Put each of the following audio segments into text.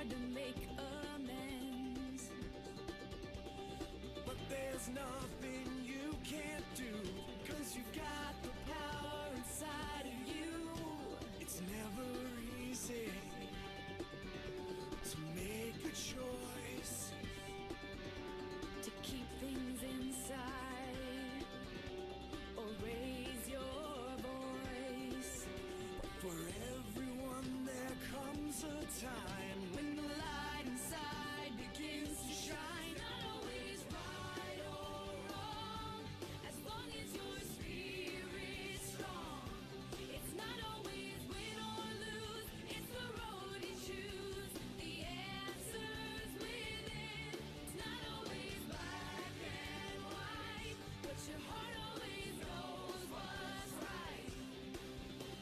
tried to make amends, but there's nothing you can't do, 'cause you got the power inside of you. It's never easy to make a choice, to keep things inside or raise your voice. But for everyone there comes a time when the light inside begins to shine. Not always right or wrong, as long as your spirit's strong. It's not always win or lose, it's the road you choose. The answer's within. It's not always black and white, but your heart always knows what's right.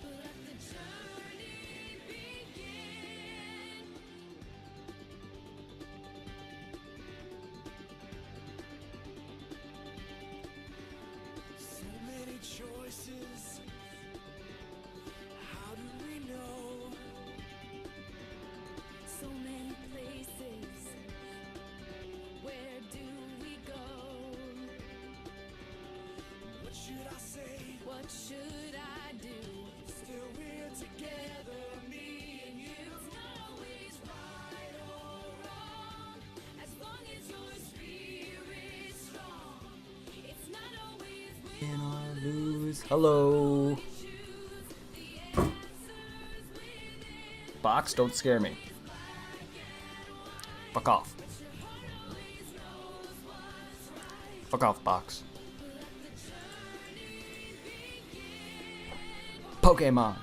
Let the journey begin. So many choices, how do we know? So many places, where do we go? What should I say? What should I do? Still we're together, me and you. It's not always right or wrong, as long as your spirit's strong. It's not always win or lose. Hello. choose. The answer's within. Box, don't scare me. Fuck off. Fuck off, Box. Pokemon.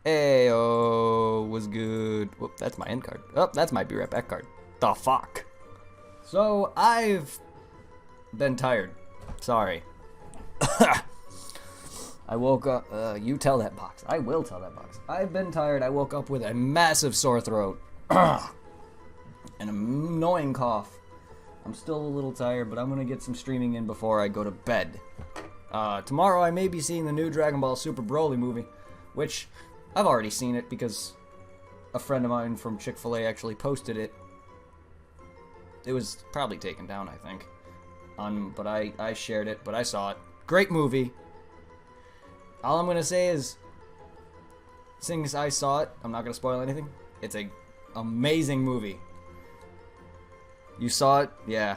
Ayo, was good. Whoop, that's my end card. Oh, that's my Be Right Back card. The fuck. So, I've been tired. Sorry. I woke up. You tell that Box. I will tell that Box. I've been tired. I woke up with a massive sore throat. An annoying cough. I'm still a little tired, but I'm gonna get some streaming in before I go to bed. Tomorrow I may be seeing the new Dragon Ball Super Broly movie, which I've already seen it because a friend of mine from Chick-fil-A actually posted it. It was probably taken down, I think. But I shared it, but I saw it. Great movie. All I'm gonna say is, since I saw it, I'm not gonna spoil anything. It's a amazing movie. You saw it? Yeah.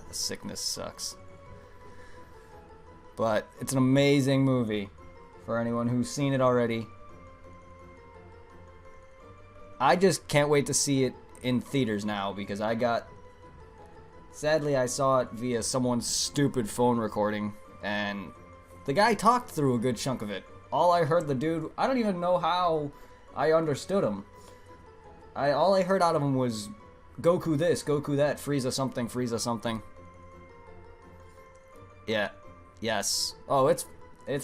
The sickness sucks. But it's an amazing movie for anyone who's seen it already. I just can't wait to see it in theaters now because sadly I saw it via someone's stupid phone recording and the guy talked through a good chunk of it. All I heard the dude, I don't even know how I understood him. All I heard out of him was Goku this, Goku that, Frieza something, Frieza something. Yeah. Yes. Oh, it's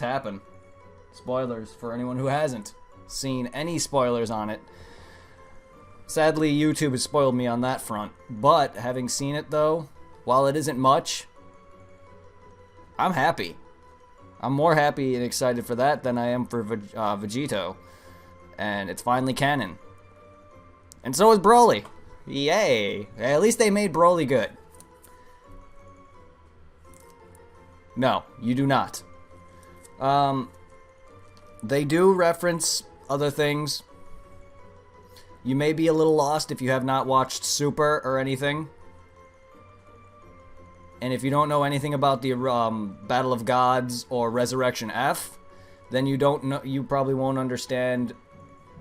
happened. Spoilers for anyone who hasn't seen any spoilers on it. Sadly, YouTube has spoiled me on that front. But having seen it though, while it isn't much, I'm happy. I'm more happy and excited for that than I am for Vegito. And it's finally canon. And so is Broly. Yay! At least they made Broly good. No, you do not. They do reference other things. You may be a little lost if you have not watched Super or anything. And if you don't know anything about the Battle of Gods or Resurrection F, then you probably won't understand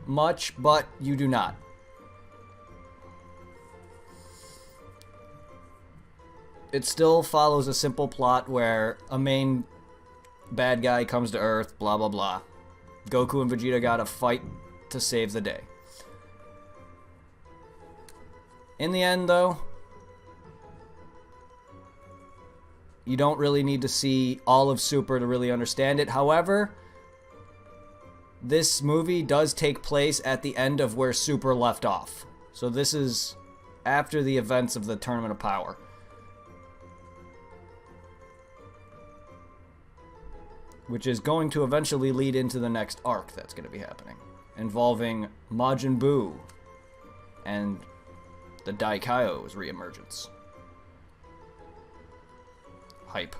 much, but you do not. It still follows a simple plot where a main bad guy comes to Earth, blah blah blah. Goku and Vegeta gotta fight to save the day. In the end, though, you don't really need to see all of Super to really understand it. However, this movie does take place at the end of where Super left off. So this is after the events of the Tournament of Power. Which is going to eventually lead into the next arc that's going to be happening, involving Majin Buu and the Daikaio's reemergence. Hype.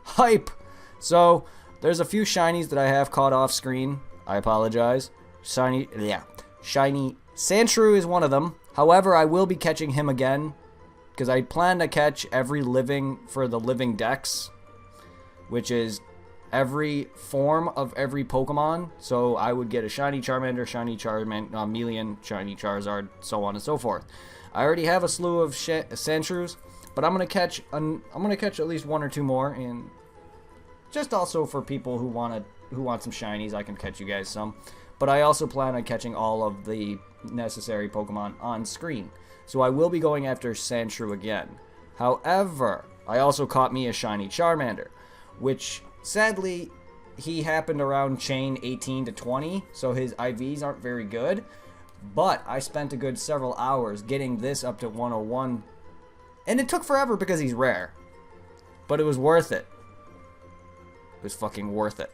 Hype! So, there's a few shinies that I have caught off screen. I apologize. Shiny Sandshrew is one of them. However, I will be catching him again, because I plan to catch every living for the living dex, which is every form of every Pokemon. So I would get a shiny Charmander, shiny Melian, shiny Charizard, so on and so forth. I already have a slew of Sandshrews, but I'm gonna catch at least one or two more, and just also for people who want some shinies, I can catch you guys some. But I also plan on catching all of the necessary Pokemon on screen. So I will be going after Sandshrew again. However, I also caught me a shiny Charmander, which sadly he happened around chain 18 to 20, so his IVs aren't very good. But I spent a good several hours getting this up to 101, and it took forever because he's rare. But it was worth it. It was fucking worth it.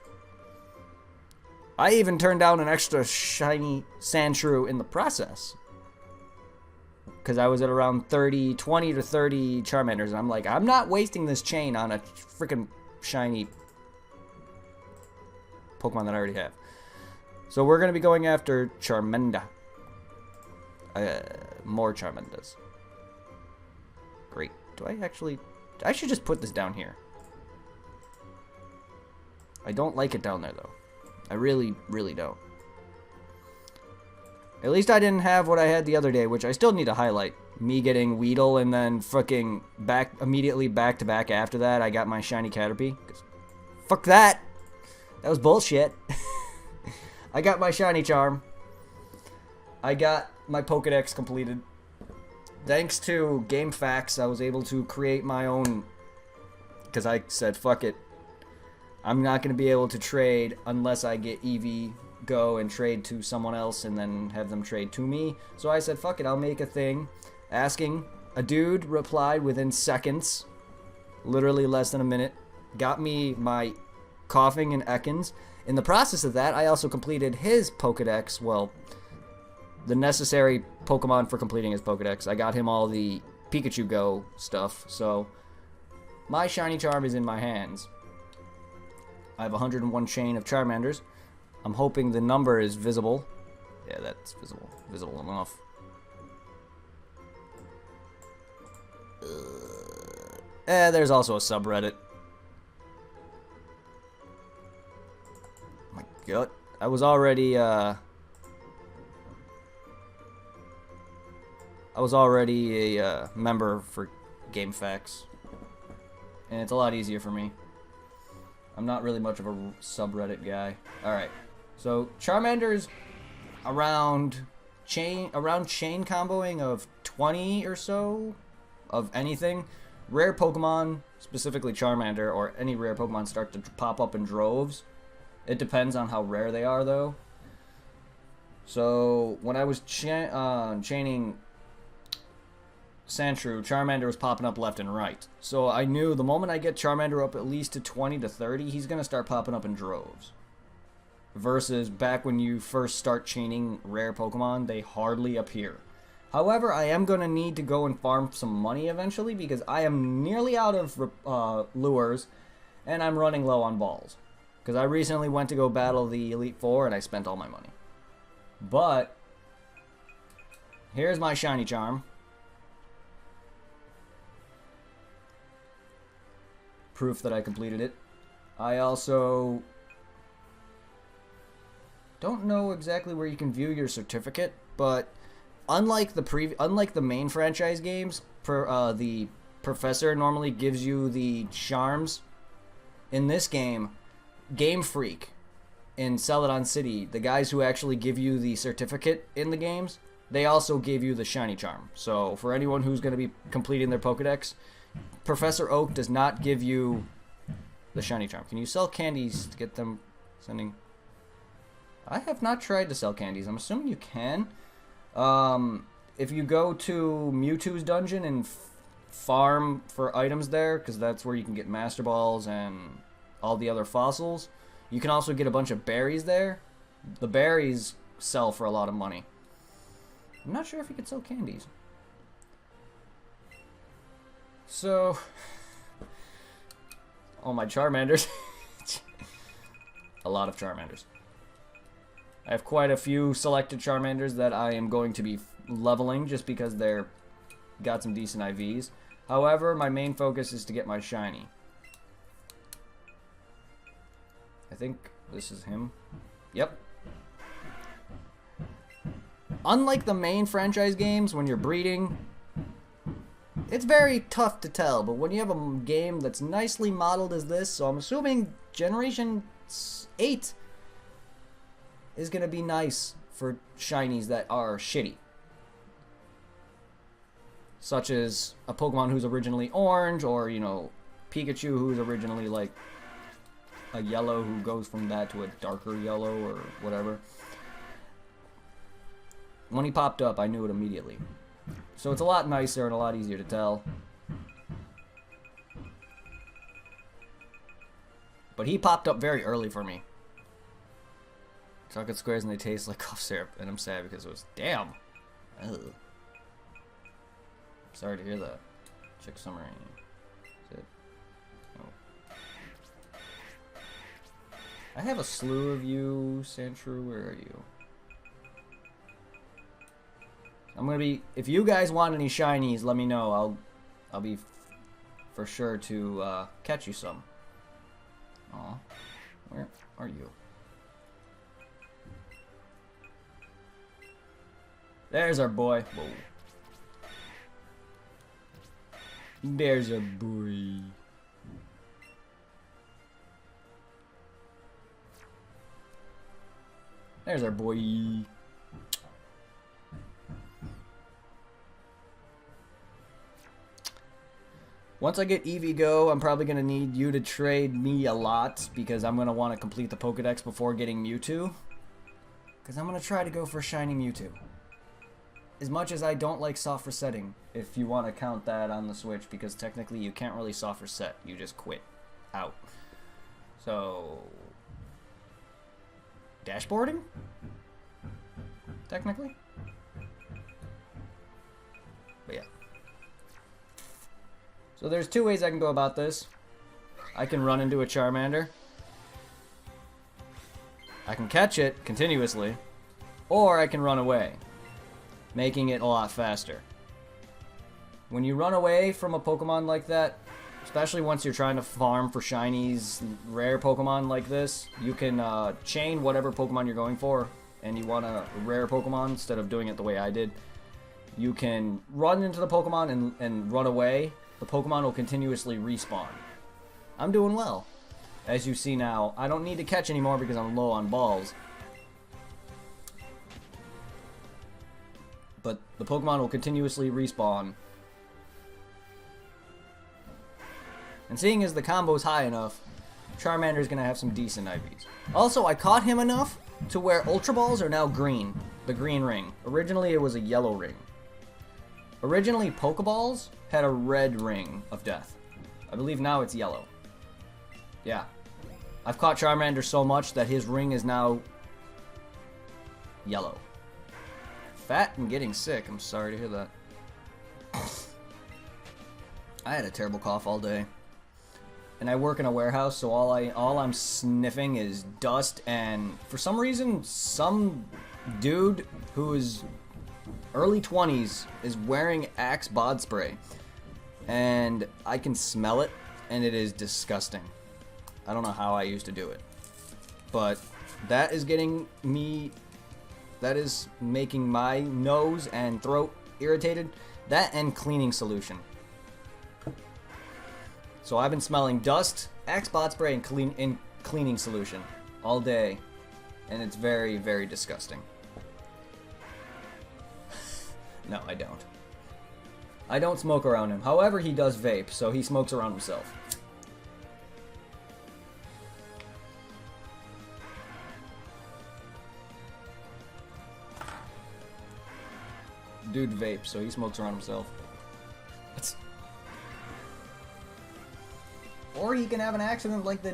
I even turned down an extra shiny Sandshrew in the process, because I was at around 20 to 30 Charmanders, and I'm like, I'm not wasting this chain on a freaking shiny Pokemon that I already have. So we're going to be going after Charmander. More Charmanders. Great. I should just put this down here. I don't like it down there, though. I really, really don't. At least I didn't have what I had the other day, which I still need to highlight. Me getting Weedle and then fucking immediately back to back after that, I got my shiny Caterpie. Fuck that! That was bullshit. I got my shiny charm. I got my Pokedex completed. Thanks to GameFAQs, I was able to create my own, because I said, fuck it. I'm not going to be able to trade unless I get Eevee, go and trade to someone else and then have them trade to me. So I said, fuck it, I'll make a thing asking. A dude replied within seconds, literally less than a minute, got me my Coughing and Ekans. In the process of that, I also completed his Pokedex, well, the necessary Pokemon for completing his Pokedex. I got him all the Pikachu Go stuff, so my shiny charm is in my hands. I have 101 chain of Charmanders. I'm hoping the number is visible. Yeah, that's visible. Visible enough. There's also a subreddit. My God. I was already a member for GameFAQs. And it's a lot easier for me. I'm not really much of a subreddit guy. Alright. So Charmander's around chain comboing of 20 or so of anything. Rare Pokemon, specifically Charmander, or any rare Pokemon start to pop up in droves. It depends on how rare they are, though. So when I was chaining Sandshrew, Charmander was popping up left and right. So I knew the moment I get Charmander up at least to 20 to 30, he's going to start popping up in droves. Versus back when you first start chaining rare Pokemon, they hardly appear. However, I am going to need to go and farm some money eventually, because I am nearly out of lures, and I'm running low on balls. Because I recently went to go battle the Elite Four, and I spent all my money. But here's my shiny charm. Proof that I completed it. I also don't know exactly where you can view your certificate, but unlike the main franchise games, the professor normally gives you the charms. In this game, Game Freak in Celadon City, the guys who actually give you the certificate in the games, they also give you the shiny charm. So for anyone who's going to be completing their Pokedex, Professor Oak does not give you the shiny charm. Can you sell candies to get them sending? I have not tried to sell candies. I'm assuming you can. If you go to Mewtwo's dungeon and farm for items there, because that's where you can get Master Balls and all the other fossils, you can also get a bunch of berries there. The berries sell for a lot of money. I'm not sure if he could sell candies. So, all my Charmanders. A lot of Charmanders. I have quite a few selected Charmanders that I am going to be leveling just because they're got some decent IVs. However, my main focus is to get my shiny. I think this is him. Yep. Unlike the main franchise games, when you're breeding, it's very tough to tell. But when you have a game that's nicely modeled as this, so I'm assuming Generation 8 is going to be nice for shinies that are shitty. Such as a Pokemon who's originally orange, or, you know, Pikachu who's originally like a yellow who goes from that to a darker yellow or whatever. When he popped up, I knew it immediately. So it's a lot nicer and a lot easier to tell. But he popped up very early for me. Chocolate squares and they taste like cough syrup, and I'm sad because it was damn. Ugh. Sorry to hear that. Check summary. Is it? Oh. I have a slew of you, Sandshrew. Where are you? I'm gonna be. If you guys want any shinies, let me know. I'll be for sure to catch you some. Aw, where are you? There's our boy. Whoa. There's our boy. There's our boy. Once I get EVGO, I'm probably going to need you to trade me a lot because I'm going to want to complete the Pokedex before getting Mewtwo. Because I'm going to try to go for Shiny Mewtwo. As much as I don't like soft resetting, if you want to count that on the Switch, because technically you can't really soft reset. You just quit out. So, dashboarding? Technically? But yeah. So there's two ways I can go about this. I can run into a Charmander. I can catch it continuously. Or I can run away, making it a lot faster. When you run away from a Pokemon like that, especially once you're trying to farm for shinies, rare Pokemon like this, you can chain whatever Pokemon you're going for, and you want a rare Pokemon instead of doing it the way I did. You can run into the Pokemon and run away. The Pokemon will continuously respawn. I'm doing well. As you see now, I don't need to catch anymore because I'm low on balls. But the Pokemon will continuously respawn. And seeing as the combo's high enough, Charmander's gonna have some decent IVs. Also, I caught him enough to where Ultra Balls are now green. The green ring. Originally, it was a yellow ring. Originally, Pokeballs had a red ring of death. I believe now it's yellow. Yeah. I've caught Charmander so much that his ring is now yellow. Fat and getting sick. I'm sorry to hear that. I had a terrible cough all day. And I work in a warehouse, so all I'm sniffing is dust, and for some reason, some dude who is early 20s is wearing Axe bod spray. And I can smell it, and it is disgusting. I don't know how I used to do it. But that is getting me... That is making my nose and throat irritated. That and cleaning solution. So I've been smelling dust, Axe bod spray, and cleaning solution all day. And it's very, very disgusting. No, I don't. I don't smoke around him. However, he does vape, so he smokes around himself. Dude vapes, so he smokes around himself. Or he can have an accident like the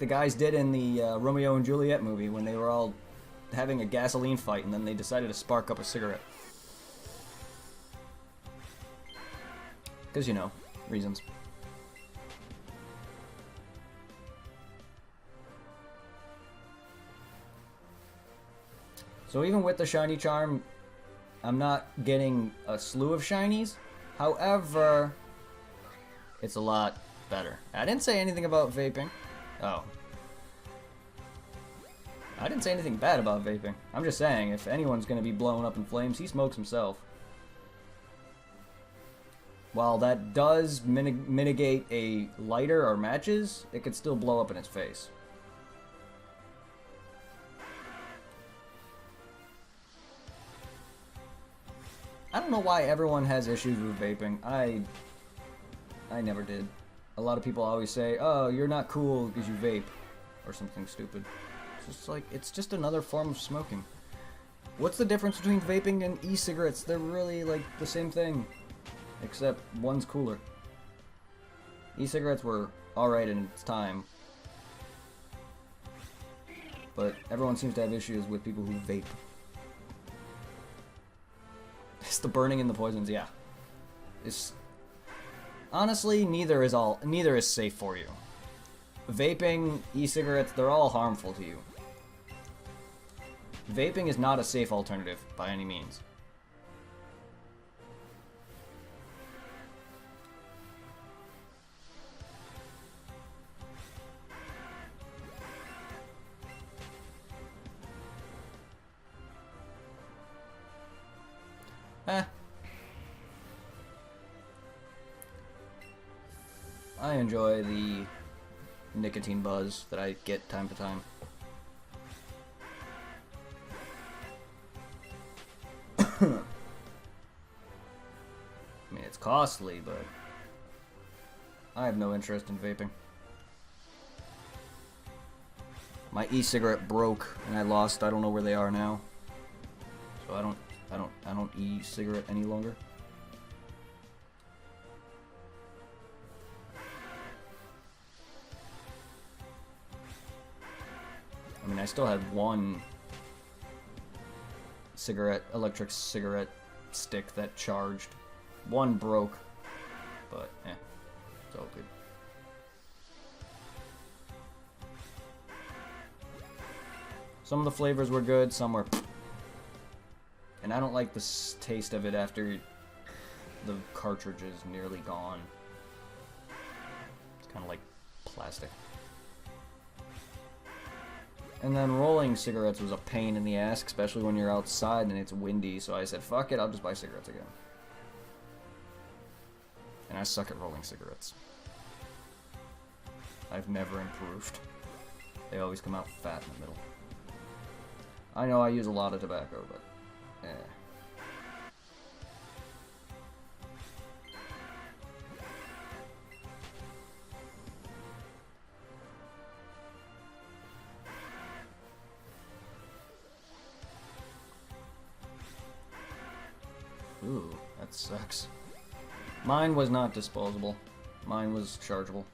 guys did in the Romeo and Juliet movie when they were all having a gasoline fight, and then they decided to spark up a cigarette. Because, you know, reasons. So even with the shiny charm, I'm not getting a slew of shinies. However, it's a lot better. I didn't say anything about vaping. Oh. I didn't say anything bad about vaping. I'm just saying, if anyone's going to be blown up in flames, he smokes himself. While that does mitigate a lighter or matches, it could still blow up in his face. I don't know why everyone has issues with vaping. I never did. A lot of people always say, oh, you're not cool because you vape. Or something stupid. It's just like, it's just another form of smoking. What's the difference between vaping and e-cigarettes? They're really like the same thing. Except one's cooler. E-cigarettes were alright in its time. But everyone seems to have issues with people who vape. It's the burning and the poisons, yeah. It's honestly neither is safe for you. Vaping, e-cigarettes, they're all harmful to you. Vaping is not a safe alternative by any means. I enjoy the nicotine buzz that I get time to time. I mean, it's costly, but I have no interest in vaping. My e-cigarette broke and I lost. I don't know where they are now. So I don't e-cigarette any longer. I mean, I still had one electric cigarette stick that charged. One broke, but it's all good. Some of the flavors were good, some were... And I don't like the taste of it after the cartridge is nearly gone. It's kind of like plastic. And then rolling cigarettes was a pain in the ass, especially when you're outside and it's windy, so I said, fuck it, I'll just buy cigarettes again. And I suck at rolling cigarettes. I've never improved. They always come out fat in the middle. I know I use a lot of tobacco, but ooh, that sucks. Mine was not disposable. Mine was chargeable.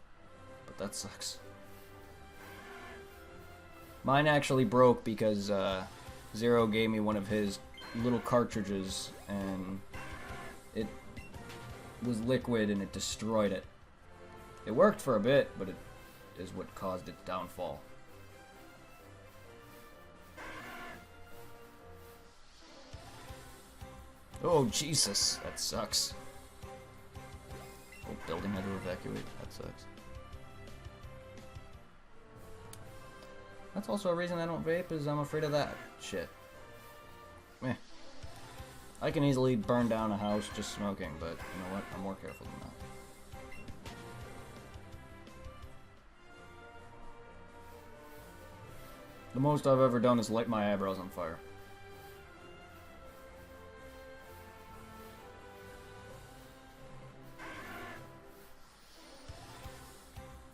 But that sucks. Mine actually broke because Zero gave me one of his little cartridges and it was liquid and it destroyed it. It worked for a bit, but it is what caused its downfall. Oh, Jesus, that sucks. Whole building had to evacuate, that sucks. That's also a reason I don't vape, is I'm afraid of that shit. Meh. I can easily burn down a house just smoking, but you know what? I'm more careful than that. The most I've ever done is light my eyebrows on fire.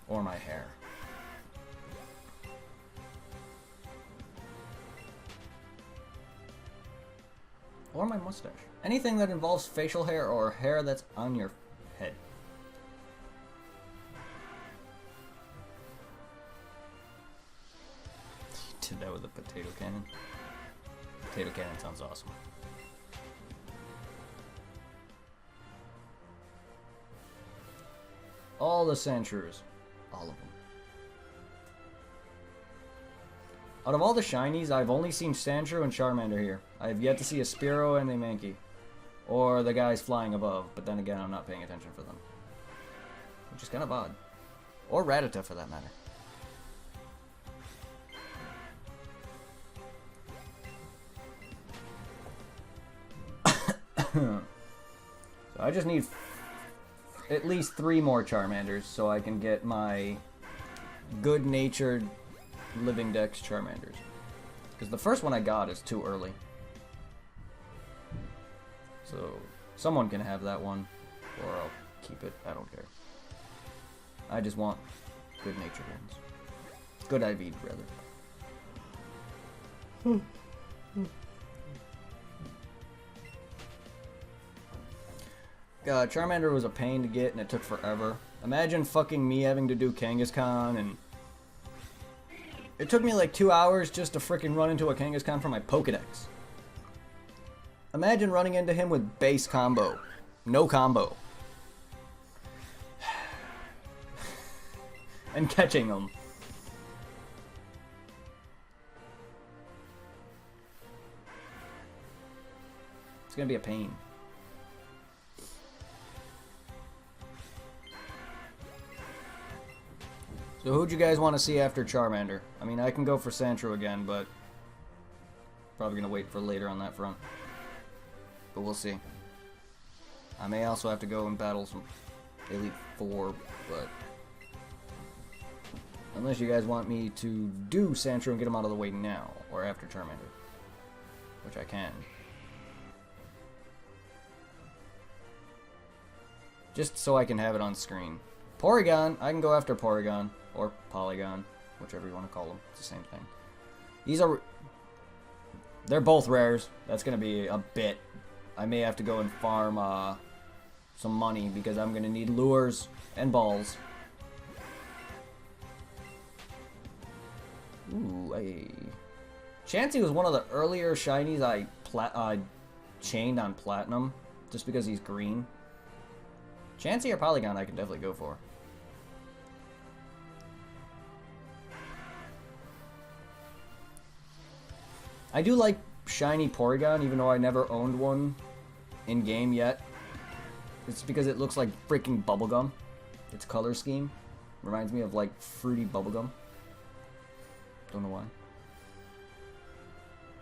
Or my hair. Or my mustache. Anything that involves facial hair or hair that's on your head. You did that with a potato cannon. Potato cannon sounds awesome. All the Sandshrews. All of them. Out of all the shinies, I've only seen Sandshrew and Charmander here. I have yet to see a Spearow and a Mankey. Or the guys flying above, but then again, I'm not paying attention for them. Which is kind of odd. Or Rattata, for that matter. So I just need at least 3 more Charmanders so I can get my good-natured Living Dex Charmanders. Because the first one I got is too early. So someone can have that one, or I'll keep it. I don't care. I just want good-natured ones. Good IV, rather. Charmander was a pain to get, and it took forever. Imagine fucking me having to do Kangaskhan, and it took me like 2 hours just to frickin' run into a Kangaskhan from my Pokedex. Imagine running into him with base combo. No combo. And catching him. It's gonna be a pain. So who'd you guys want to see after Charmander? I mean, I can go for Sandshrew again, but probably gonna wait for later on that front. But we'll see. I may also have to go and battle some Elite Four, but unless you guys want me to do Sandshrew and get him out of the way now, or after Charmander, which I can. Just so I can have it on screen. Porygon, I can go after Porygon, or Polygon, whichever you want to call them. It's the same thing. They're both rares. That's going to be a bit. I may have to go and farm some money, because I'm going to need lures and balls. Ooh, Chansey was one of the earlier shinies I chained on Platinum, just because he's green. Chansey or Polygon I can definitely go for. I do like shiny Porygon, even though I never owned one in-game yet. It's because it looks like freaking bubblegum. Its color scheme reminds me of, like, fruity bubblegum. Don't know why.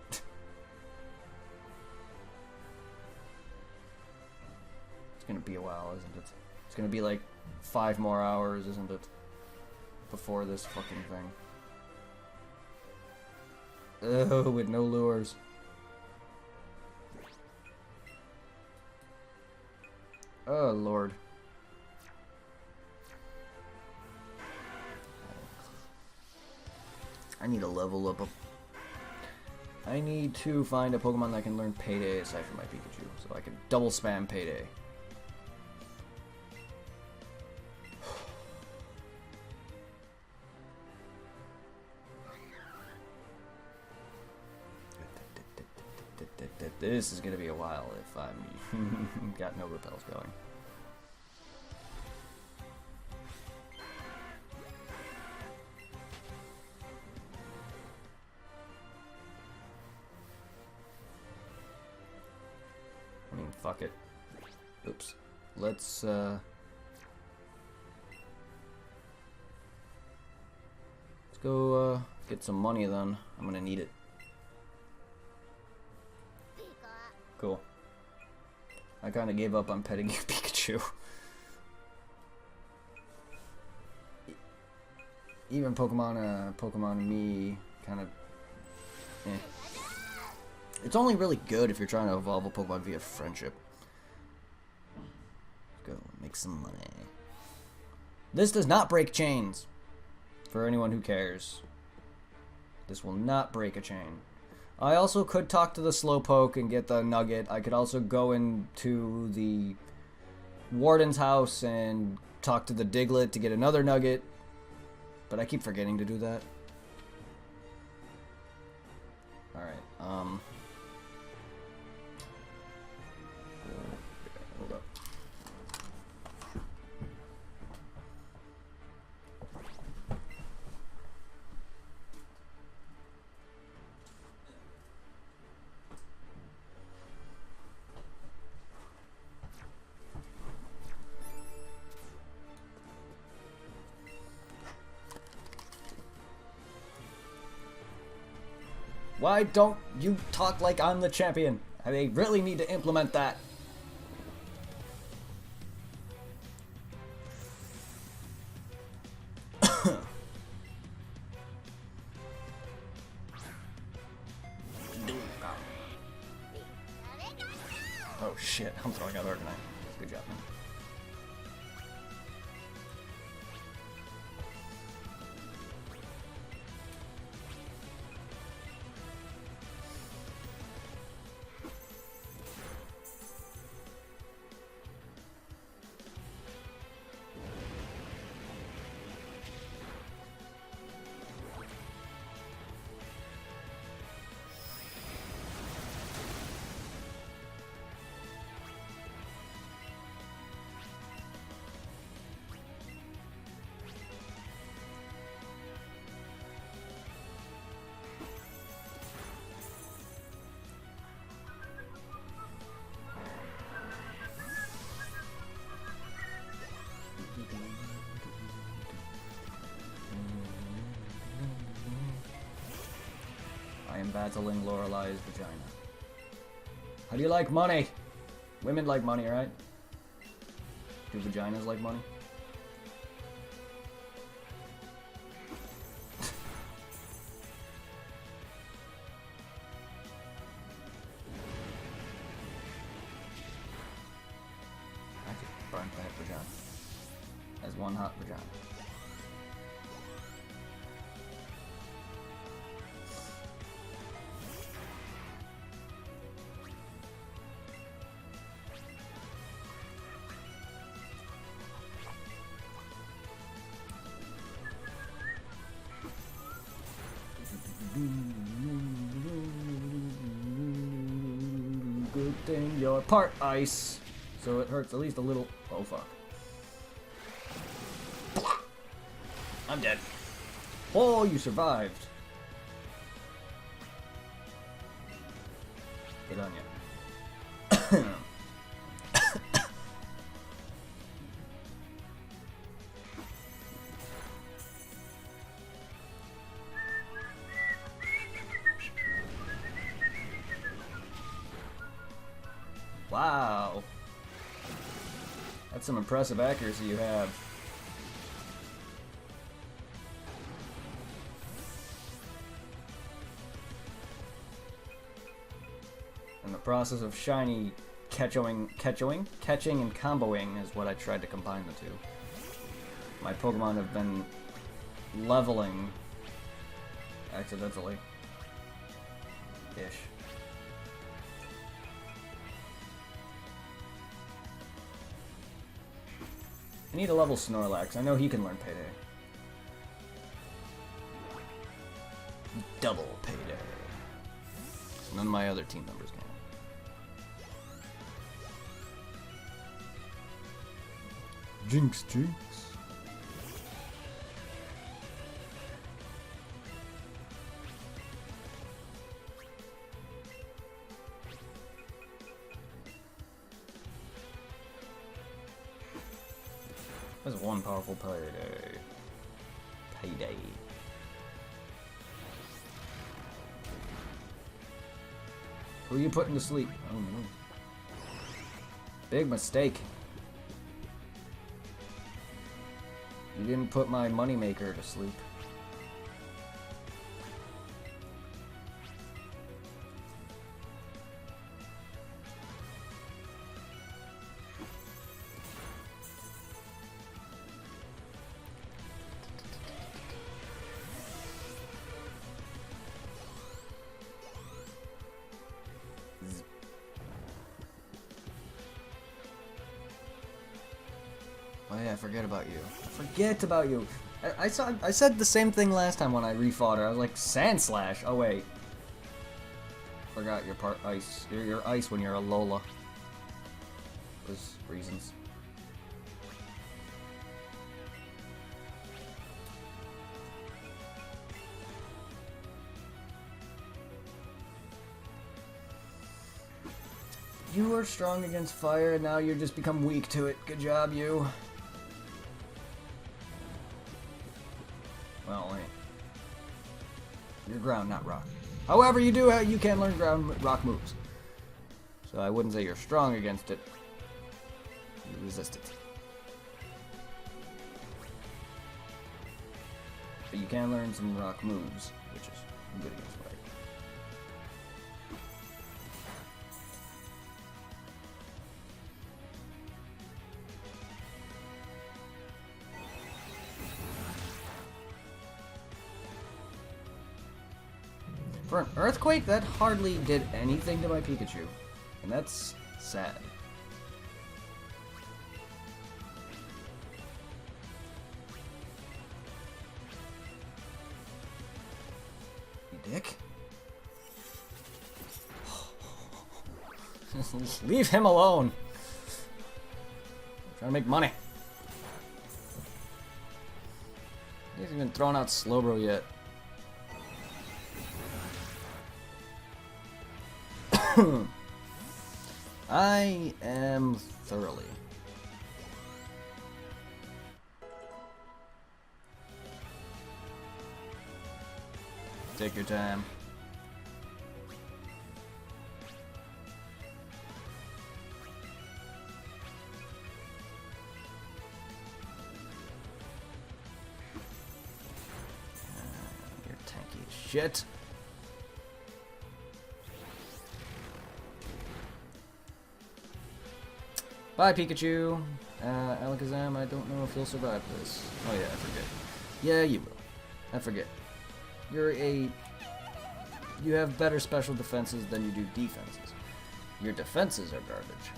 It's gonna be a while, isn't it? It's gonna be like 5 more hours, isn't it? Before this fucking thing. Oh, with no lures. Oh, Lord. I need to level up. I need to find a Pokemon that can learn Payday aside from my Pikachu, so I can double spam Payday. This is gonna be a while if I'm got no repels going. I mean, fuck it. Oops. Let's go get some money then. I'm gonna need it. Cool. I kind of gave up on petting Pikachu. Even Pokemon Me kind of. Eh. It's only really good if you're trying to evolve a Pokemon via friendship. Go make some money. This does not break chains. For anyone who cares, this will not break a chain. I also could talk to the Slowpoke and get the nugget. I could also go into the Warden's house and talk to the Diglett to get another nugget. But I keep forgetting to do that. Alright, Why don't you talk like I'm the champion? They really need to implement that. Oh shit, I'm throwing out Arcanine. Good job, man. I am battling Lorelai's vagina. How do you like money? Women like money, right? Do vaginas like money? I just burnt that vagina. As one hot vagina. Good thing you're part ice, so it hurts at least a little. Oh fuck. I'm dead. Oh, you survived. Good on you. Wow. That's some impressive accuracy you have. In the process of shiny catching and comboing is what I tried to combine the two. My Pokemon have been leveling accidentally. Ish. I need a level Snorlax. I know he can learn Payday. Double Payday. None of my other team members can. Jinx, jinx. That's one powerful payday. Payday. Who are you putting to sleep? Oh no. Big mistake. You didn't put my moneymaker to sleep. Oh yeah, I forget about you. I forget about you. I said the same thing last time when I refought her. I was like, Sand Slash. Oh wait. Forgot you're part ice. You're ice when you're a Lola. Those reasons. You are strong against fire, and now you just become weak to it. Good job, you. Well, hey. You're ground, not rock. However, you can learn ground rock moves. So I wouldn't say you're strong against it. You resist it. But you can learn some rock moves, which is good against fire. For an earthquake, that hardly did anything to my Pikachu. And that's sad. You dick. Leave him alone. I'm trying to make money. He hasn't even thrown out Slowbro yet. I am thoroughly. Take your time. You're tanky as shit. Bye, Pikachu. Alakazam, I don't know if you'll survive this. Oh yeah, I forget. Yeah, you will. I forget. You have better special defenses than you do defenses. Your defenses are garbage.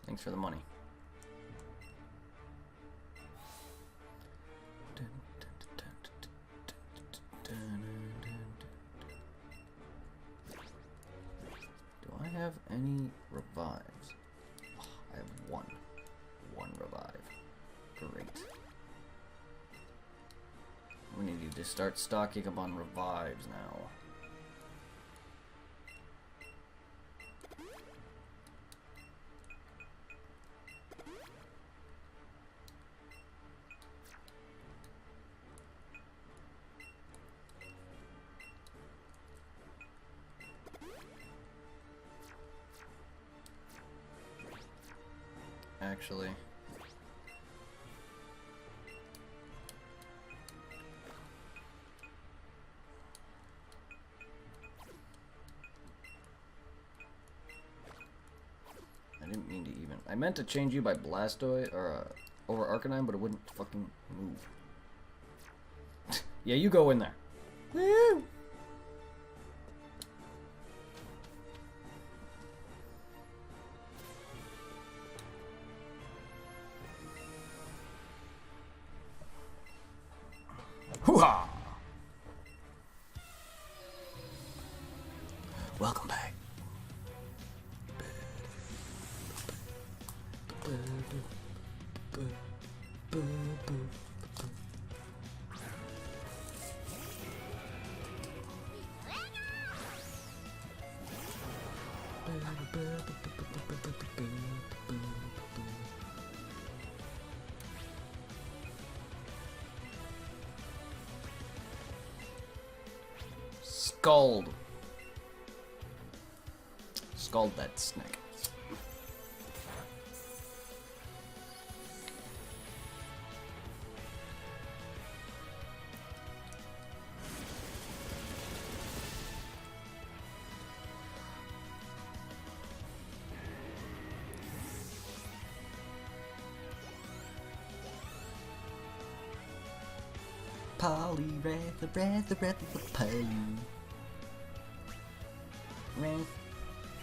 Thanks for the money. Do I have any revives? Oh, I have one. One revive. Great. We need to start stocking up on revives now. Actually, I didn't mean to even. I meant to change you by Blastoise or over Arcanine, but it wouldn't fucking move. Yeah, you go in there. Woo! Hoo-ha! Welcome back. Scald. Scald that snake. Polly, rather, Polly.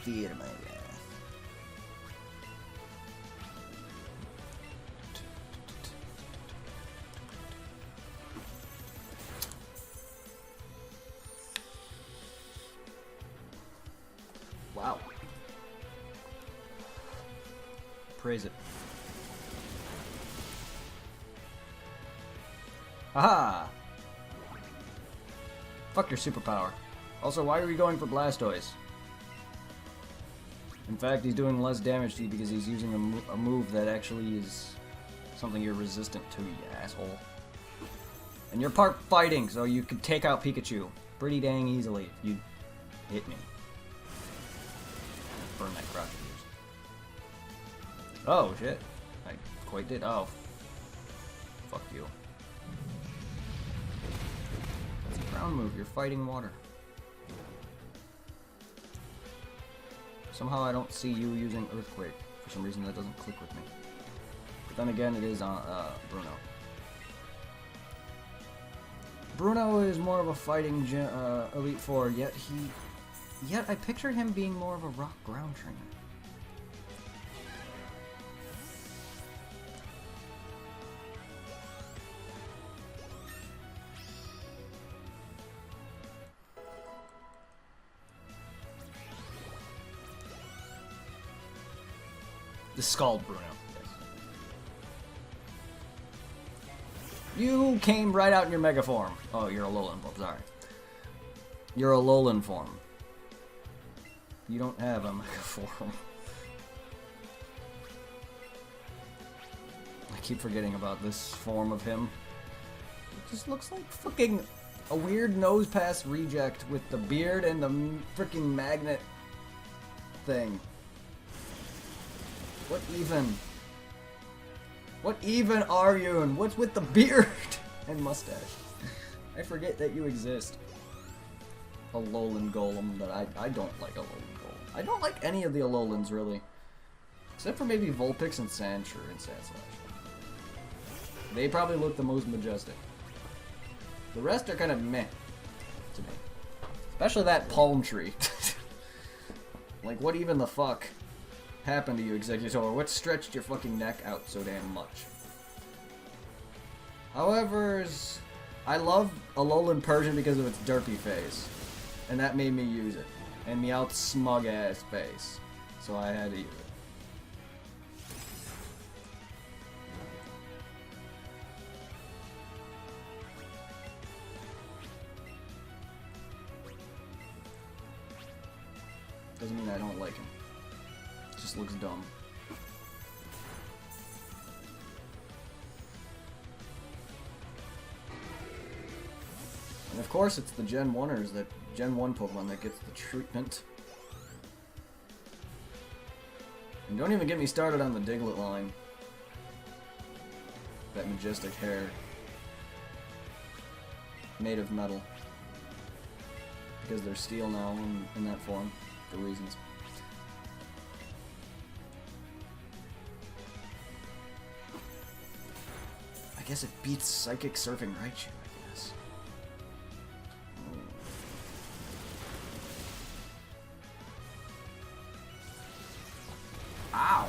fear my wrath. Wow. Praise it. Haha! Fuck your superpower. Also, why are we going for Blastoise? In fact, he's doing less damage to you because he's using a move that actually is something you're resistant to, you asshole. And you're part fighting, so you could take out Pikachu pretty dang easily if you hit me. Burn that crotch of yours. Oh, shit. I quite did. Oh. Fuck you. It's a ground move. You're fighting water. Somehow I don't see you using Earthquake. For some reason that doesn't click with me. But then again, it is on Bruno. Bruno is more of a fighting Elite Four, yet I pictured him being more of a rock ground trainer. The Scald Bruno. Yes. You came right out in your Mega form. Oh, you're a Alolan form. Sorry. You're a Alolan form. You don't have a Mega form. I keep forgetting about this form of him. It just looks like fucking a weird nose pass reject with the beard and the freaking magnet thing. What even? What even are you? And what's with the beard and mustache? I forget that you exist. Alolan Golem, but I don't like Alolan Golem. I don't like any of the Alolans, really. Except for maybe Vulpix and Sandshrew and Sandslash. They probably look the most majestic. The rest are kind of meh to me. Especially that palm tree. Like, what even the fuck happened to you, Exeggutor? What stretched your fucking neck out so damn much? However, I love Alolan Persian because of its derpy face. And that made me use it. And Meowth's smug ass face. So I had to use it. Doesn't mean I don't like him. It just looks dumb. And of course it's the Gen 1ers, that Gen 1 Pokemon that gets the treatment. And don't even get me started on the Diglett line. That majestic hair. Made of metal. Because they're steel now in that form, for reasons. I guess it beats Psychic Surfing Raichu, I guess. Ow!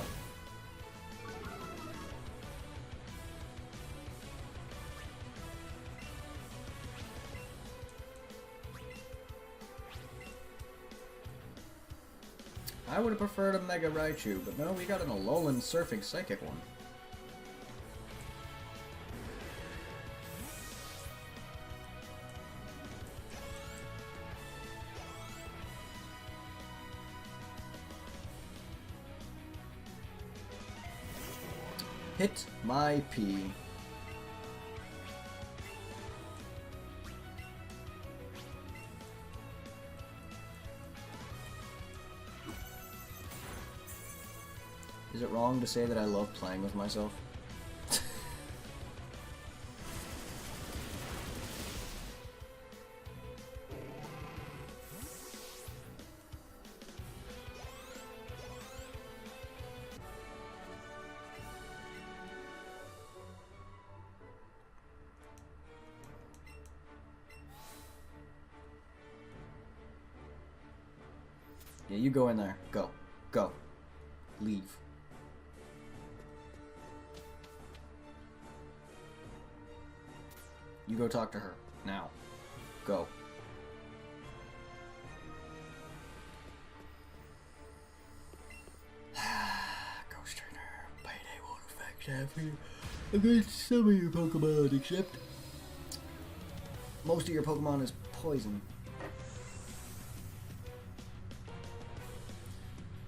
I would have preferred a Mega Raichu, but no, we got an Alolan Surfing Psychic one. Hit my pee. Is it wrong to say that I love playing with myself? Yeah, you go in there. Go. Go. Leave. You go talk to her. Now. Go. Ghost Trainer. Payday won't affect half of you. Against some of your Pokemon, except most of your Pokemon is poison.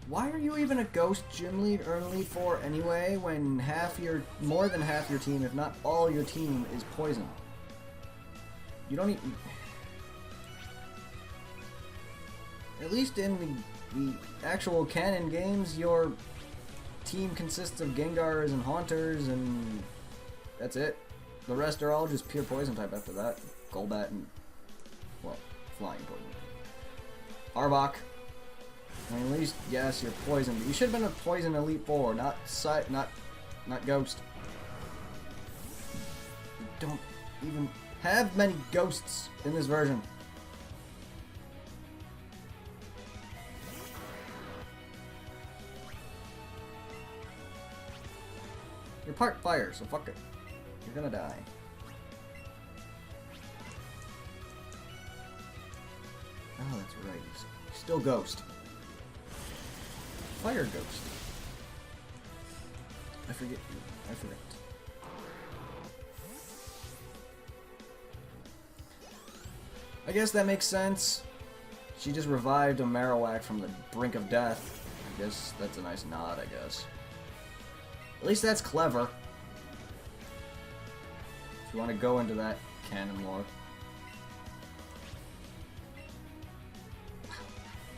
Why are you even a Ghost Gym Lead early for anyway when more than half your team, if not all your team, is poison? You don't even... At least in the actual canon games, your team consists of Gengars and Haunters, and that's it. The rest are all just pure poison type after that. Golbat and, well, flying poison. Arbok. I mean, at least, yes, you're poison, but you should have been a poison Elite Four, not Ghost. You don't even have many ghosts in this version. You're part fire, so fuck it. You're gonna die. Oh, that's right. He's still Ghost. Fire Ghost. I forget you. I forget. I guess that makes sense. She just revived a Marowak from the brink of death. I guess that's a nice nod, I guess. At least that's clever. If you want to go into that canon lore.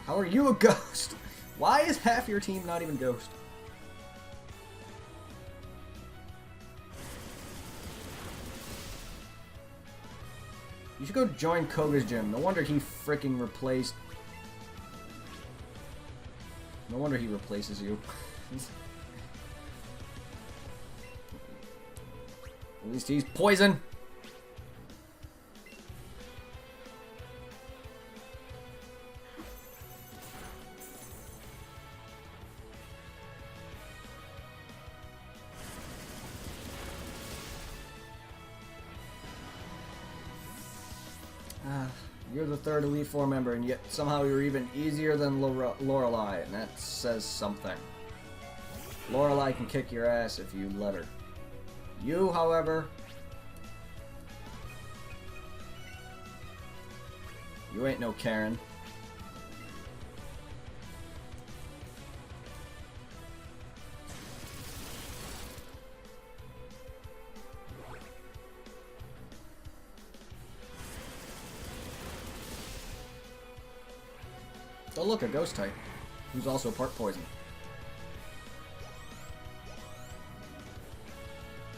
How are you a Ghost? Why is half your team not even Ghost? You should go join Koga's gym. No wonder he freaking replaced... No wonder he replaces you. At least he's poison. You're the third Elite Four member, and yet somehow you're even easier than Lorelei, and that says something. Lorelei can kick your ass if you let her. You, however... You ain't no Karen. Oh look, a Ghost type, who's also part poison.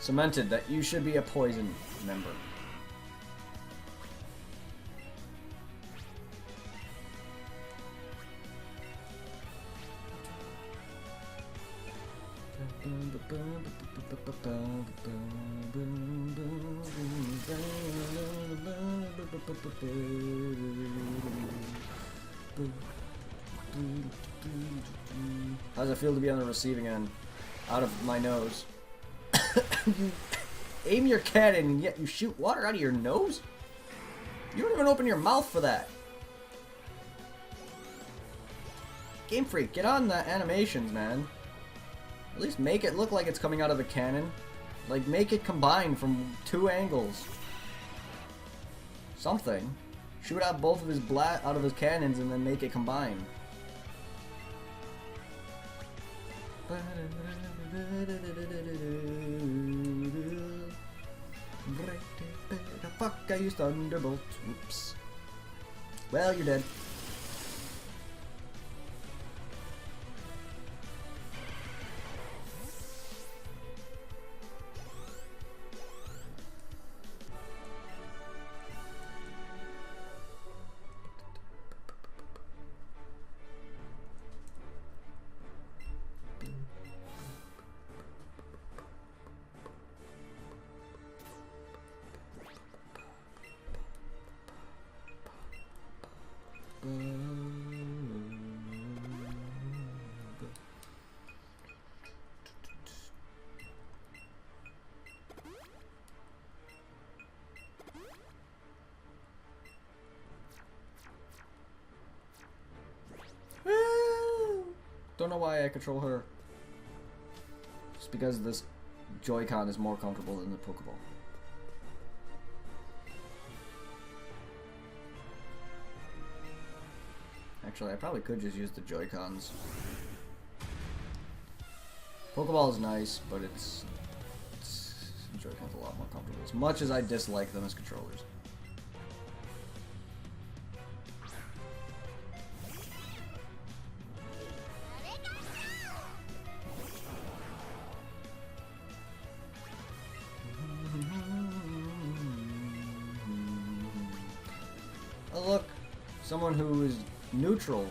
Cemented that you should be a poison member. How does it feel to be on the receiving end? Out of my nose. You aim your cannon and yet you shoot water out of your nose? You don't even open your mouth for that. Game Freak, get on the animations, man. At least make it look like it's coming out of the cannon. Like, make it combine from 2 angles. Something. Shoot out both of his out of his cannons and then make it combine. Fuck, I used Thunderbolt. Oops. Well, you're dead. Don't know why I control her. Just because this Joy-Con is more comfortable than the Pokeball. Actually, I probably could just use the Joy-Cons. Pokeball is nice, but it's Joy-Con's a lot more comfortable. As much as I dislike them as controllers. Oh look, someone who is neutral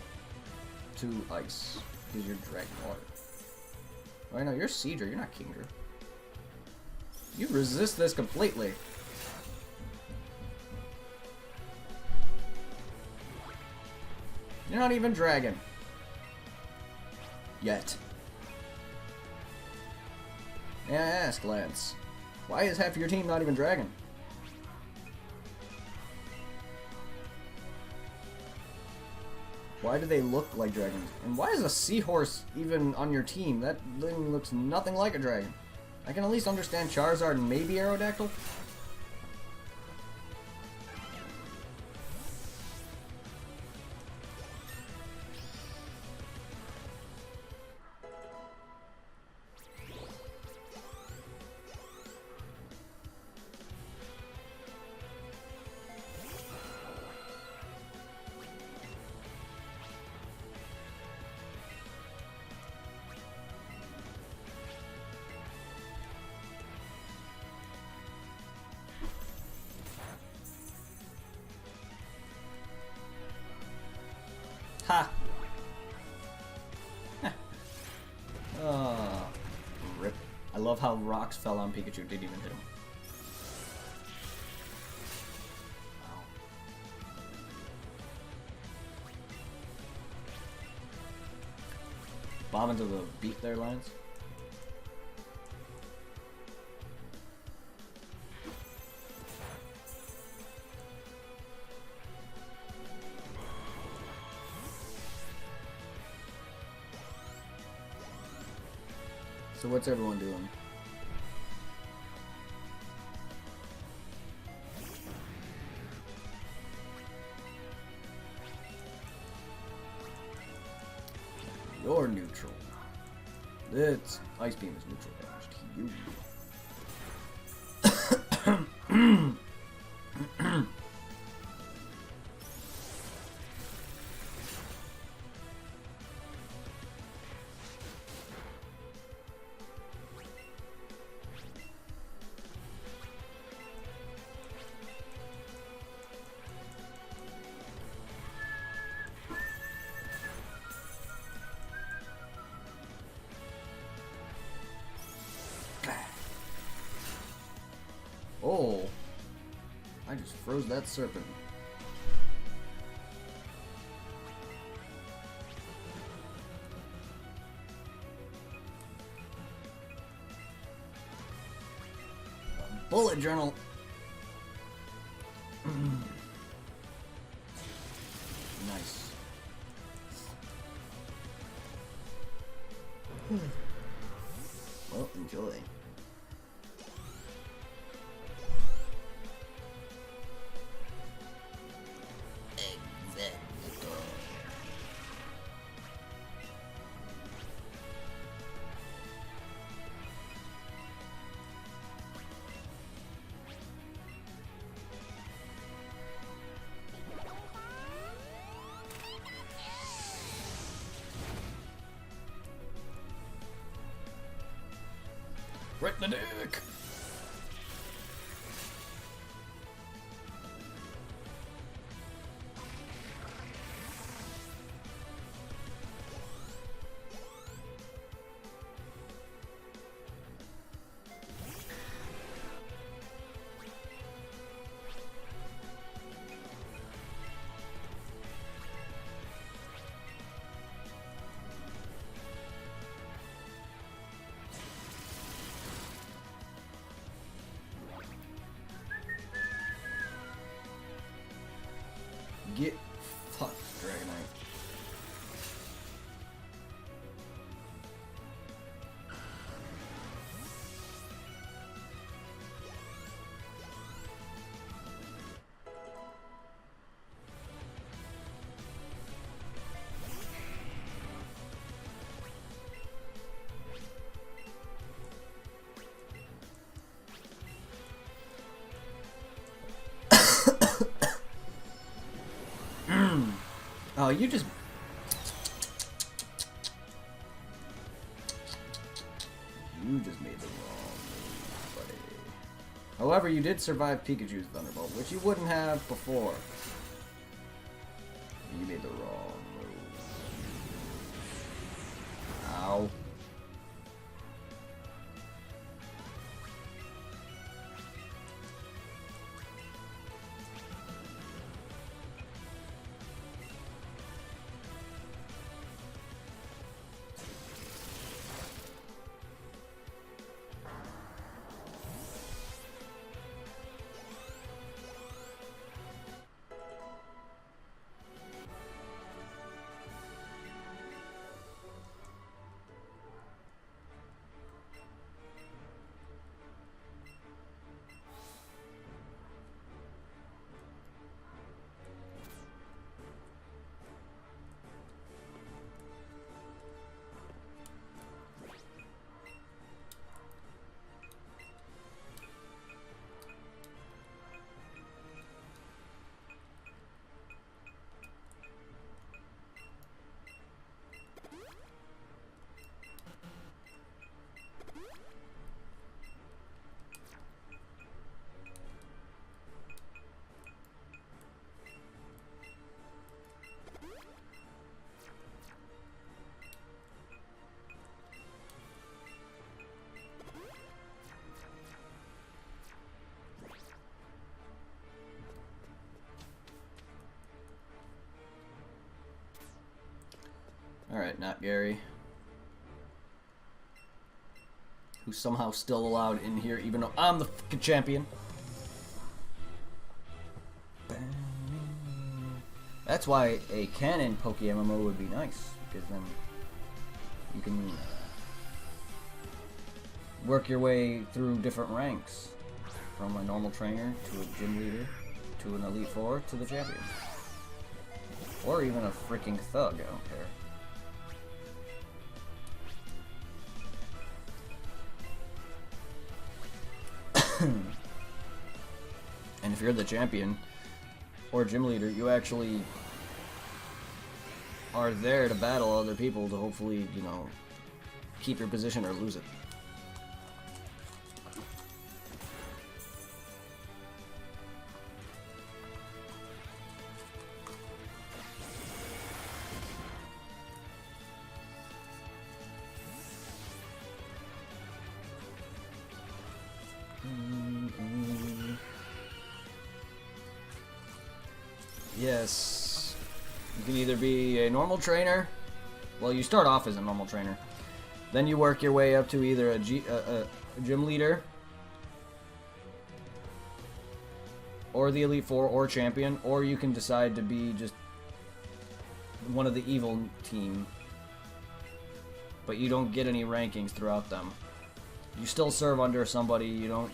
to ice because you're Dragon Water. Oh, I know you're Seedra, you're not Kingdra. You resist this completely. You're not even Dragon. Yet. May I ask, Lance, why is half of your team not even Dragon? Why do they look like dragons? And why is a seahorse even on your team? That thing looks nothing like a dragon. I can at least understand Charizard and maybe Aerodactyl. Ha! Oh, rip. I love how rocks fell on Pikachu, didn't even hit him. Wow. Bomb into the beat there, Lance. So what's everyone doing? You're neutral. It's Ice Beam is neutral damage to you. Oh, I just froze that serpent. Bullet journal. Nice. Well, enjoy. Right in the dick! Get fucked, Dragonite. you just... You just made the wrong move, buddy. However, you did survive Pikachu's Thunderbolt, which you wouldn't have before. You made the wrong move. Ow. Alright, not Gary. Who's somehow still allowed in here even though I'm the fucking champion. That's why a canon Poke MMO would be nice, because then you can work your way through different ranks. From a normal trainer, to a gym leader, to an Elite Four, to the champion. Or even a freaking thug, I don't care. And if you're the champion or gym leader, you actually are there to battle other people to hopefully, you know, keep your position or lose it. Yes, you can either be a normal trainer, well you start off as a normal trainer, then you work your way up to either a gym leader, or the Elite Four, or champion, or you can decide to be just one of the evil team, but you don't get any rankings throughout them. You still serve under somebody, you don't,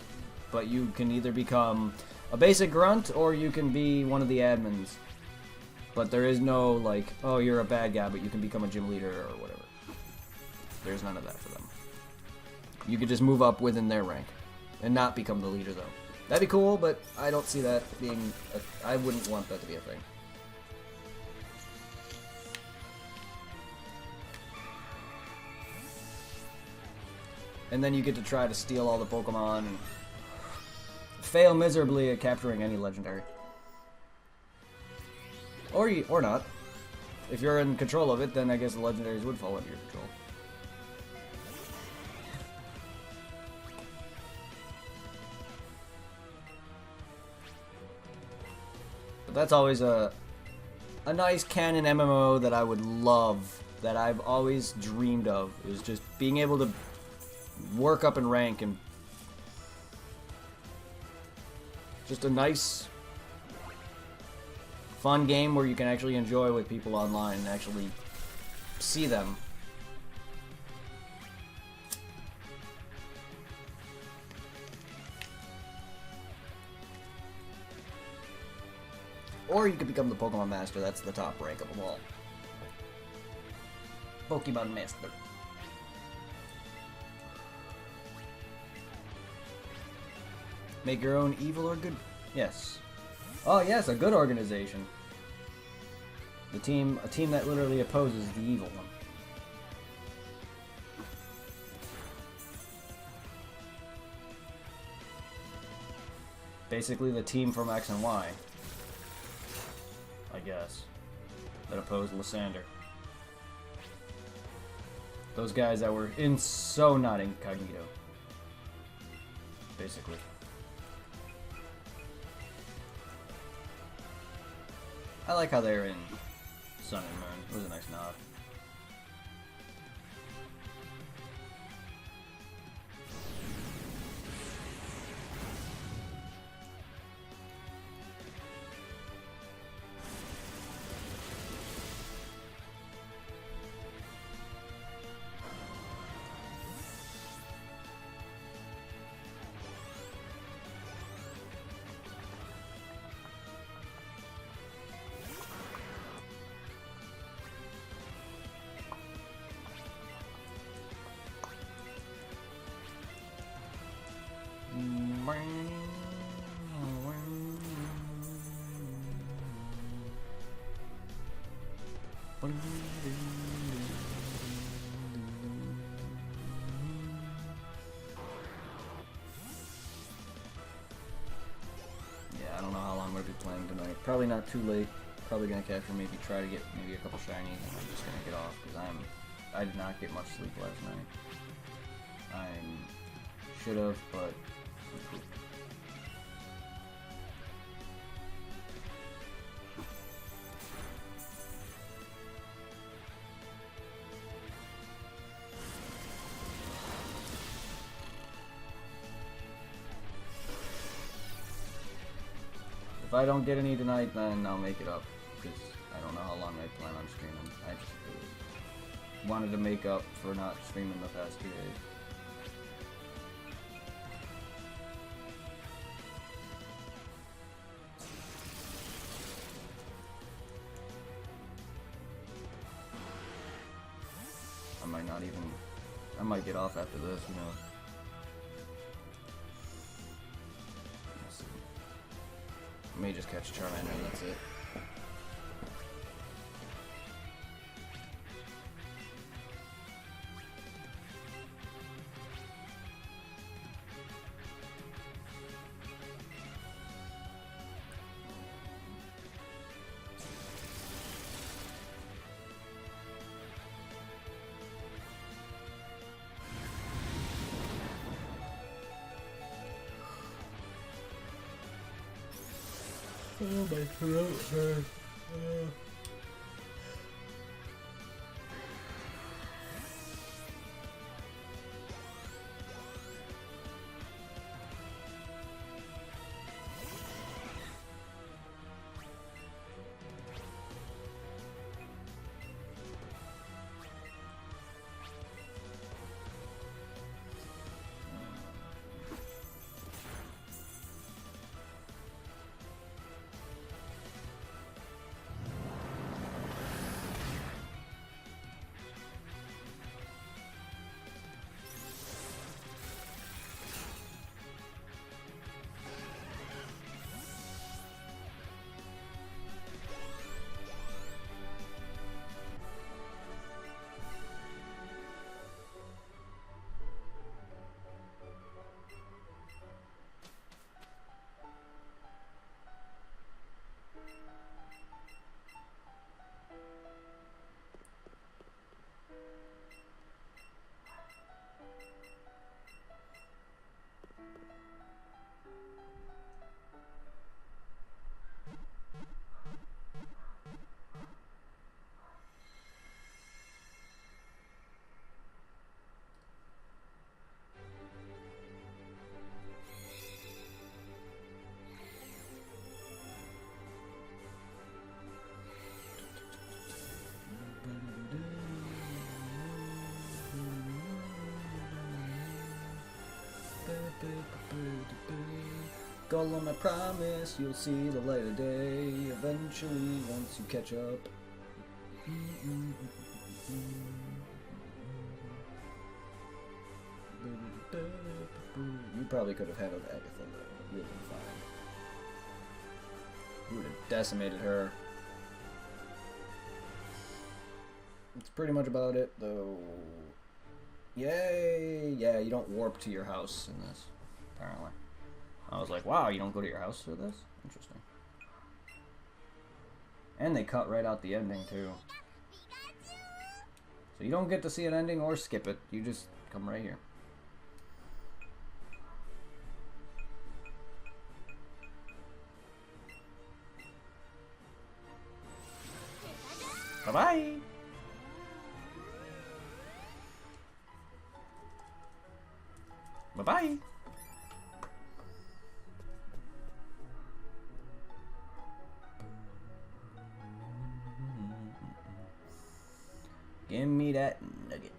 but you can either become a basic grunt, or you can be one of the admins. But there is no, like, oh, you're a bad guy, but you can become a gym leader or whatever. There's none of that for them. You could just move up within their rank and not become the leader, though. That'd be cool, but I don't see that being... I wouldn't want that to be a thing. And then you get to try to steal all the Pokemon and fail miserably at capturing any legendary. Or not. If you're in control of it, then I guess the legendaries would fall under your control. But that's always a nice canon MMO that I would love, that I've always dreamed of, is just being able to work up in rank and just a nice, fun game where you can actually enjoy with people online and actually see them. Or you could become the Pokemon Master, that's the top rank of them all. Pokemon Master. Make your own evil or good... Yes. Oh yes, a good organization. A team that literally opposes the evil one. Basically the team from X and Y, I guess, that opposed Lysander. Those guys that were so not incognito, basically. I like how they're in Sun and Moon. It was a nice nod. Yeah, I don't know how long we'll be playing tonight. Probably not too late. Probably gonna catch or maybe try to get maybe a couple shinies, and I'm just gonna get off because I did not get much sleep last night. I should have, but if I don't get any tonight, then I'll make it up, because I don't know how long I plan on streaming. I just wanted to make up for not streaming the past 2 days. I might get off after this, you know. Let's see. I may just catch Charmander and that's it. Oh, my throat hurts. Golem, I promise you'll see the light of day eventually once you catch up. You probably could have handled Agatha though. You would have been fine. You would have decimated her. That's pretty much about it, though. Yay! Yeah, you don't warp to your house in this, apparently. I was like, wow, you don't go to your house for this? Interesting. And they cut right out the ending, too. So you don't get to see an ending or skip it. You just come right here. Bye-bye! Bye-bye! Give me that nugget.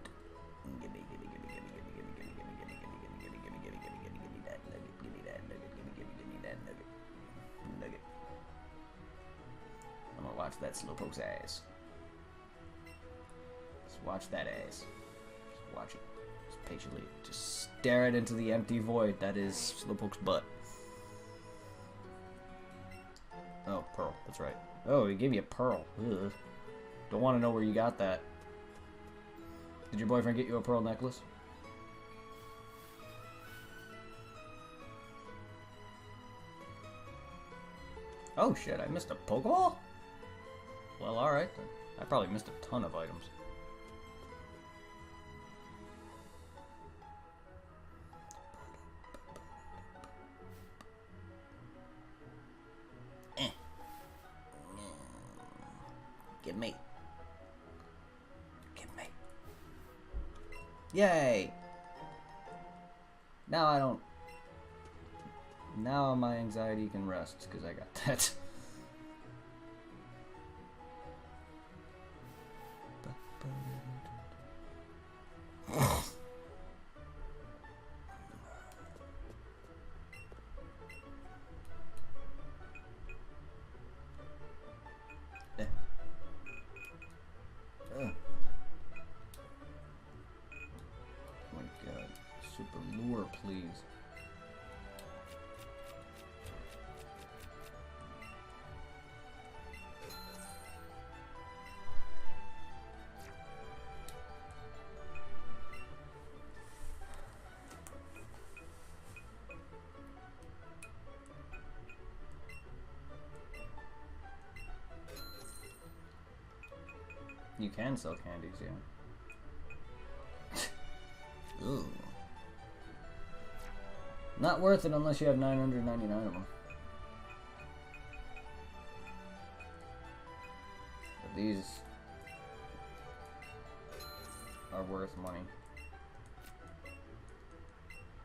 Give me that nugget. Give me that nugget. Give me that nugget. Nugget. I'm gonna watch that slowpoke's ass. Just watch that ass. Just watch it. Just patiently. Just stare it into the empty void that is Slowpoke's butt. Oh, pearl. That's right. Oh, he gave you a pearl. Ugh. Don't want to know where you got that. Did your boyfriend get you a pearl necklace? Oh shit, I missed a Pokeball? Well, alright then. I probably missed a ton of items. Give me. Give me. Yay! Now I don't... Now my anxiety can rest, because I got that. Please. You can sell candies, yeah. Ooh. Not worth it unless you have 999 of them. But these are worth money.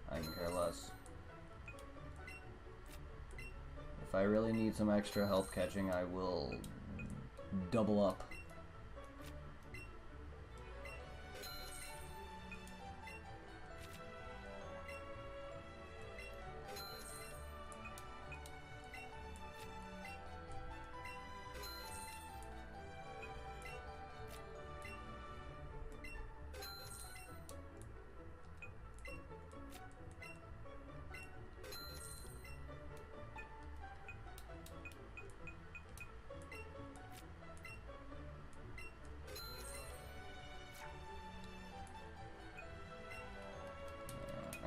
I can care less. If I really need some extra help catching, I will double up.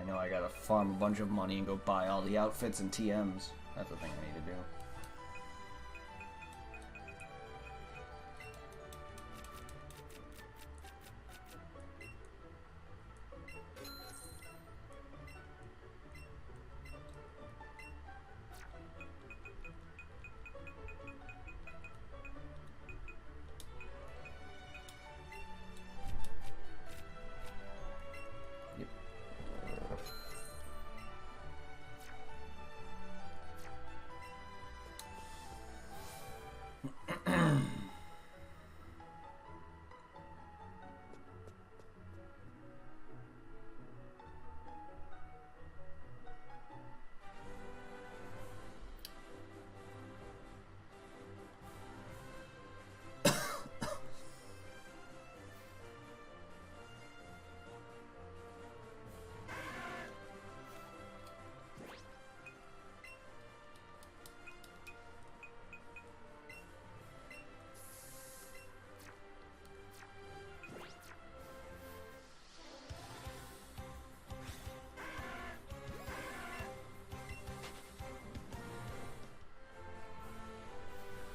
I know I gotta farm a bunch of money and go buy all the outfits and TMs. That's the thing I need to do.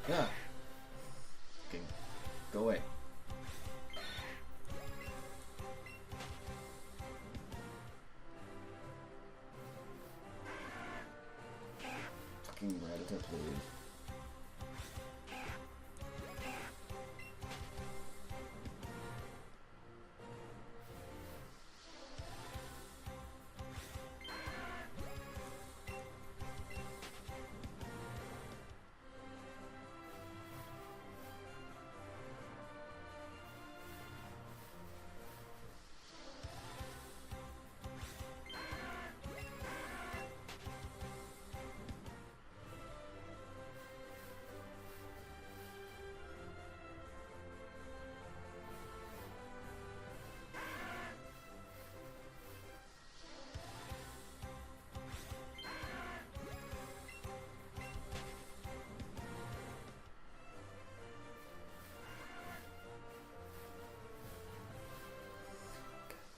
Yeah. Okay. Go away. Fucking Rattata, please.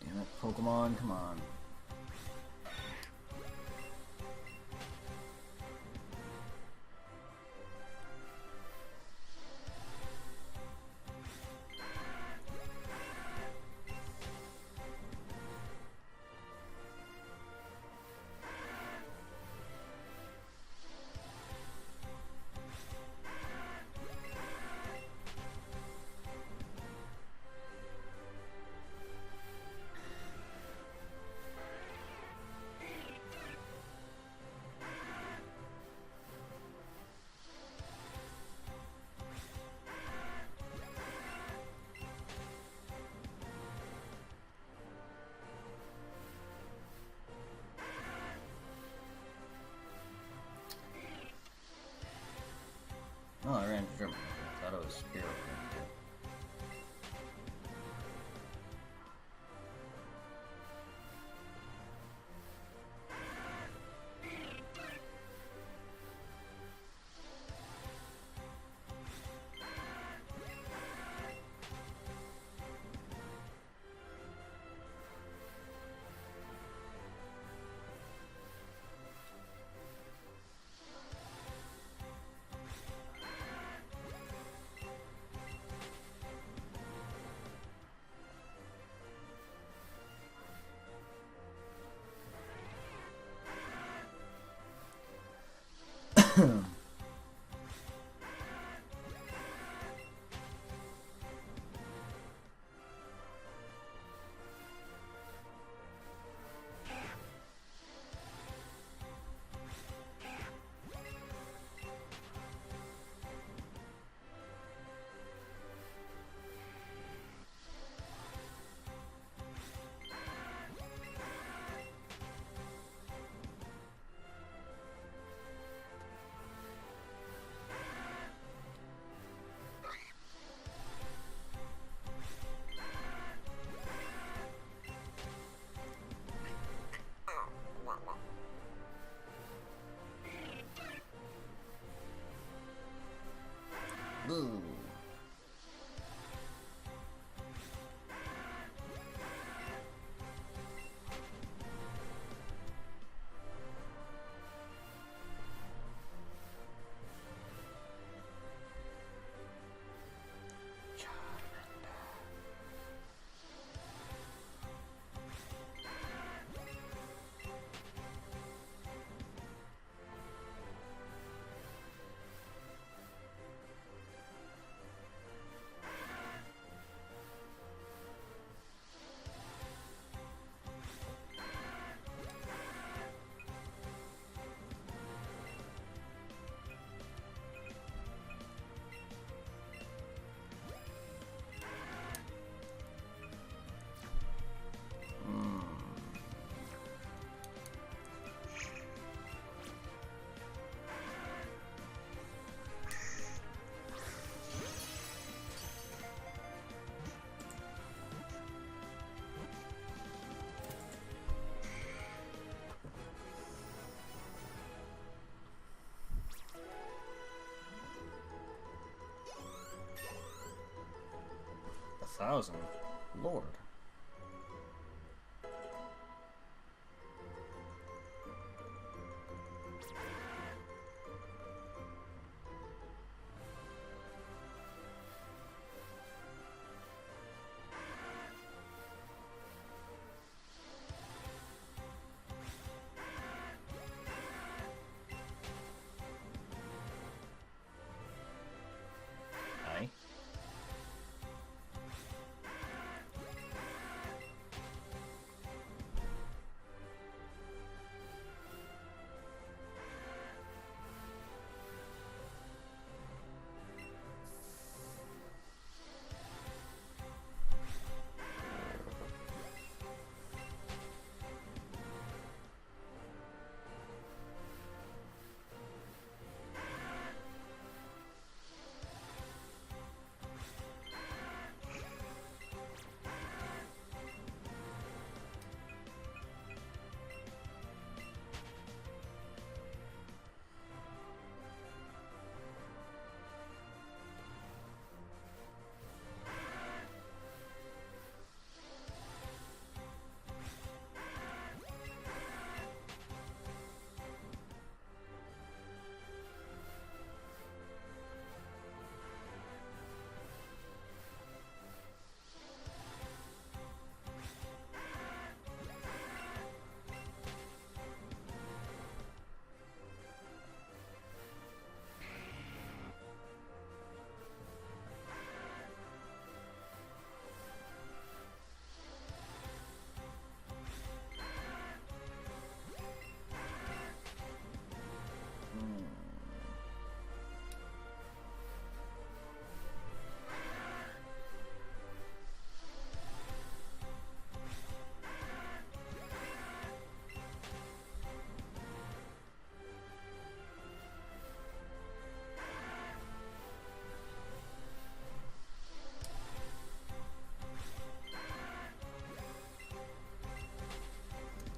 Damn it, Pokemon, come on. Oh, I ran into Germany. I thought it was Spearow. Ooh. $1,000? Lord.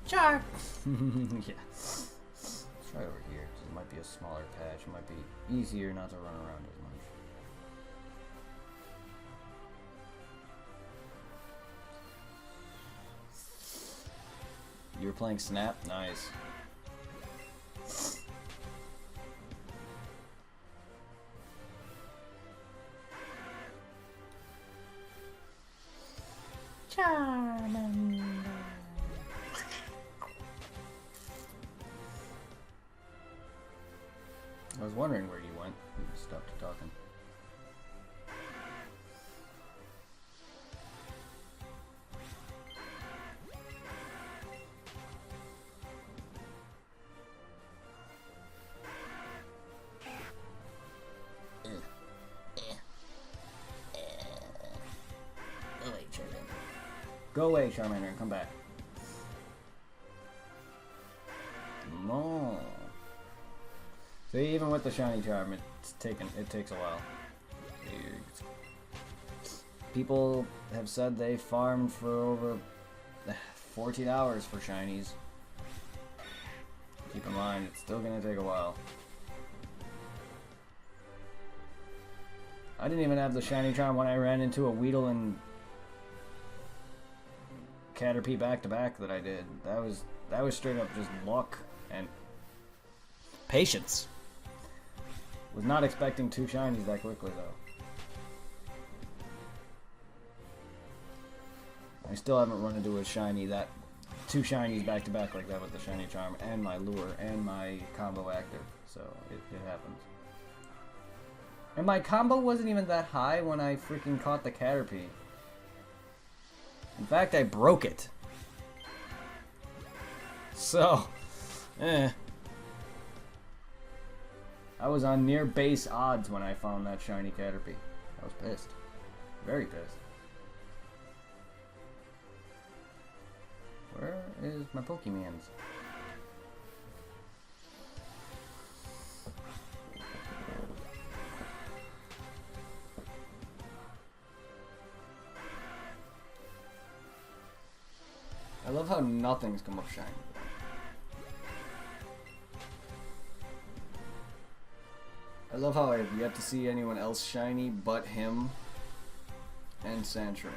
Char! Yeah. Let's try over here, 'cause it might be a smaller patch. It might be easier not to run around as much. You were playing Snap? Nice. Charmander. I was wondering where you went. You stopped talking. Go away, Charmander, and come back. No. See, even with the shiny charm, it takes a while. People have said they farmed for over 14 hours for shinies. Keep in mind, it's still gonna take a while. I didn't even have the shiny charm when I ran into a Weedle and Caterpie back to back that I did. That was straight up just luck and patience. Was not expecting 2 shinies that quickly though. I still haven't run into a shiny 2 shinies back to back like that with the shiny charm and my lure and my combo active. So it happens. And my combo wasn't even that high when I freaking caught the Caterpie. In fact, I broke it. So, I was on near base odds when I found that shiny Caterpie. I was pissed. Very pissed. Where is my Pokemons? I love how nothing's come up shiny. I love how I've yet to see anyone else shiny but him and Sandshrew.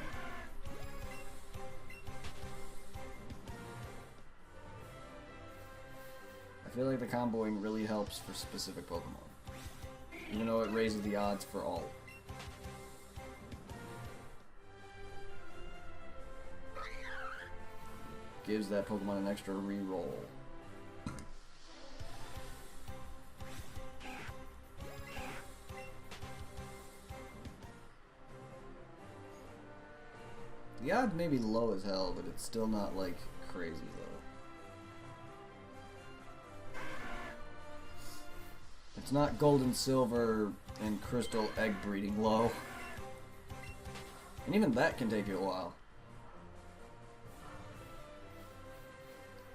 I feel like the comboing really helps for specific Pokemon, even though it raises the odds for all. Gives that Pokemon an extra reroll. The odds may be low as hell, but it's still not like crazy though. It's not gold and silver and crystal egg breeding low. And even that can take you a while.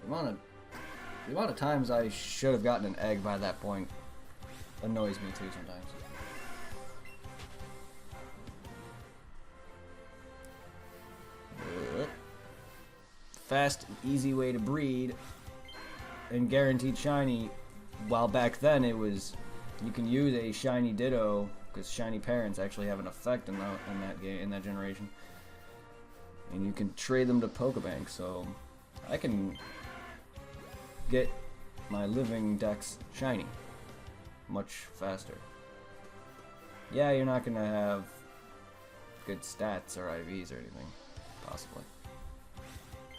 The amount of times I should have gotten an egg by that point annoys me too sometimes. Fast, easy way to breed and guaranteed shiny. While back then it was, you can use a shiny Ditto because shiny parents actually have an effect in that generation, and you can trade them to Pokebank. So I can get my living Dex shiny much faster. Yeah, you're not gonna have good stats or IVs or anything, possibly.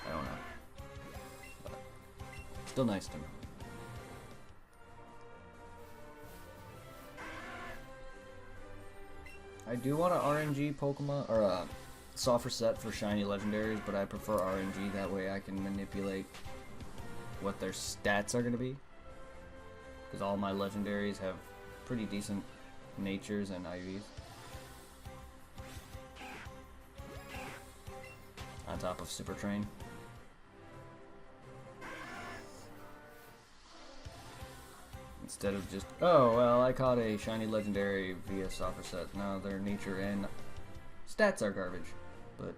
I don't know, but still nice to know. I do want an RNG Pokemon, or a soft set for shiny legendaries, but I prefer RNG, that way I can manipulate what their stats are going to be. Because all my legendaries have pretty decent natures and IVs. On top of Super Train. Instead of just, oh, well, I caught a shiny legendary via soft set. Now their nature and stats are garbage. But,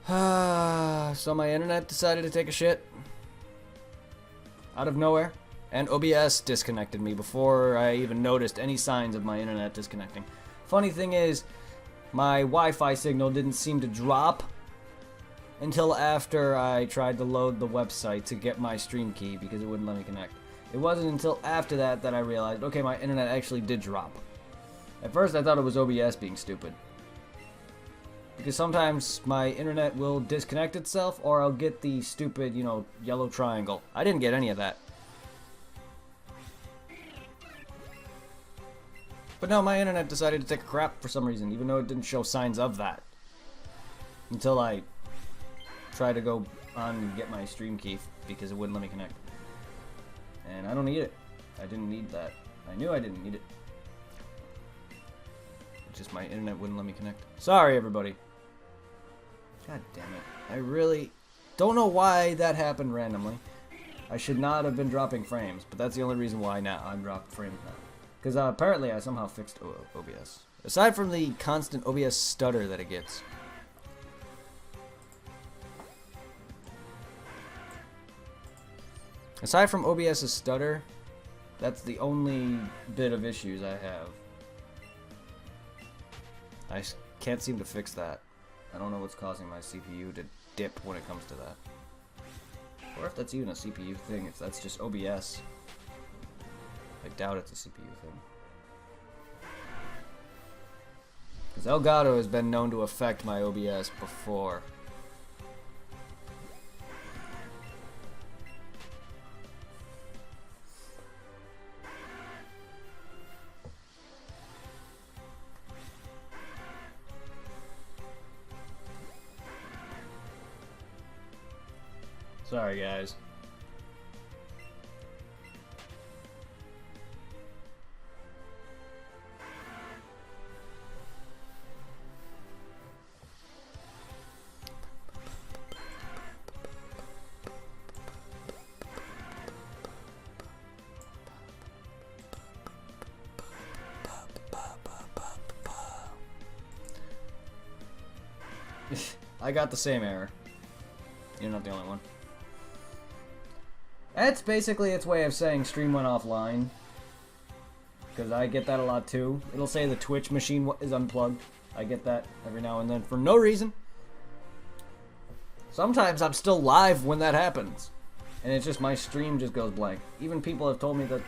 So my internet decided to take a shit. Out of nowhere. And OBS disconnected me before I even noticed any signs of my internet disconnecting. Funny thing is, my Wi-Fi signal didn't seem to drop until after I tried to load the website to get my stream key because it wouldn't let me connect. It wasn't until after that that I realized, okay, my internet actually did drop. At first I thought it was OBS being stupid. Because sometimes my internet will disconnect itself or I'll get the stupid, you know, yellow triangle. I didn't get any of that. But no, my internet decided to take a crap for some reason, even though it didn't show signs of that. Until I tried to go on and get my stream key because it wouldn't let me connect. And I don't need it. I didn't need that. I knew I didn't need it. Just my internet wouldn't let me connect. Sorry, everybody. God damn it. I really don't know why that happened randomly. I should not have been dropping frames, but that's the only reason why now I'm dropping frames now. Because apparently I somehow fixed OBS. Aside from the constant OBS stutter that it gets. Aside from OBS's stutter, that's the only bit of issues I have. I can't seem to fix that. I don't know what's causing my CPU to dip when it comes to that. Or if that's even a CPU thing, if that's just OBS. I doubt it's a CPU thing. Because Elgato has been known to affect my OBS before. Sorry, guys. I got the same error. You're not the only one. That's basically its way of saying stream went offline. Because I get that a lot too. It'll say the Twitch machine is unplugged. I get that every now and then for no reason. Sometimes I'm still live when that happens. And it's just my stream just goes blank. Even people have told me that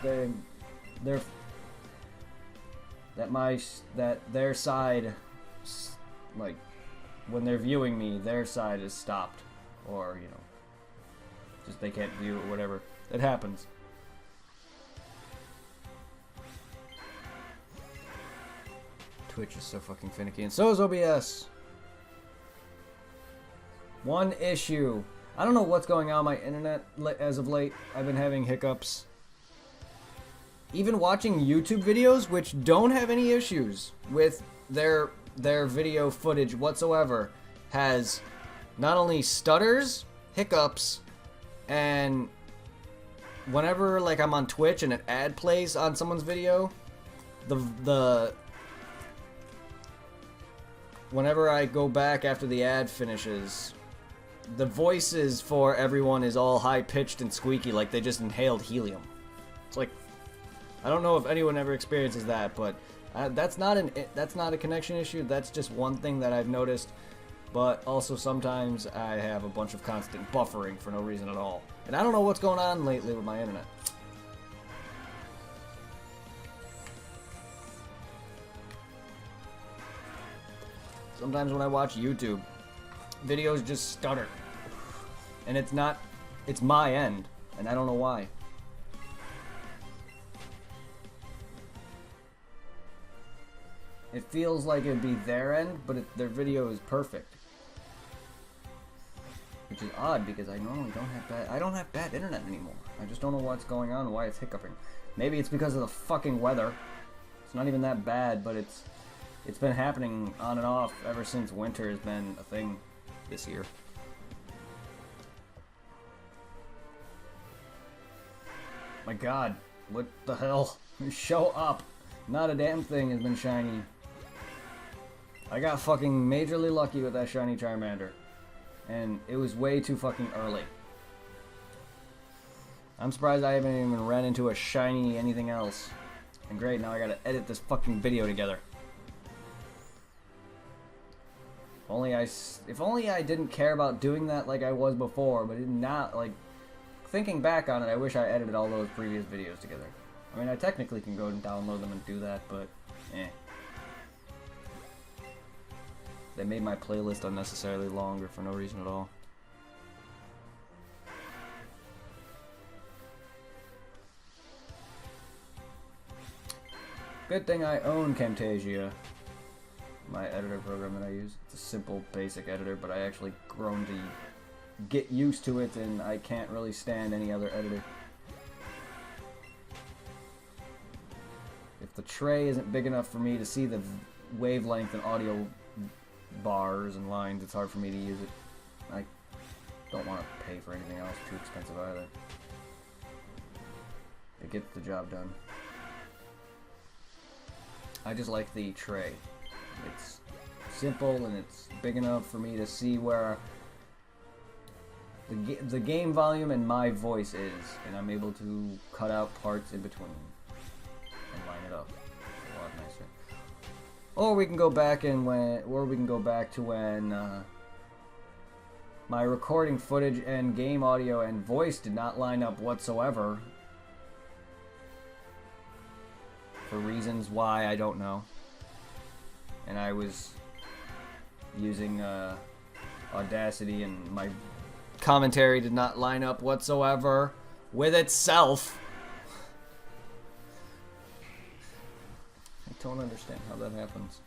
their side, like, when they're viewing me, their side is stopped. Or, you know, just they can't view or whatever. It happens. Twitch is so fucking finicky, and so is OBS. One issue. I don't know what's going on with my internet as of late. I've been having hiccups. Even watching YouTube videos, which don't have any issues with their video footage whatsoever, has not only stutters, hiccups, and whenever like I'm on Twitch and an ad plays on someone's video, whenever I go back after the ad finishes, the voices for everyone is all high-pitched and squeaky, like they just inhaled helium. It's like, I don't know if anyone ever experiences that, but that's not a connection issue. That's just one thing that I've noticed. But also sometimes I have a bunch of constant buffering for no reason at all. And I don't know what's going on lately with my internet. Sometimes when I watch YouTube, videos just stutter. And it's my end, and I don't know why. It feels like it'd be their end, but their video is perfect. Which is odd because I normally don't have bad internet anymore. I just don't know what's going on and why it's hiccuping. Maybe it's because of the fucking weather. It's not even that bad, but it's been happening on and off ever since winter has been a thing this year. My god, what the hell? Show up. Not a damn thing has been shiny. I got fucking majorly lucky with that shiny Charmander. and it was way too fucking early. I'm surprised I haven't even ran into a shiny anything else. And great, now I gotta edit this fucking video together. If only I didn't care about doing that like I was before, but not like thinking back on it, I wish I edited all those previous videos together. I mean, I technically can go and download them and do that, but eh. They made my playlist unnecessarily longer for no reason at all. Good thing I own Camtasia, my editor program that I use. It's a simple, basic editor, but I actually grown to get used to it, and I can't really stand any other editor. If the tray isn't big enough for me to see the wavelength and audio bars and lines, it's hard for me to use it. I don't want to pay for anything else too expensive either. It gets the job done. I just like the tray. It's simple and it's big enough for me to see where the game volume and my voice is, and I'm able to cut out parts in between and line it up. A lot nicer. Or we can go back to when my recording footage and game audio and voice did not line up whatsoever. For reasons why I don't know. And I was using Audacity, and my commentary did not line up whatsoever with itself. I don't understand how that happens.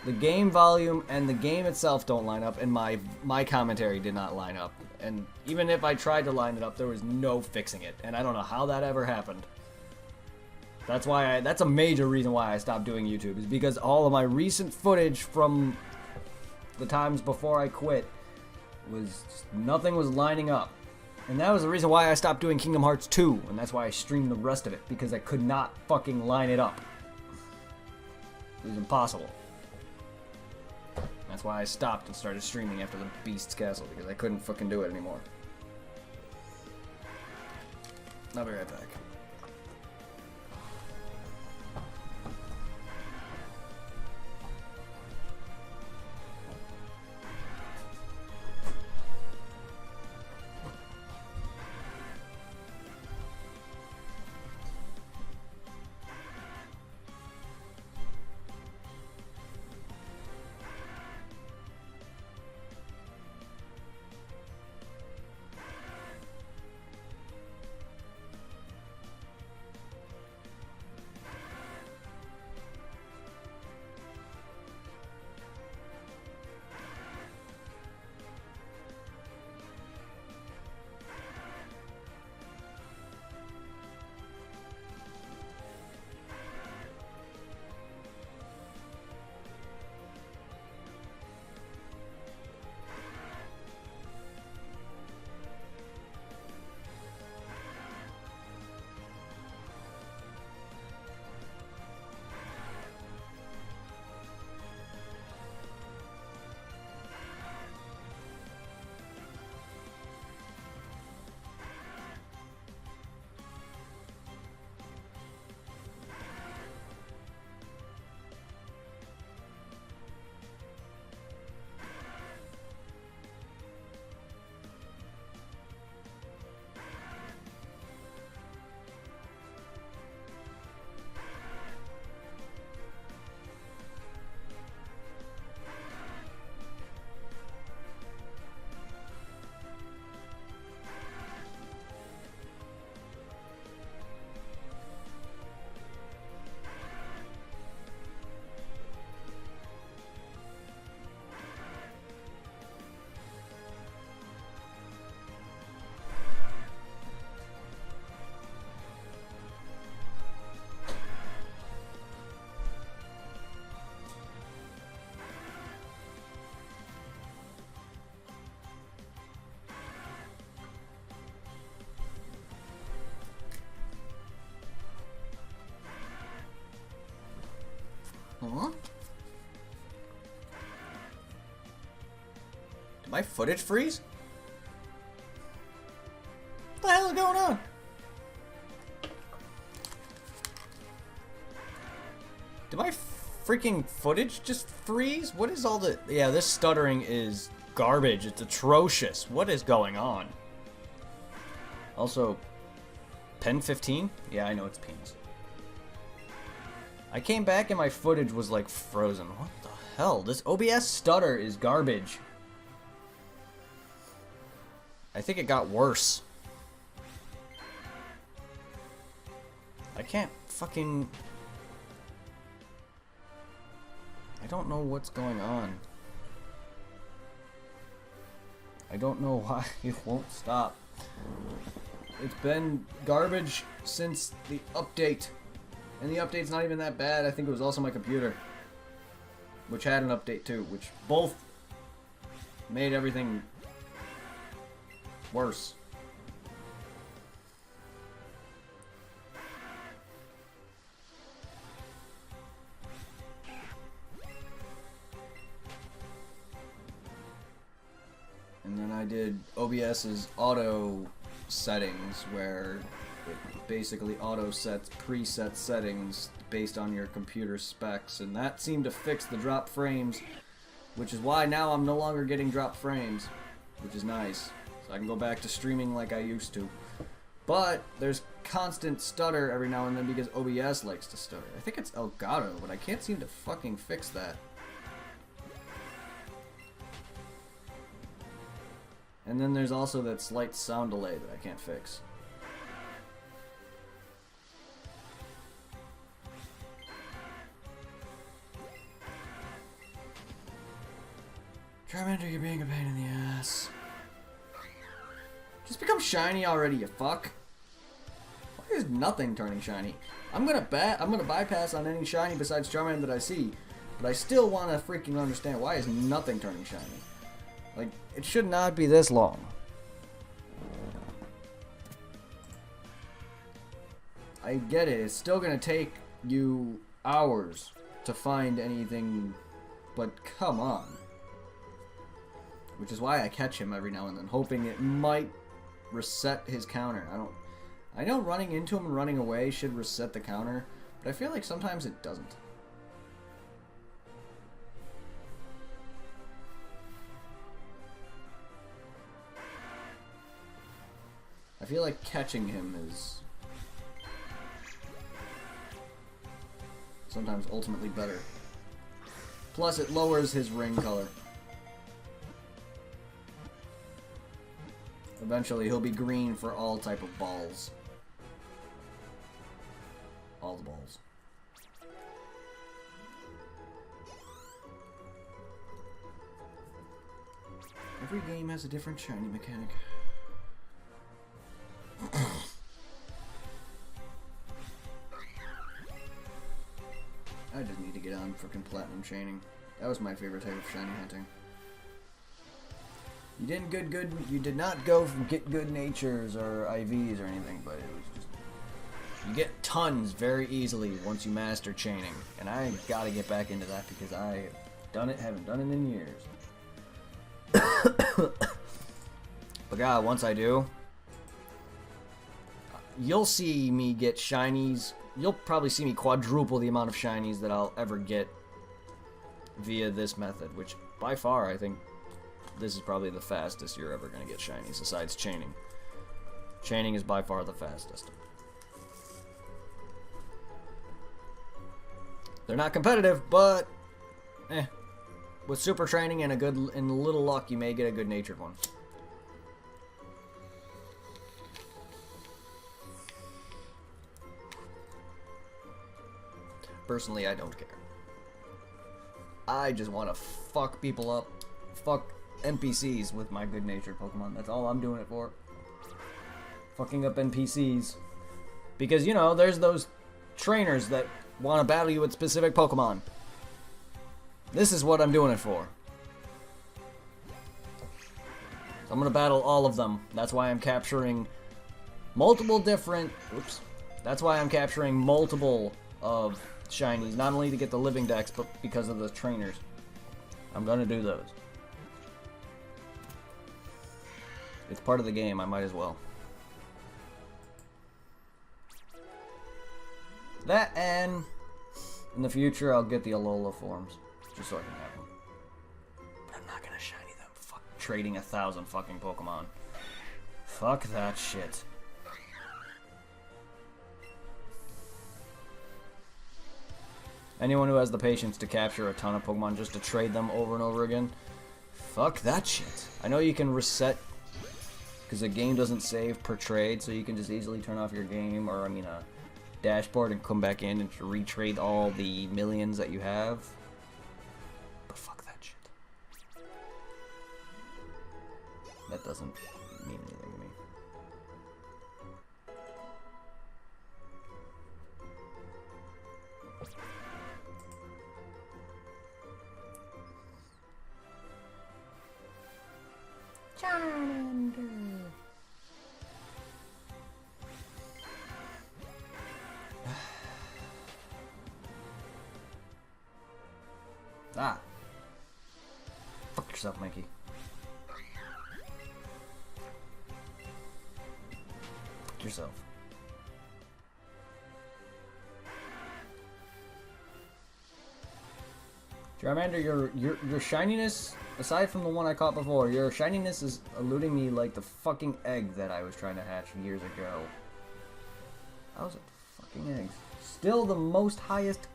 The game volume and the game itself don't line up, and my commentary did not line up. And even if I tried to line it up, there was no fixing it. And I don't know how that ever happened. That's a major reason why I stopped doing YouTube, is because all of my recent footage from the times before I quit was nothing was lining up. And that was the reason why I stopped doing Kingdom Hearts 2, and that's why I streamed the rest of it, because I could not fucking line it up. It was impossible. That's why I stopped and started streaming after the Beast's Castle, because I couldn't fucking do it anymore. I'll be right back. Did my footage freeze? What the hell is going on? Did my freaking footage just freeze? What is all the... Yeah, this stuttering is garbage. It's atrocious. What is going on? Also, pen 15? Yeah, I know it's penis. I came back and my footage was like frozen. What the hell? This OBS stutter is garbage. I think it got worse. I can't fucking... I don't know what's going on. I don't know why it won't stop. It's been garbage since the update. And the update's not even that bad. I think it was also my computer, which had an update too, which both made everything worse. And then I did OBS's auto settings, where it basically auto sets preset settings based on your computer specs, and that seemed to fix the drop frames, which is why now I'm no longer getting drop frames, which is nice. So I can go back to streaming like I used to. But there's constant stutter every now and then because OBS likes to stutter. I think it's Elgato, but I can't seem to fucking fix that. And then there's also that slight sound delay that I can't fix. Charmander, you're being a pain in the ass. Just become shiny already, you fuck. Why is nothing turning shiny? I'm gonna bypass on any shiny besides Charmander that I see, but I still want to freaking understand why is nothing turning shiny. Like, it should not be this long. I get it, it's still gonna take you hours to find anything, but come on. Which is why I catch him every now and then, hoping it might reset his counter. I know running into him and running away should reset the counter, but I feel like sometimes it doesn't. I feel like catching him is sometimes ultimately better. Plus, it lowers his ring color. Eventually, he'll be green for all type of balls. All the balls. Every game has a different shiny mechanic. I just need to get on frickin' platinum chaining. That was my favorite type of shiny hunting. You did not go from get good natures or IVs or anything, but it was just, you get tons very easily once you master chaining, and I gotta get back into that because I haven't done it in years. But God, once I do, you'll see me get shinies. You'll probably see me quadruple the amount of shinies that I'll ever get via this method, which by far I think this is probably the fastest you're ever going to get shinies, besides chaining. Chaining is by far the fastest. They're not competitive, but with super training and a little luck, you may get a good-natured one. Personally, I don't care. I just want to fuck people up. Fuck NPCs with my good-natured Pokemon. That's all I'm doing it for. Fucking up NPCs. Because, you know, there's those trainers that want to battle you with specific Pokemon. This is what I'm doing it for. So I'm going to battle all of them. That's why I'm capturing multiple different... Oops. That's why I'm capturing multiple of shinies. Not only to get the living dex, but because of the trainers. I'm going to do those. It's part of the game. I might as well. That, and in the future, I'll get the Alola forms. Just so I can have them. But I'm not gonna shiny them. Fuck trading 1,000 fucking Pokemon. Fuck that shit. Anyone who has the patience to capture a ton of Pokemon just to trade them over and over again, fuck that shit. I know you can reset, because the game doesn't save per trade, so you can just easily turn off your game, or I mean a dashboard, and come back in and retrade all the millions that you have. But fuck that shit. That doesn't mean anything to me. Charmander. Ah. Fuck yourself, Mikey. Fuck yourself. Charmander, your shininess, aside from the one I caught before, your shininess is eluding me like the fucking egg that I was trying to hatch years ago. How was it fucking eggs? Still the most highest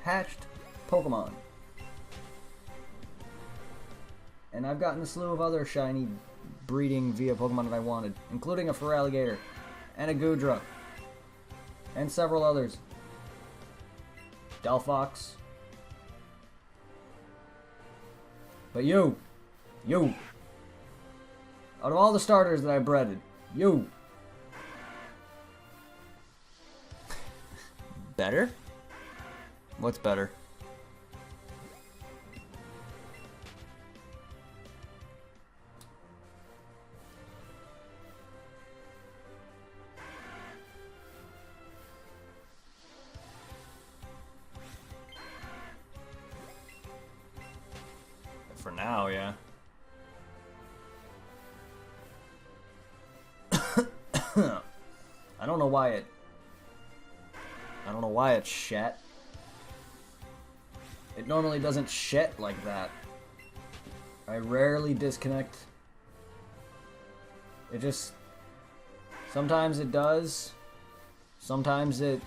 hatched Pokemon. And I've gotten a slew of other shiny breeding via Pokemon that I wanted, including a Feraligatr, and a Goodra, and several others. Delphox. But you, out of all the starters that I breeded, you. Better? What's better? For now, yeah. I don't know why it shat. It normally doesn't shet like that. I rarely disconnect. It just... Sometimes it does. Sometimes I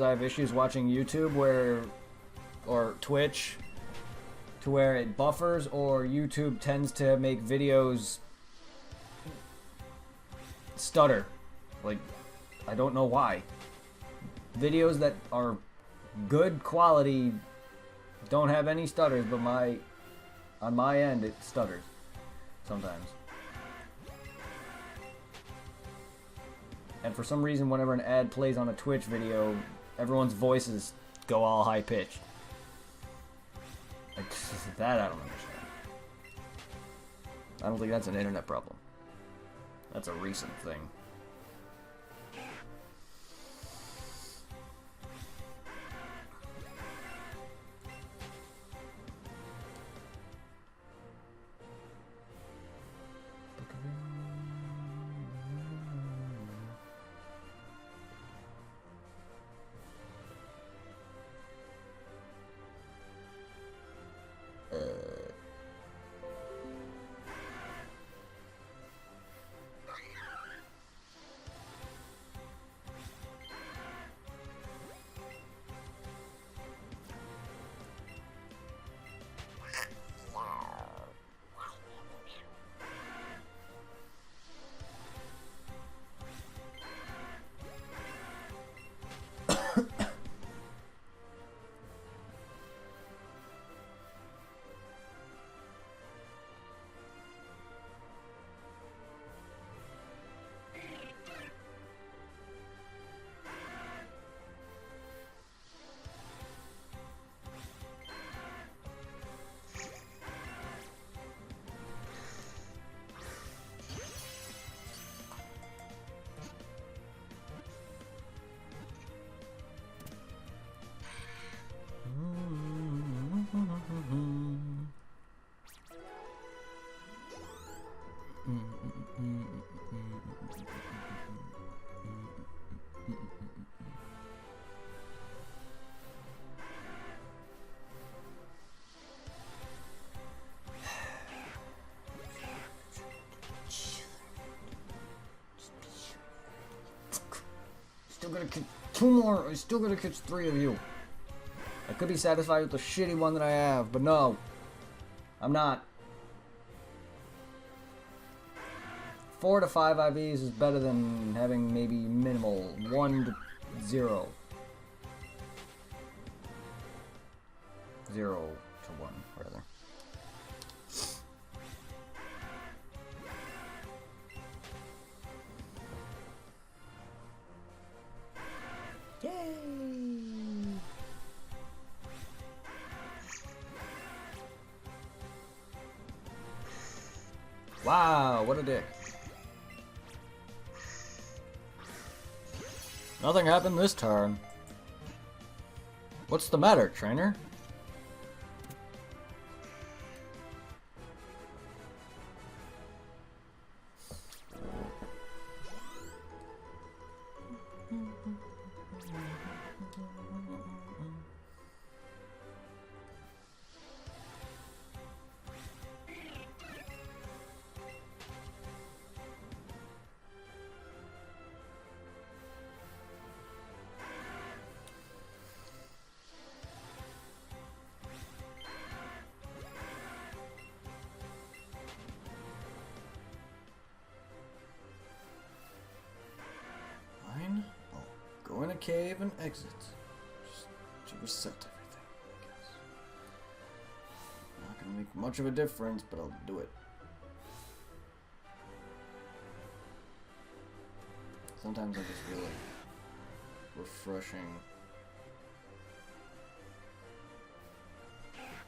have issues watching YouTube or Twitch, to where it buffers, or YouTube tends to make videos stutter. Like, I don't know why. Videos that are good quality don't have any stutters, but on my end it stutters sometimes. And for some reason, whenever an ad plays on a Twitch video, everyone's voices go all high pitched. That I don't understand. I don't think that's an internet problem. That's a recent thing. Still gotta catch 2 more. I still gotta catch 3 of you. I could be satisfied with the shitty one that I have, but no. I'm not. 4 to 5 IVs is better than having maybe minimal 1 to 0. 0 to 1, rather. Yay! Wow, what a dick. Nothing happened this turn. What's the matter, trainer? Go in a cave and exit. Just to reset everything, I guess. Not gonna make much of a difference, but I'll do it. Sometimes I just feel like refreshing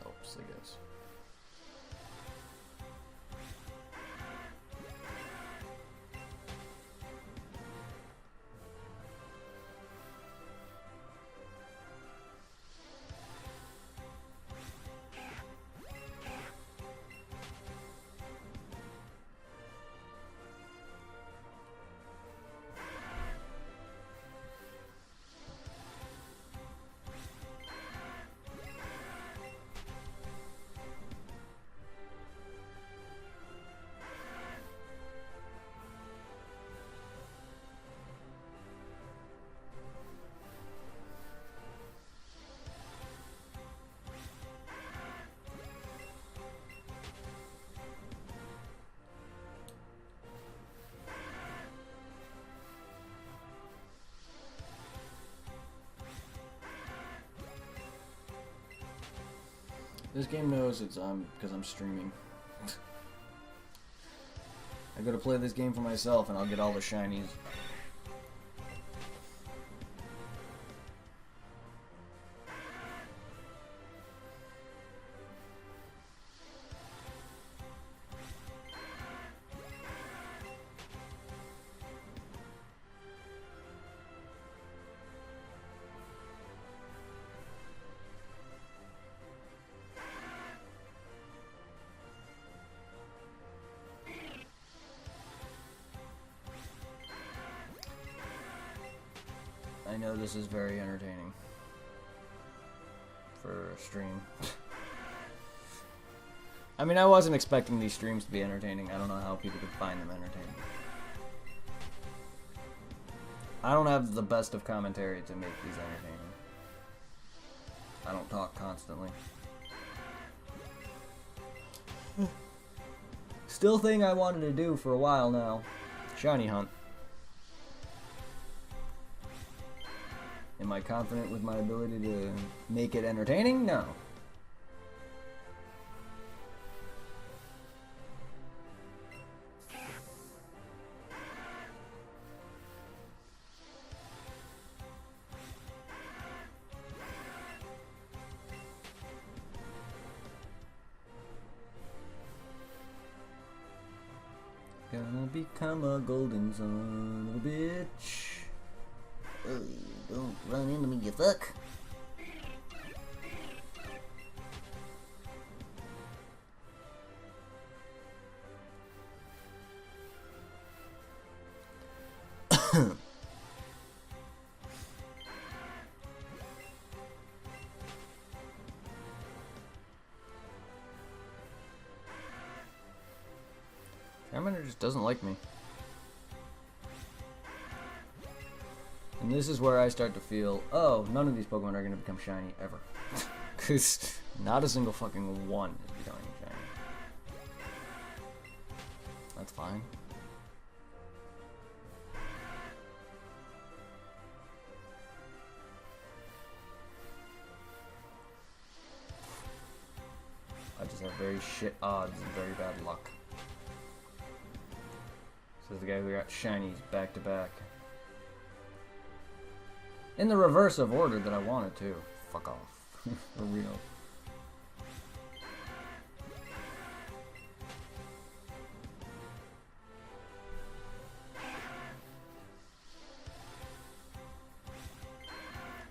helps, I guess. This game knows it's because I'm streaming. I gotta play this game for myself and I'll get all the shinies. I know this is very entertaining for a stream. I mean, I wasn't expecting these streams to be entertaining. I don't know how people could find them entertaining. I don't have the best of commentary to make these entertaining. I don't talk constantly. Still thing I wanted to do for a while now. Shiny hunt. Am I confident with my ability to make it entertaining? No. Gonna become a golden son of a bitch. Oh, don't run into me, you fuck. Charmander just doesn't like me. And this is where I start to feel, oh, none of these Pokemon are going to become shiny ever. Because not a single fucking one is becoming shiny. That's fine. I just have very shit odds and very bad luck. This is the guy who got shinies back to back. In the reverse of order that I wanted to. Fuck off. For real.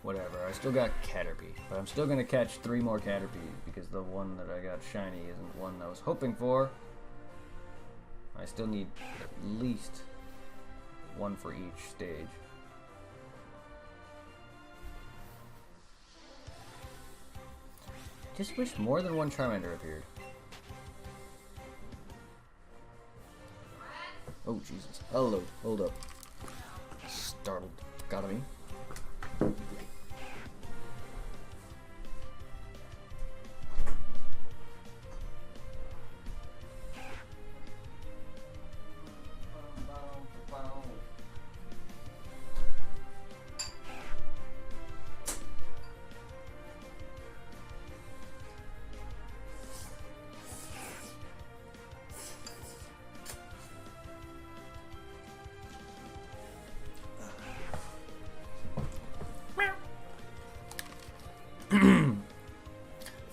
Whatever, I still got Caterpie, but I'm still gonna catch 3 more Caterpies because the one that I got shiny isn't the one I was hoping for. I still need at least 1 for each stage. Just wish more than 1 Charmander appeared. Oh Jesus! Hello, hold up. Startled, got me.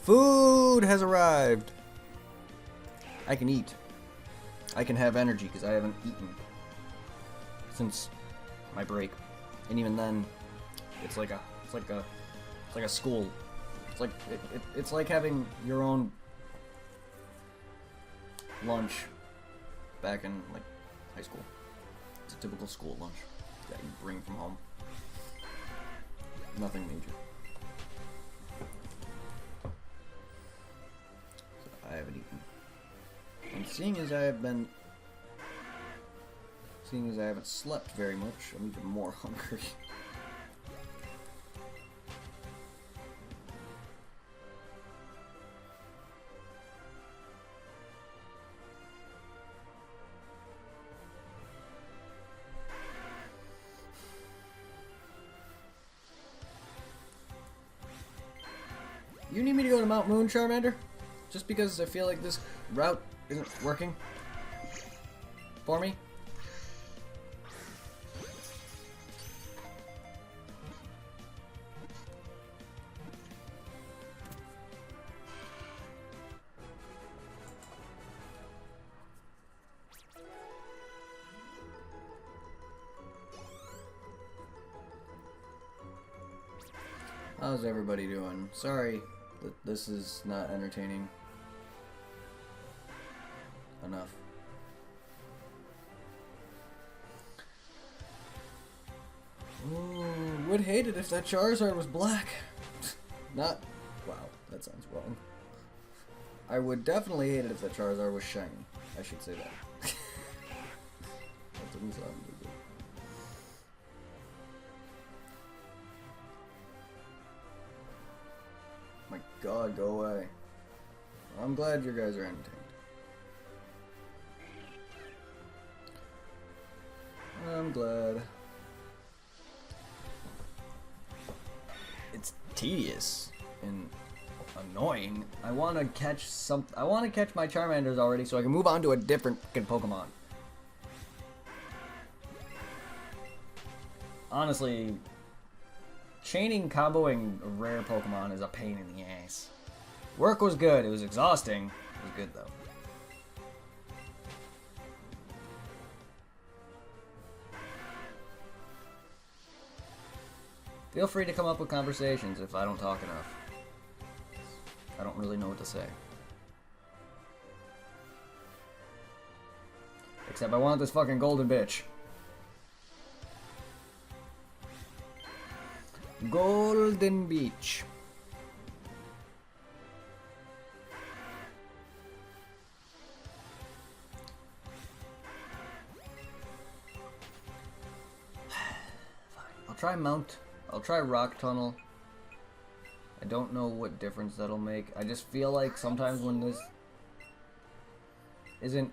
Food has arrived. I can eat. I can have energy because I haven't eaten since my break, and even then, it's like a school. It's like having your own lunch back in like high school. It's a typical school lunch that you bring from home. Nothing major. I haven't eaten. And seeing as I haven't slept very much, I'm even more hungry. You need me to go to Mount Moon, Charmander? Just because I feel like this route isn't working for me? How's everybody doing? Sorry that this is not entertaining enough. Ooh, would hate it if that Charizard was black. Not... wow, that sounds wrong. I would definitely hate it if that Charizard was shiny. I should say that. That doesn't sound good. My god, go away. I'm glad you guys are entertained. I'm glad. It's tedious and annoying. I want to catch my Charmanders already so I can move on to a different fucking Pokemon. Honestly, chaining, comboing a rare Pokemon is a pain in the ass. Work was good. It was exhausting. It was good though. Feel free to come up with conversations if I don't talk enough. I don't really know what to say. Except I want this fucking golden bitch. Golden Beach. I'll try Rock Tunnel. I don't know what difference that'll make. I just feel like sometimes when this isn't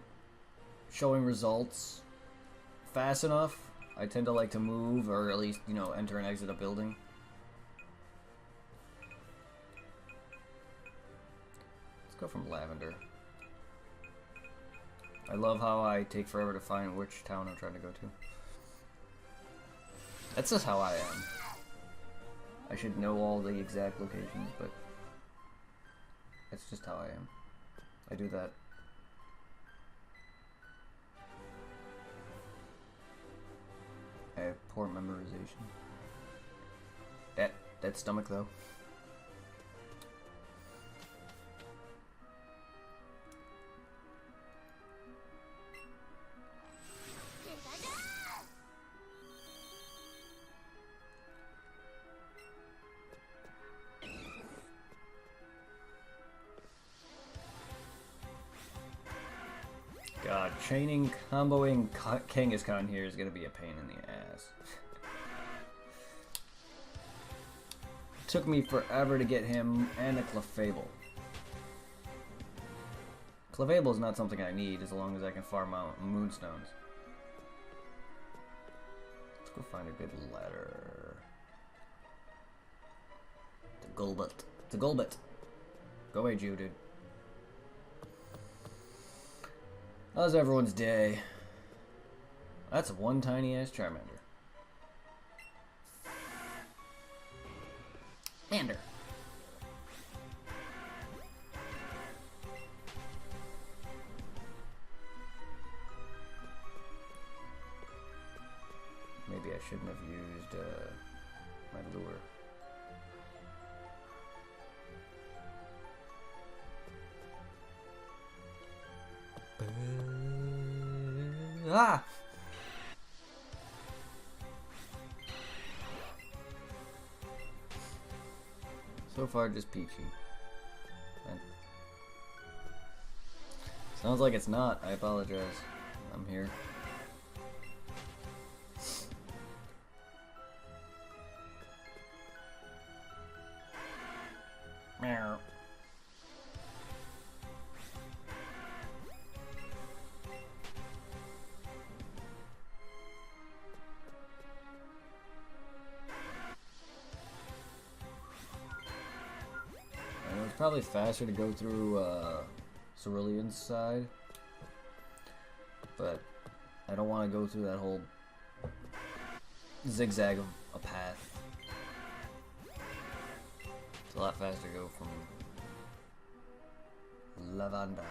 showing results fast enough, I tend to like to move, or at least, you know, enter and exit a building. Let's go from Lavender. I love how I take forever to find which town I'm trying to go to. That's just how I am. I should know all the exact locations, but that's just how I am. I do that. I have poor memorization. That stomach though. God, chaining, comboing Kangaskhan here is gonna be a pain in the ass. Took me forever to get him and a Clefable. Clefable is not something I need as long as I can farm out Moonstones. Let's go find a good ladder. It's a Golbat. It's a Golbat. Go away, Jew, dude. How's everyone's day? That's one tiny ass Charmander. Mander. Maybe I shouldn't have used my lure. Ah! So far, just Peachy. Sounds like it's not. I apologize. I'm here. Meow. It's probably faster to go through Cerulean's side, but I don't want to go through that whole zigzag of a path. It's a lot faster to go from Lavanda.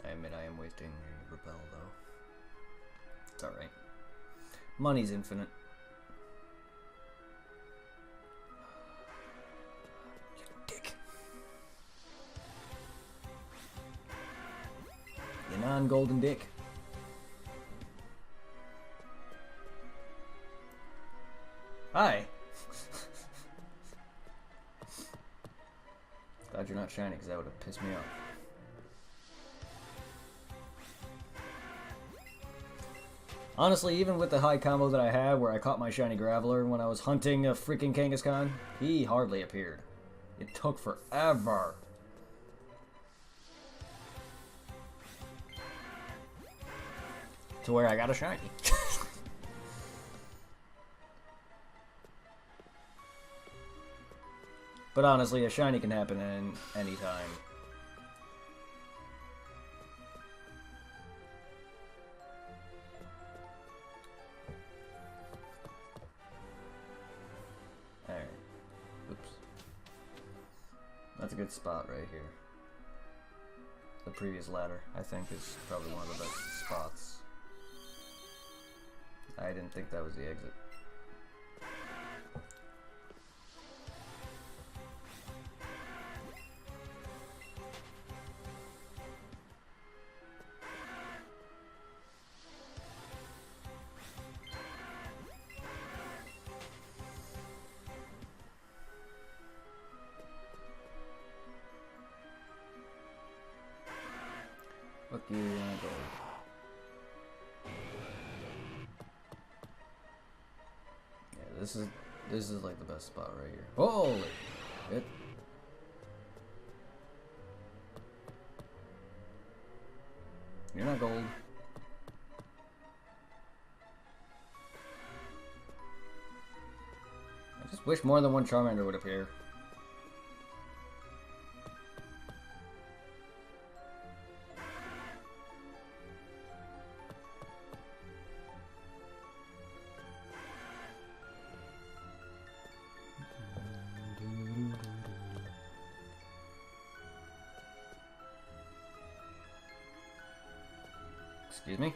I admit I am wasting Repel though. It's alright. Money's infinite. You dick. You non-golden dick. Hi. Glad you're not shiny, because that would have pissed me off. Honestly, even with the high combo that I had, where I caught my shiny Graveler when I was hunting a freaking Kangaskhan, he hardly appeared. It took forever. To where I got a shiny. But honestly, a shiny can happen in any time. Alright. Oops. That's a good spot right here. The previous ladder, I think, is probably one of the best spots. I didn't think that was the exit. you and gold. Yeah, this is like the best spot right here. Holy shit. You're not gold. I just wish more than one Charmander would appear. Excuse me?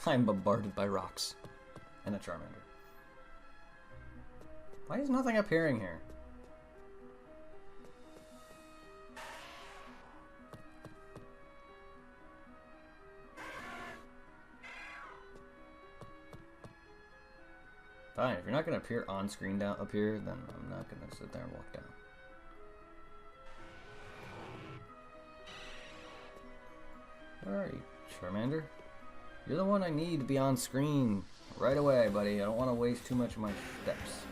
I'm bombarded by rocks. And a Charmander. Why is nothing appearing here? Fine, if you're not gonna appear on screen down up here, then I'm not gonna sit there and walk down. Where are you, Charmander? You're the one I need to be on screen right away, buddy. I don't want to waste too much of my steps.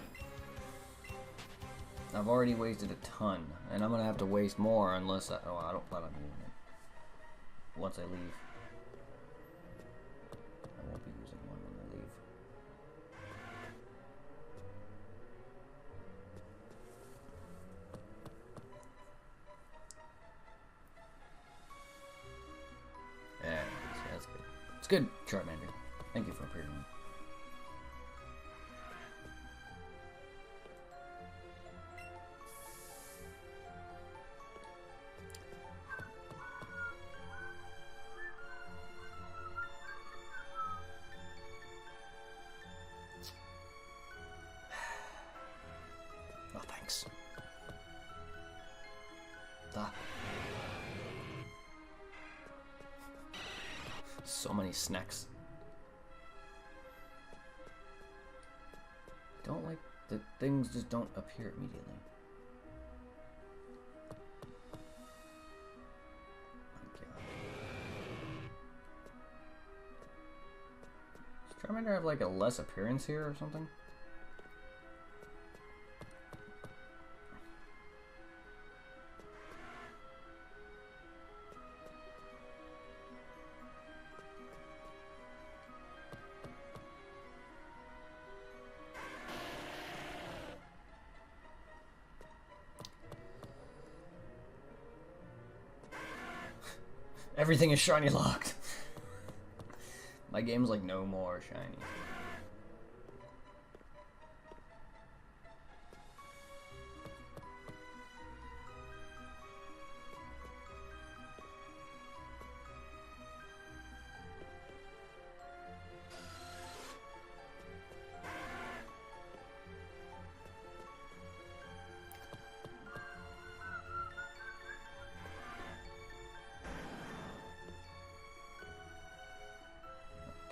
I've already wasted a ton, and I'm gonna have to waste more unless I don't plan on using it. Once I leave. I won't be using one when I leave. Yeah, that's good. It's good, Charmander. Thank you for appearing. Oh, thanks. So many snacks. I don't like that things just don't appear immediately. Oh my God. Does Charmander have like a less appearance here or something? Everything is shiny locked. My game's like no more shiny.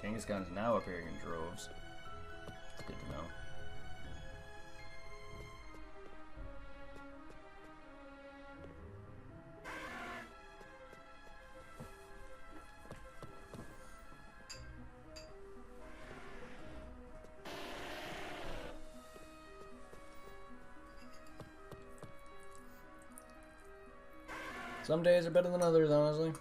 Kangaskhan is now appearing in droves. It's good to know. Some days are better than others, honestly.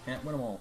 Can't win them all.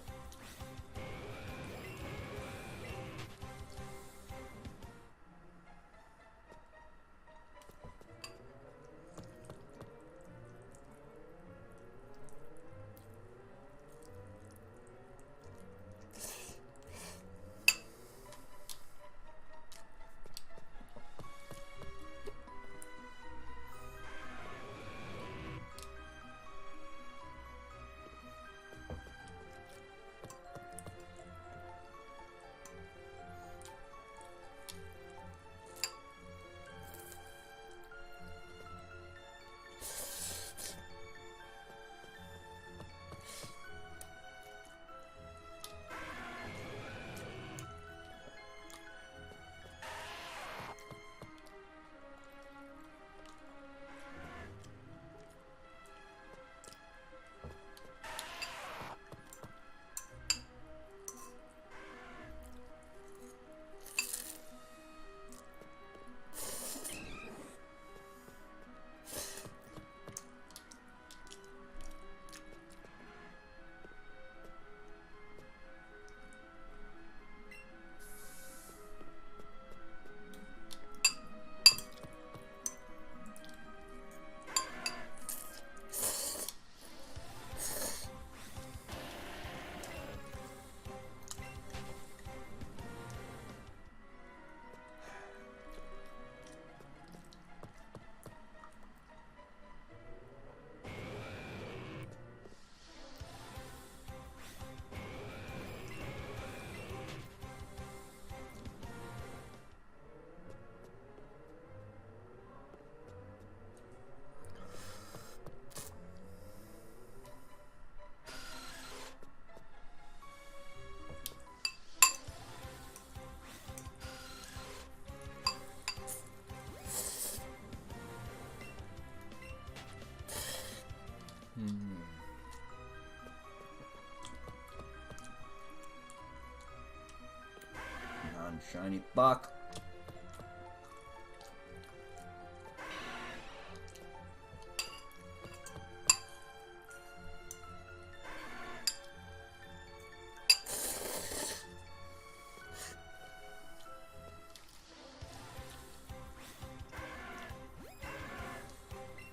Shiny buck.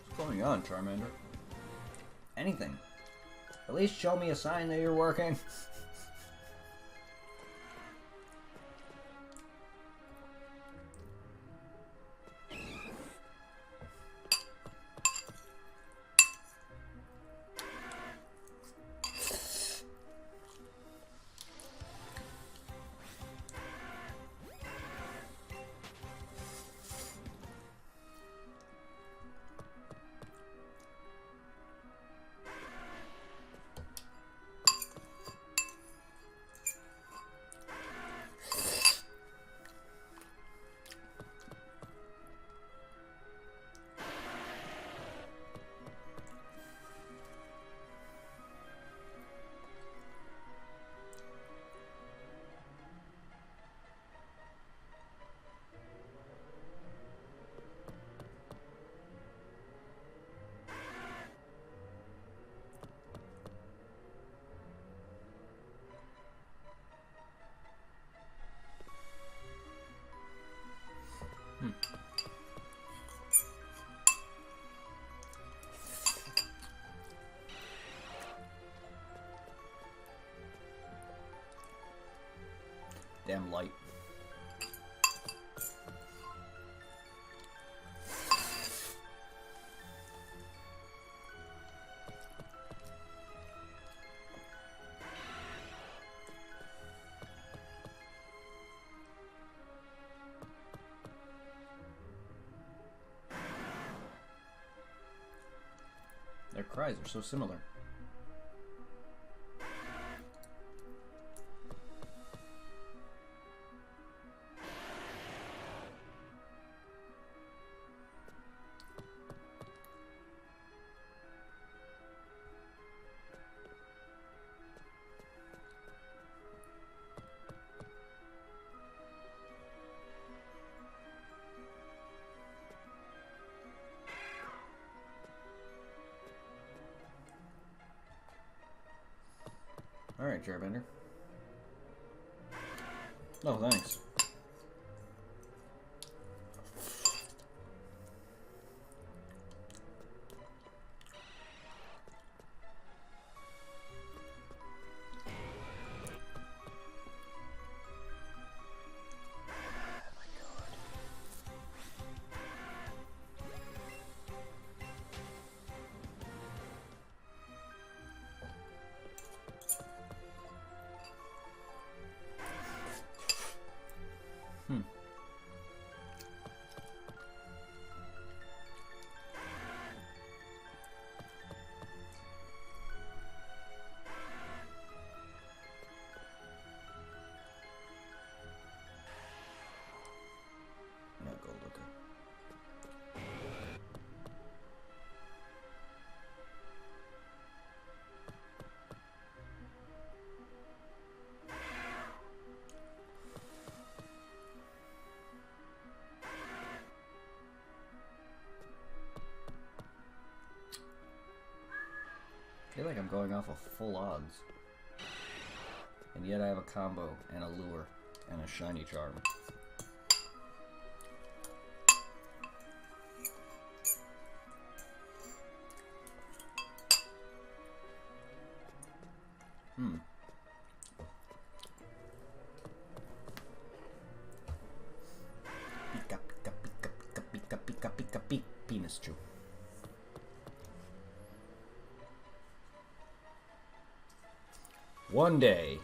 What's going on, Charmander? Anything. At least show me a sign that you're working. Damn light. Their cries are so similar. Alright, Chairbender. Oh, thanks. I feel like I'm going off of full odds. And yet I have a combo and a lure and a shiny charm. Pika pika pika pika pika pika pika pika penis chew. One day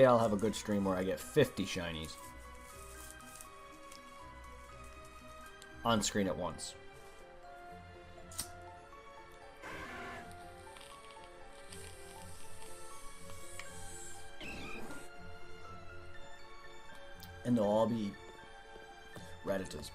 I'll have a good stream where I get 50 shinies on screen at once. And they'll all be Redditas.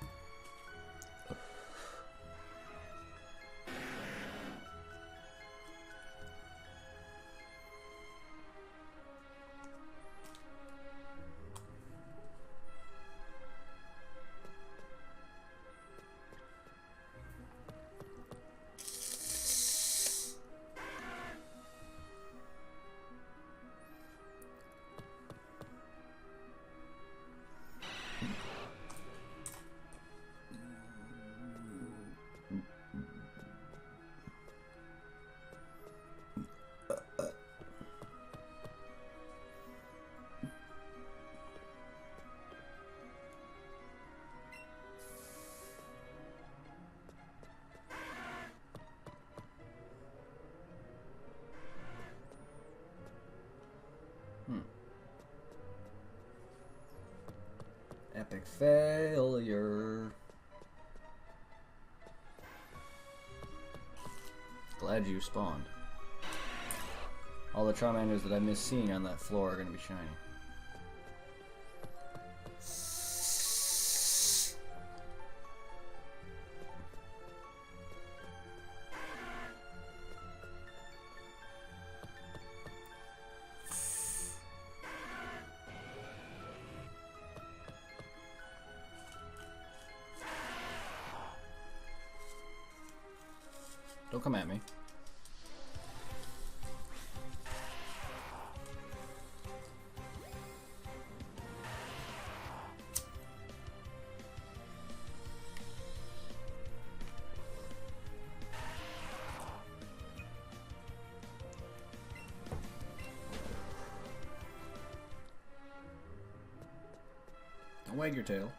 failure. Glad you spawned. All the Charmanders that I missed seeing on that floor are going to be shiny. Don't come at me. Don't wag your tail.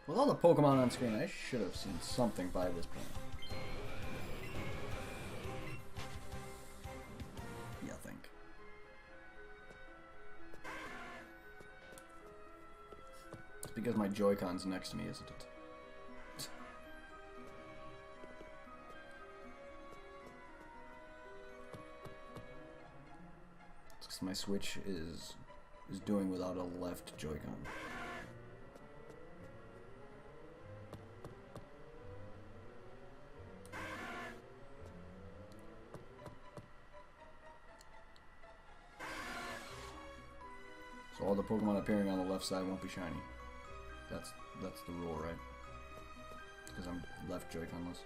With all the Pokemon on screen, I should have seen something by this point. You think? It's because my Joy-Con's next to me, isn't it? It's 'cause my Switch is doing without a left Joy-Con. So all the Pokemon appearing on the left side won't be shiny. That's the rule, right? Because I'm left Joy-Conless.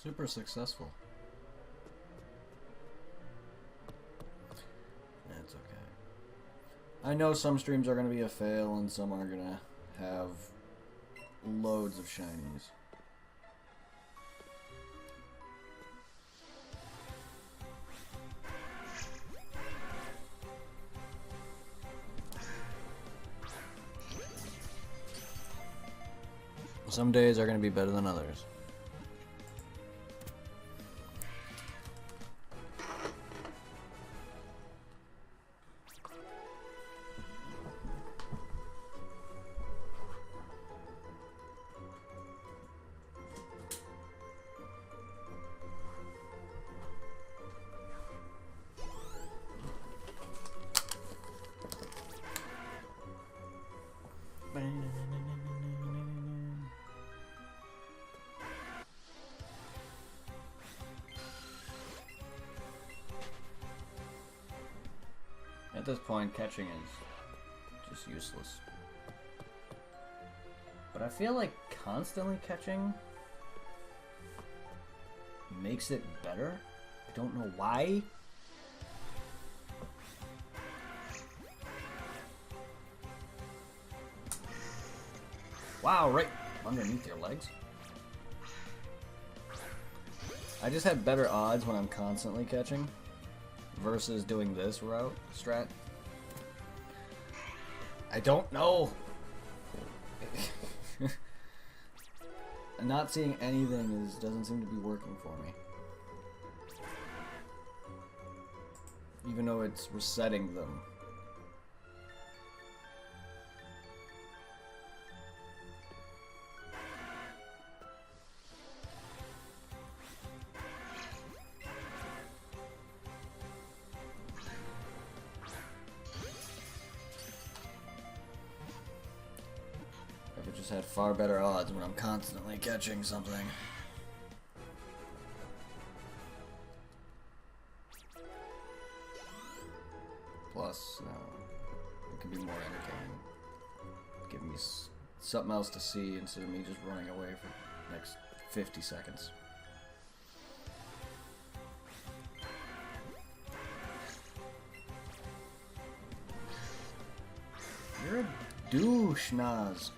Super successful. That's okay. I know some streams are going to be a fail and some are going to have loads of shinies. Some days are going to be better than others. At this point, catching is just useless. But I feel like constantly catching makes it better. I don't know why. Wow, right underneath your legs. I just have better odds when I'm constantly catching versus doing this route strat. I don't know. Not seeing anything doesn't seem to be working for me. Even though it's resetting them. It just had far better odds when I'm constantly catching something. Plus, it could be more entertaining. Give me something else to see instead of me just running away for the next 50 seconds. You're a douche, Naz.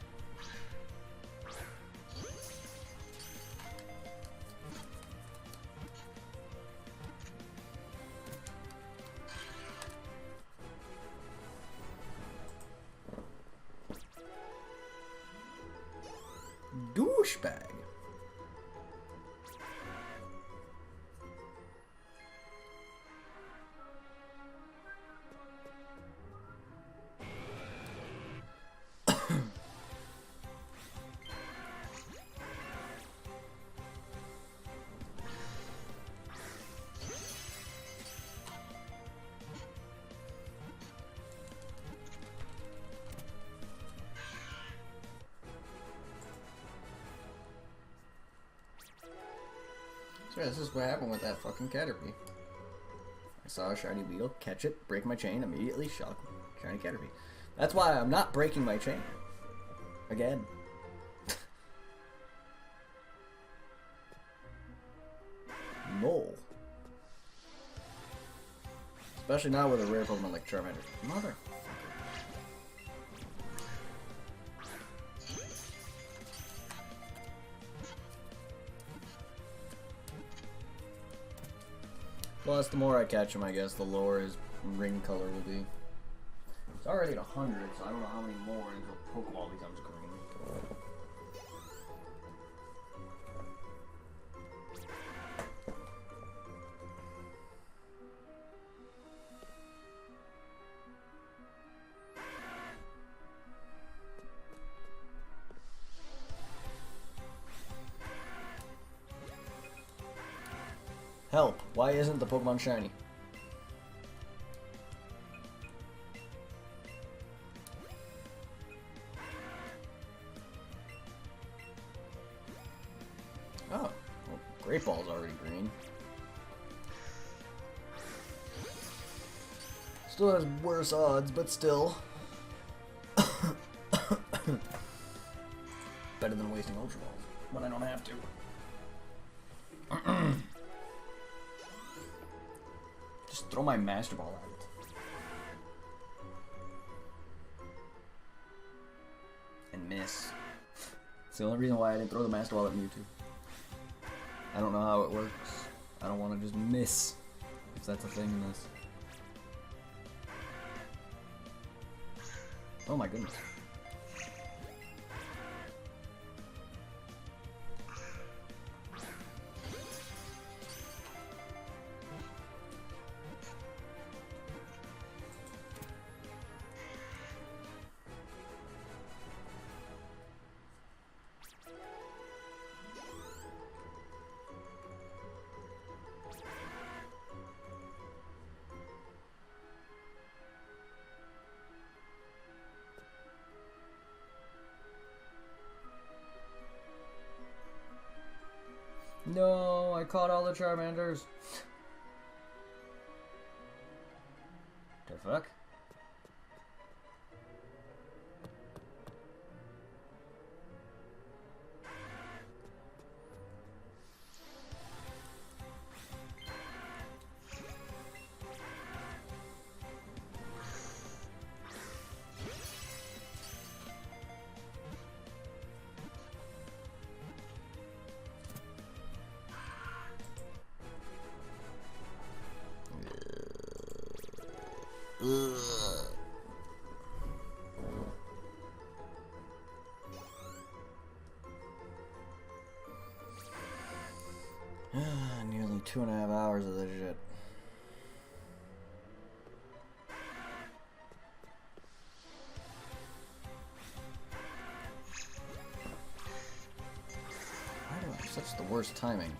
Douchebag. So yeah, this is what happened with that fucking Caterpie. I saw a shiny beetle, catch it, break my chain, immediately shock shiny Caterpie. That's why I'm not breaking my chain. Again. No. Especially now with a rare Pokemon like Charmander. Motherfucker. Plus, the more I catch him, I guess, the lower his ring color will be. It's already at 100, so I don't know how many more until Pokeball becomes green. Help! Why isn't the Pokemon shiny? Oh, well, Great Ball's already green. Still has worse odds, but still. Better than wasting Ultra Balls, when I don't have to. Just throw my Master Ball at it. And miss. It's the only reason why I didn't throw the Master Ball at Mewtwo. I don't know how it works. I don't want to just miss, if that's a thing in this. Oh my goodness. No, I caught all the Charmanders. The fuck? Nearly 2.5 hours of this shit. Why do I have such the worst timing?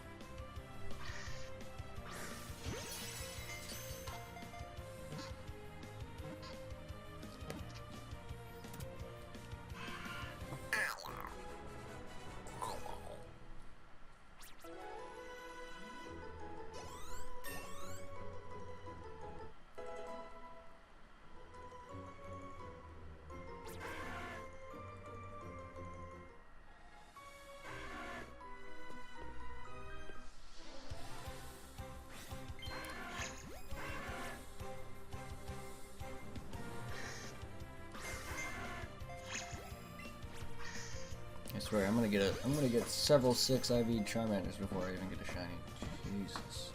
I swear, I'm gonna get several 6 IV Charmanders before I even get a shiny. Jesus.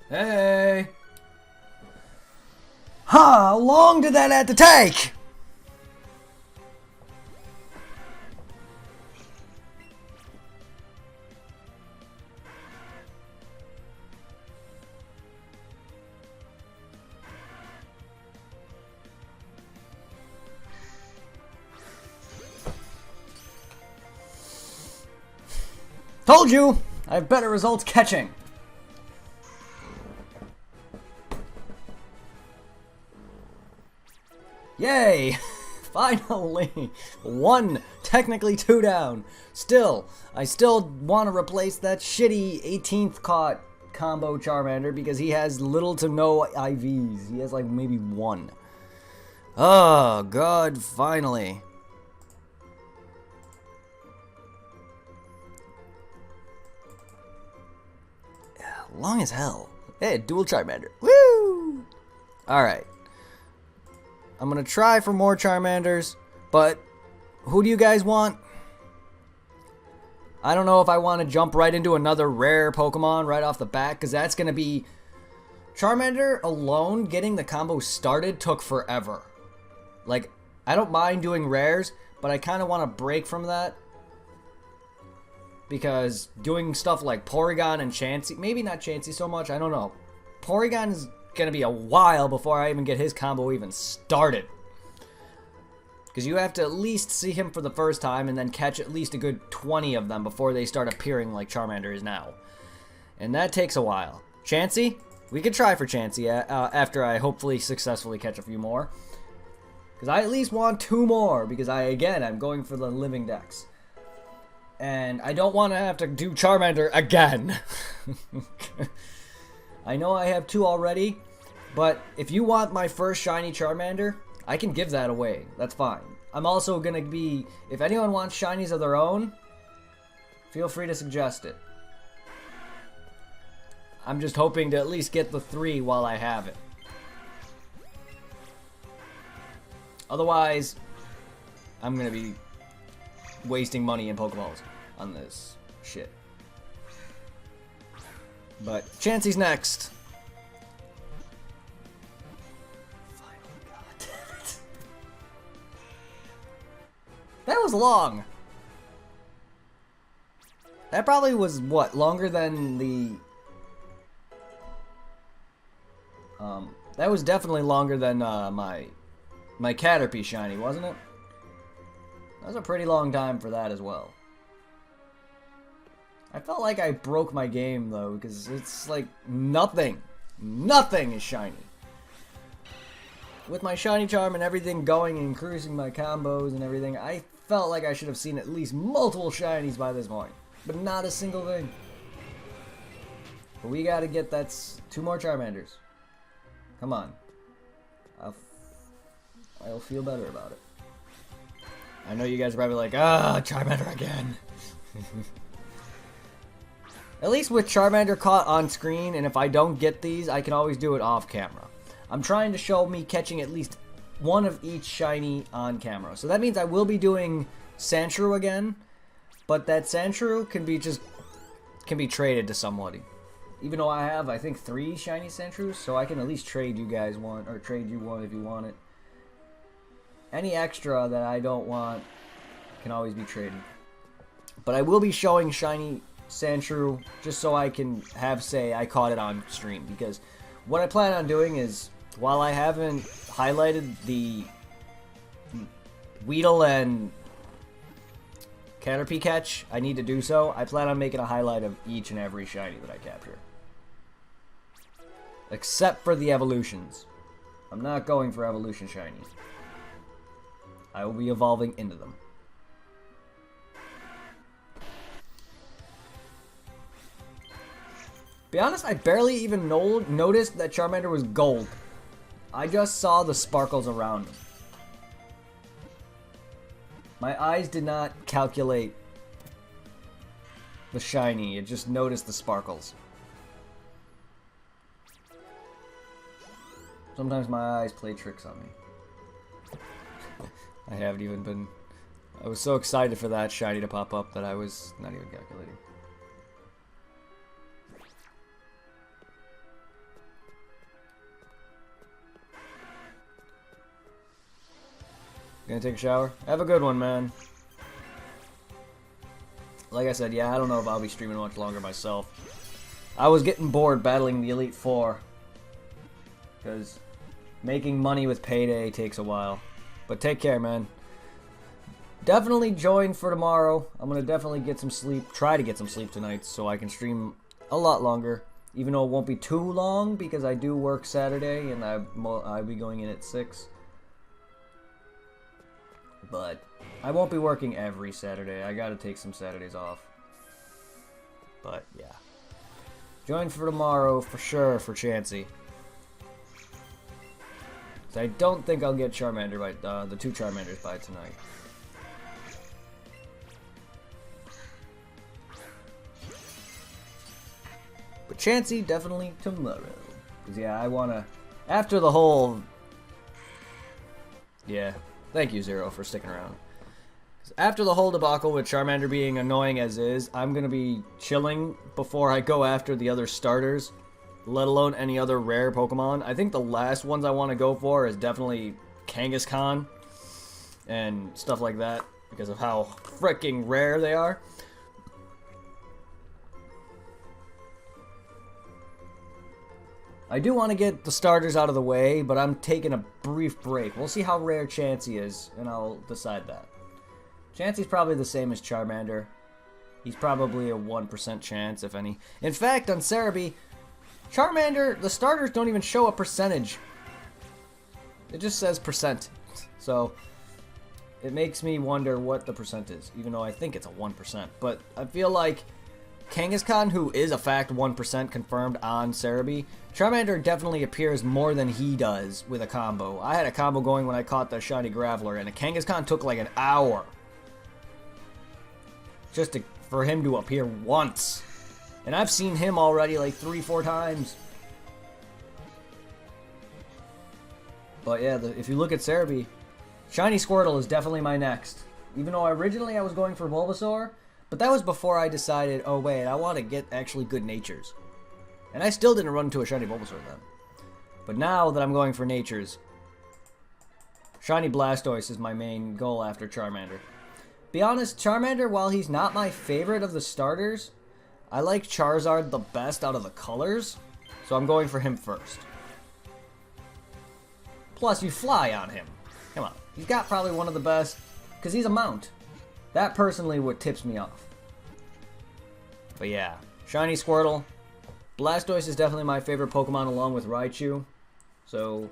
Hey! How long did that have to take? Told you! I have better results catching. Yay! Finally! 1, technically 2 down. Still, I still want to replace that shitty 18th caught combo Charmander because he has little to no IVs. He has like maybe 1. Oh, God, finally. Long as hell. Hey, dual Charmander. Woo! Alright. I'm gonna try for more Charmanders, but who do you guys want? I don't know if I want to jump right into another rare Pokemon right off the bat, because that's gonna be... Charmander alone, getting the combo started took forever. Like, I don't mind doing rares, but I kind of want to break from that. Because doing stuff like Porygon and Chansey, maybe not Chansey so much, I don't know. Porygon is gonna be a while before I even get his combo even started. Because you have to at least see him for the first time and then catch at least a good 20 of them before they start appearing like Charmander is now. And that takes a while. Chansey? We could try for Chansey after I hopefully successfully catch a few more. Because I at least want 2 more, because I'm going for the living dex. And I don't want to have to do Charmander again. I know I have 2 already, but if you want my first shiny Charmander, I can give that away. That's fine. I'm also going to be... If anyone wants shinies of their own, feel free to suggest it. I'm just hoping to at least get the 3 while I have it. Otherwise, I'm going to be wasting money in Pokeballs on this shit. But Chansey's next. Finally, god damn it. That was long. That probably was, what, longer than the... that was definitely longer than my Caterpie shiny, wasn't it? That was a pretty long time for that as well. I felt like I broke my game, though, because it's like nothing is shiny. With my shiny charm and everything going and increasing my combos and everything, I felt like I should have seen at least multiple shinies by this point. But not a single thing. But we gotta get that 2 more Charmanders. Come on. I'll feel better about it. I know you guys are probably like, Charmander again. At least with Charmander caught on screen, and if I don't get these, I can always do it off camera. I'm trying to show me catching at least 1 of each shiny on camera. So that means I will be doing Sandshrew again, but that Sandshrew can be traded to somebody. Even though I have, I think, 3 shiny Sandshrews, so I can at least trade you guys one, or trade you one if you want it. any extra that I don't want can always be traded. But I will be showing shiny Sandshrew just so I can say I caught it on stream. Because what I plan on doing is, while I haven't highlighted the Weedle and Caterpie catch, I need to do so. I plan on making a highlight of each and every shiny that I capture. Except for the evolutions. I'm not going for evolution shinies. I will be evolving into them. Be honest, I barely even noticed that Charmander was gold. I just saw the sparkles around him. My eyes did not calculate the shiny, it just noticed the sparkles. Sometimes my eyes play tricks on me. I haven't even been... I was so excited for that shiny to pop up that I was not even calculating. Gonna take a shower? Have a good one, man. Like I said, yeah, I don't know if I'll be streaming much longer myself. I was getting bored battling the Elite Four. Because making money with payday takes a while. But take care, man. Definitely join for tomorrow. I'm gonna definitely get some sleep. Try to get some sleep tonight so I can stream a lot longer. Even though it won't be too long because I do work Saturday and I'll be going in at 6. But I won't be working every Saturday. I gotta take some Saturdays off. But yeah. Join for tomorrow for sure for Chansey. I don't think I'll get Charmander by the 2 Charmanders by tonight. But Chansey definitely tomorrow. Cause yeah, I wanna after the whole yeah. Thank you, Zero, for sticking around. After the whole debacle with Charmander being annoying as is, I'm going to be chilling before I go after the other starters, let alone any other rare Pokemon. I think the last ones I want to go for is definitely Kangaskhan and stuff like that, because of how freaking rare they are. I do want to get the starters out of the way, but I'm taking a brief break. We'll see how rare Chansey is, and I'll decide that. Chansey's probably the same as Charmander. He's probably a 1% chance, if any. In fact, on Cerebi, Charmander, the starters don't even show a percentage. It just says percent. So, it makes me wonder what the percent is, even though I think it's a 1%. But I feel like Kangaskhan, who is a fact 1% confirmed on Cerebi, Charmander definitely appears more than he does with a combo. I had a combo going when I caught the shiny Graveler, and a Kangaskhan took like an hour just for him to appear once. And I've seen him already like 3-4 times. But yeah, if you look at Cerebi, shiny Squirtle is definitely my next. Even though originally I was going for Bulbasaur, but that was before I decided, oh wait, I want to get actually good natures. And I still didn't run into a shiny Bulbasaur then. But now that I'm going for natures, shiny Blastoise is my main goal after Charmander. Be honest, Charmander, while he's not my favorite of the starters, I like Charizard the best out of the colors, so I'm going for him first. Plus, you fly on him. Come on, he's got probably one of the best, because he's a mount. That personally what tips me off. But yeah, shiny Squirtle. Blastoise is definitely my favorite Pokemon along with Raichu. So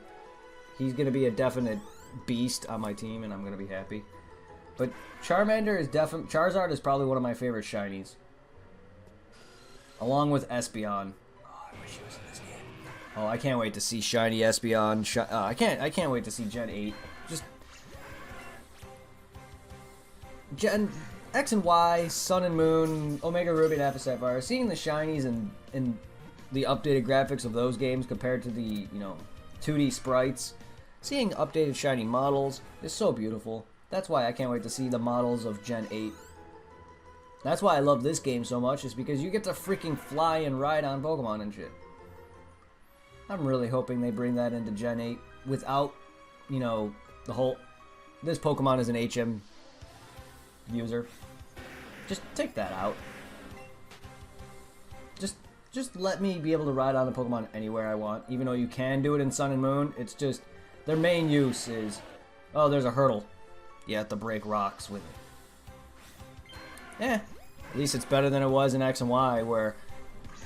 he's going to be a definite beast on my team and I'm going to be happy. But Charmander is definitely... Charizard is probably one of my favorite shinies. Along with Espeon. Oh, I wish he was in this game. Oh, I can't wait to see shiny Espeon. I can't wait to see Gen 8. Just... Gen... X and Y, Sun and Moon, Omega Ruby and Alpha Sapphire. Seeing the shinies and the updated graphics of those games compared to the, 2D sprites. Seeing updated shiny models is so beautiful. That's why I can't wait to see the models of Gen 8. That's why I love this game so much, is because you get to freaking fly and ride on Pokemon and shit. I'm really hoping they bring that into Gen 8 without, the whole this Pokemon is an HM user. Just take that out. Just let me be able to ride on the Pokemon anywhere I want. Even though you can do it in Sun and Moon, it's just their main use is, oh, there's a hurdle. You have to break rocks with it. At least it's better than it was in X and Y, where,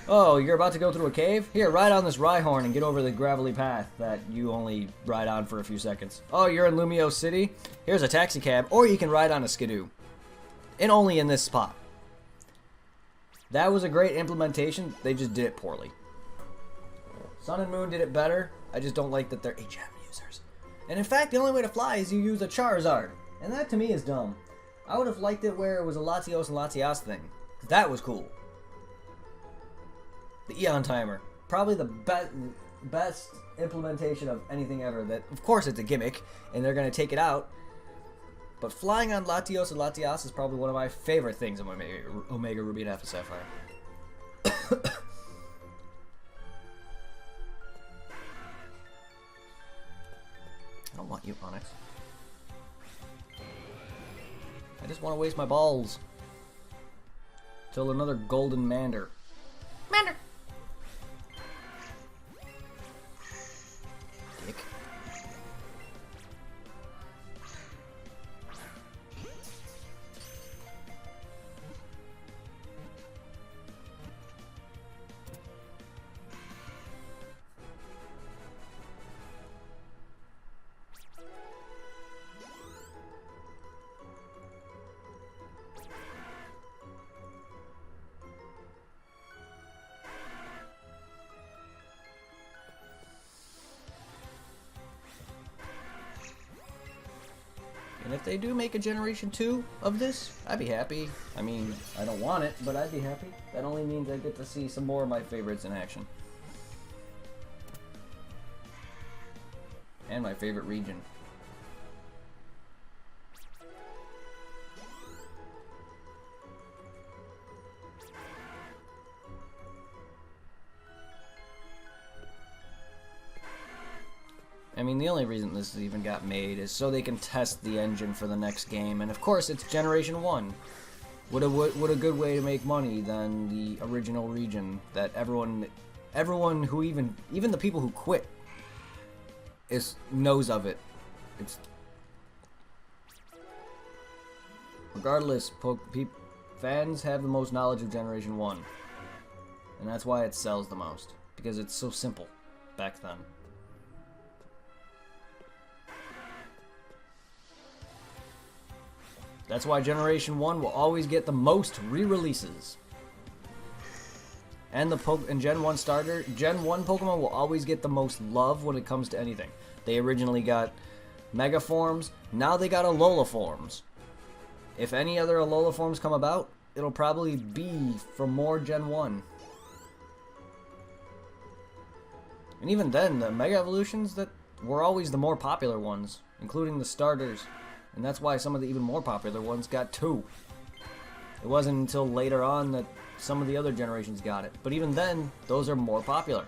oh, you're about to go through a cave? Here, ride on this Rhyhorn and get over the gravelly path that you only ride on for a few seconds. Oh, you're in Lumio City? Here's a taxi cab, or you can ride on a Skidoo. And only in this spot. That was a great implementation, they just did it poorly. Sun and Moon did it better, I just don't like that they're HM users. And in fact, the only way to fly is you use a Charizard. And that to me is dumb. I would have liked it where it was a Latios and Latias thing. That was cool. The Eon Timer. Probably the best implementation of anything ever. That, of course, it's a gimmick, and they're going to take it out. But flying on Latios and Latias is probably one of my favorite things in Omega Ruby and Alpha Sapphire. I don't want you, Onyx. I just want to waste my balls. Till another golden Mander. Mander! Dick. And if they do make a Generation 2 of this, I'd be happy. I mean, I don't want it, but I'd be happy. That only means I get to see some more of my favorites in action. And my favorite region. I mean, the only reason this even got made is so they can test the engine for the next game, and of course it's Generation 1. What a good way to make money than the original region that everyone who even the people who quit knows of it. It's regardless, fans have the most knowledge of Generation 1, and that's why it sells the most, because it's so simple back then. That's why Generation 1 will always get the most re-releases. And Gen 1 starter, Gen 1 Pokemon will always get the most love when it comes to anything. They originally got Mega Forms, now they got Alola Forms. If any other Alola Forms come about, it'll probably be from more Gen 1. And even then, the Mega Evolutions that were always the more popular ones, including the starters. And that's why some of the even more popular ones got 2. It wasn't until later on that some of the other generations got it. But even then, those are more popular.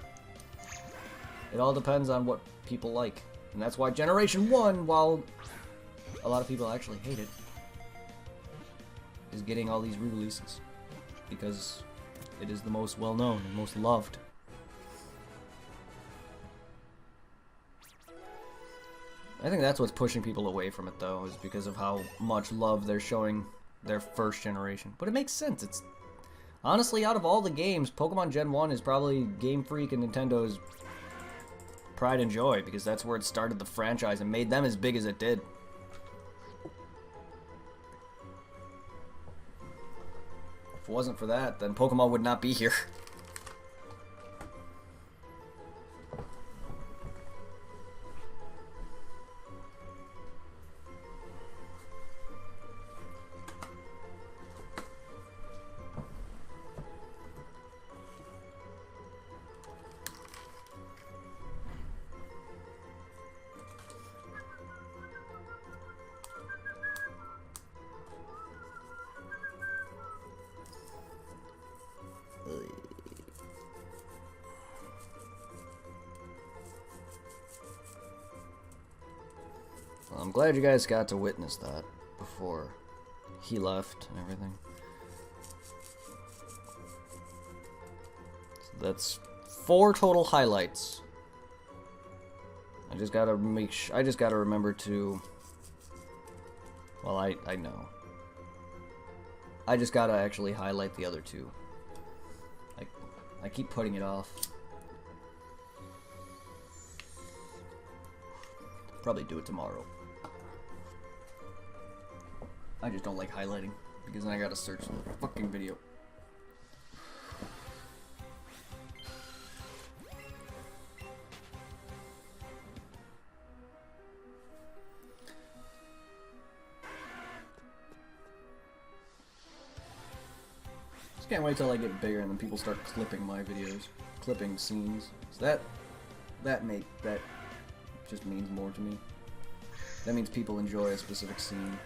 It all depends on what people like. And that's why Generation 1, while a lot of people actually hate it, is getting all these re-releases. Because it is the most well-known and most loved. I think that's what's pushing people away from it, though, is because of how much love they're showing their first generation. But it makes sense. It's honestly, out of all the games, Pokemon Gen 1 is probably Game Freak and Nintendo's pride and joy, because that's where it started the franchise and made them as big as it did. If it wasn't for that, then Pokemon would not be here. glad you guys got to witness that before he left and everything. So that's 4 total highlights. I just gotta I just gotta remember to. Well, I know. I just gotta actually highlight the other 2. I keep putting it off. Probably do it tomorrow. I just don't like highlighting because then I gotta search the fucking video. Just can't wait till I get bigger and then people start clipping my videos, clipping scenes. So that just means more to me. That means people enjoy a specific scene.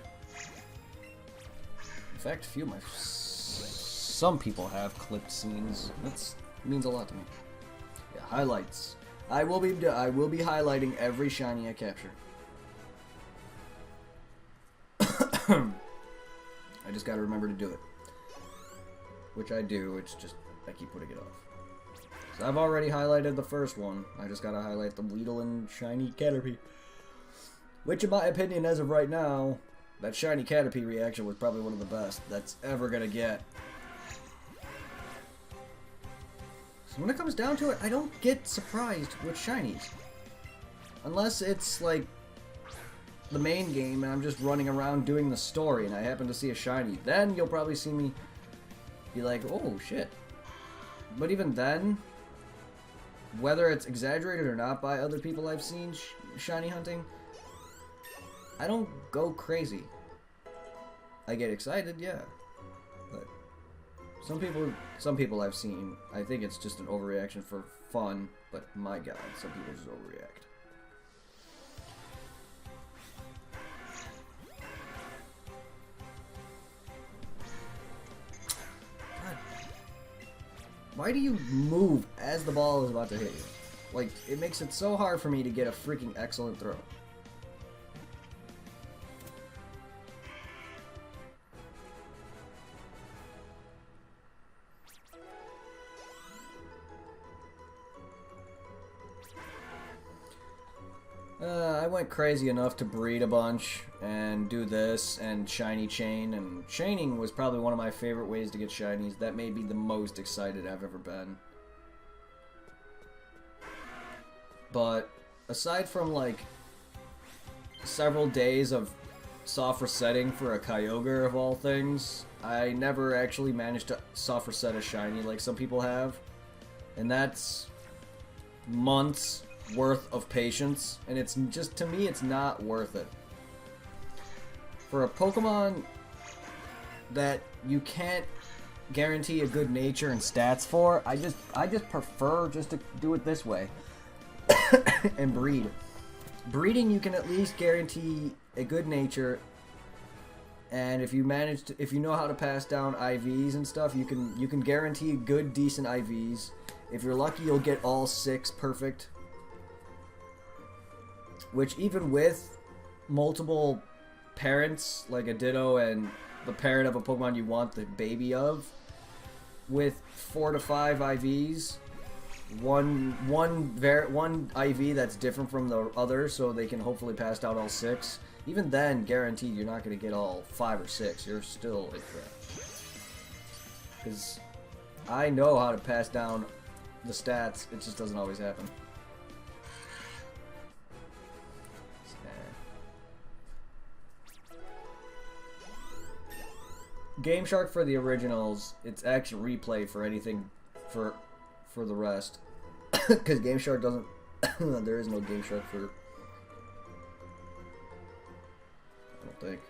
In fact, some people have clipped scenes. That means a lot to me. Yeah, highlights. I will be highlighting every shiny I capture. I just gotta remember to do it. Which I do, it's just I keep putting it off. So I've already highlighted the first one. I just gotta highlight the Weedle and shiny Caterpie. Which in my opinion, as of right now, that shiny Caterpie reaction was probably one of the best that's ever gonna get. So when it comes down to it, I don't get surprised with shinies. Unless it's like the main game and I'm just running around doing the story and I happen to see a shiny. Then you'll probably see me be like, oh shit. But even then, whether it's exaggerated or not by other people I've seen shiny hunting, I don't go crazy. I get excited, yeah. But some people I've seen, I think it's just an overreaction for fun, but my god, some people just overreact. God. Why do you move as the ball is about to hit you? Like, it makes it so hard for me to get a freaking excellent throw. I went crazy enough to breed a bunch and do this and shiny chain, and chaining was probably one of my favorite ways to get shinies. That may be the most excited I've ever been. But aside from like several days of soft resetting for a Kyogre of all things, I never actually managed to soft reset a shiny like some people have, and that's months worth of patience, and it's just, to me, it's not worth it. For a Pokemon that you can't guarantee a good nature and stats for, I just prefer just to do it this way and breed. Breeding, you can at least guarantee a good nature, and if you know how to pass down IVs and stuff, you can guarantee good, decent IVs. If you're lucky, you'll get all 6 perfect. Which, even with multiple parents, like a Ditto and the parent of a Pokemon you want the baby of, with 4 to 5 IVs, one IV that's different from the other, so they can hopefully pass down all 6. Even then, guaranteed you're not going to get all 5 or 6. You're still a threat. Because I know how to pass down the stats, it just doesn't always happen. Game Shark for the originals, it's action replay for anything for the rest. Because Game Shark doesn't... there is no Game Shark for... I don't think.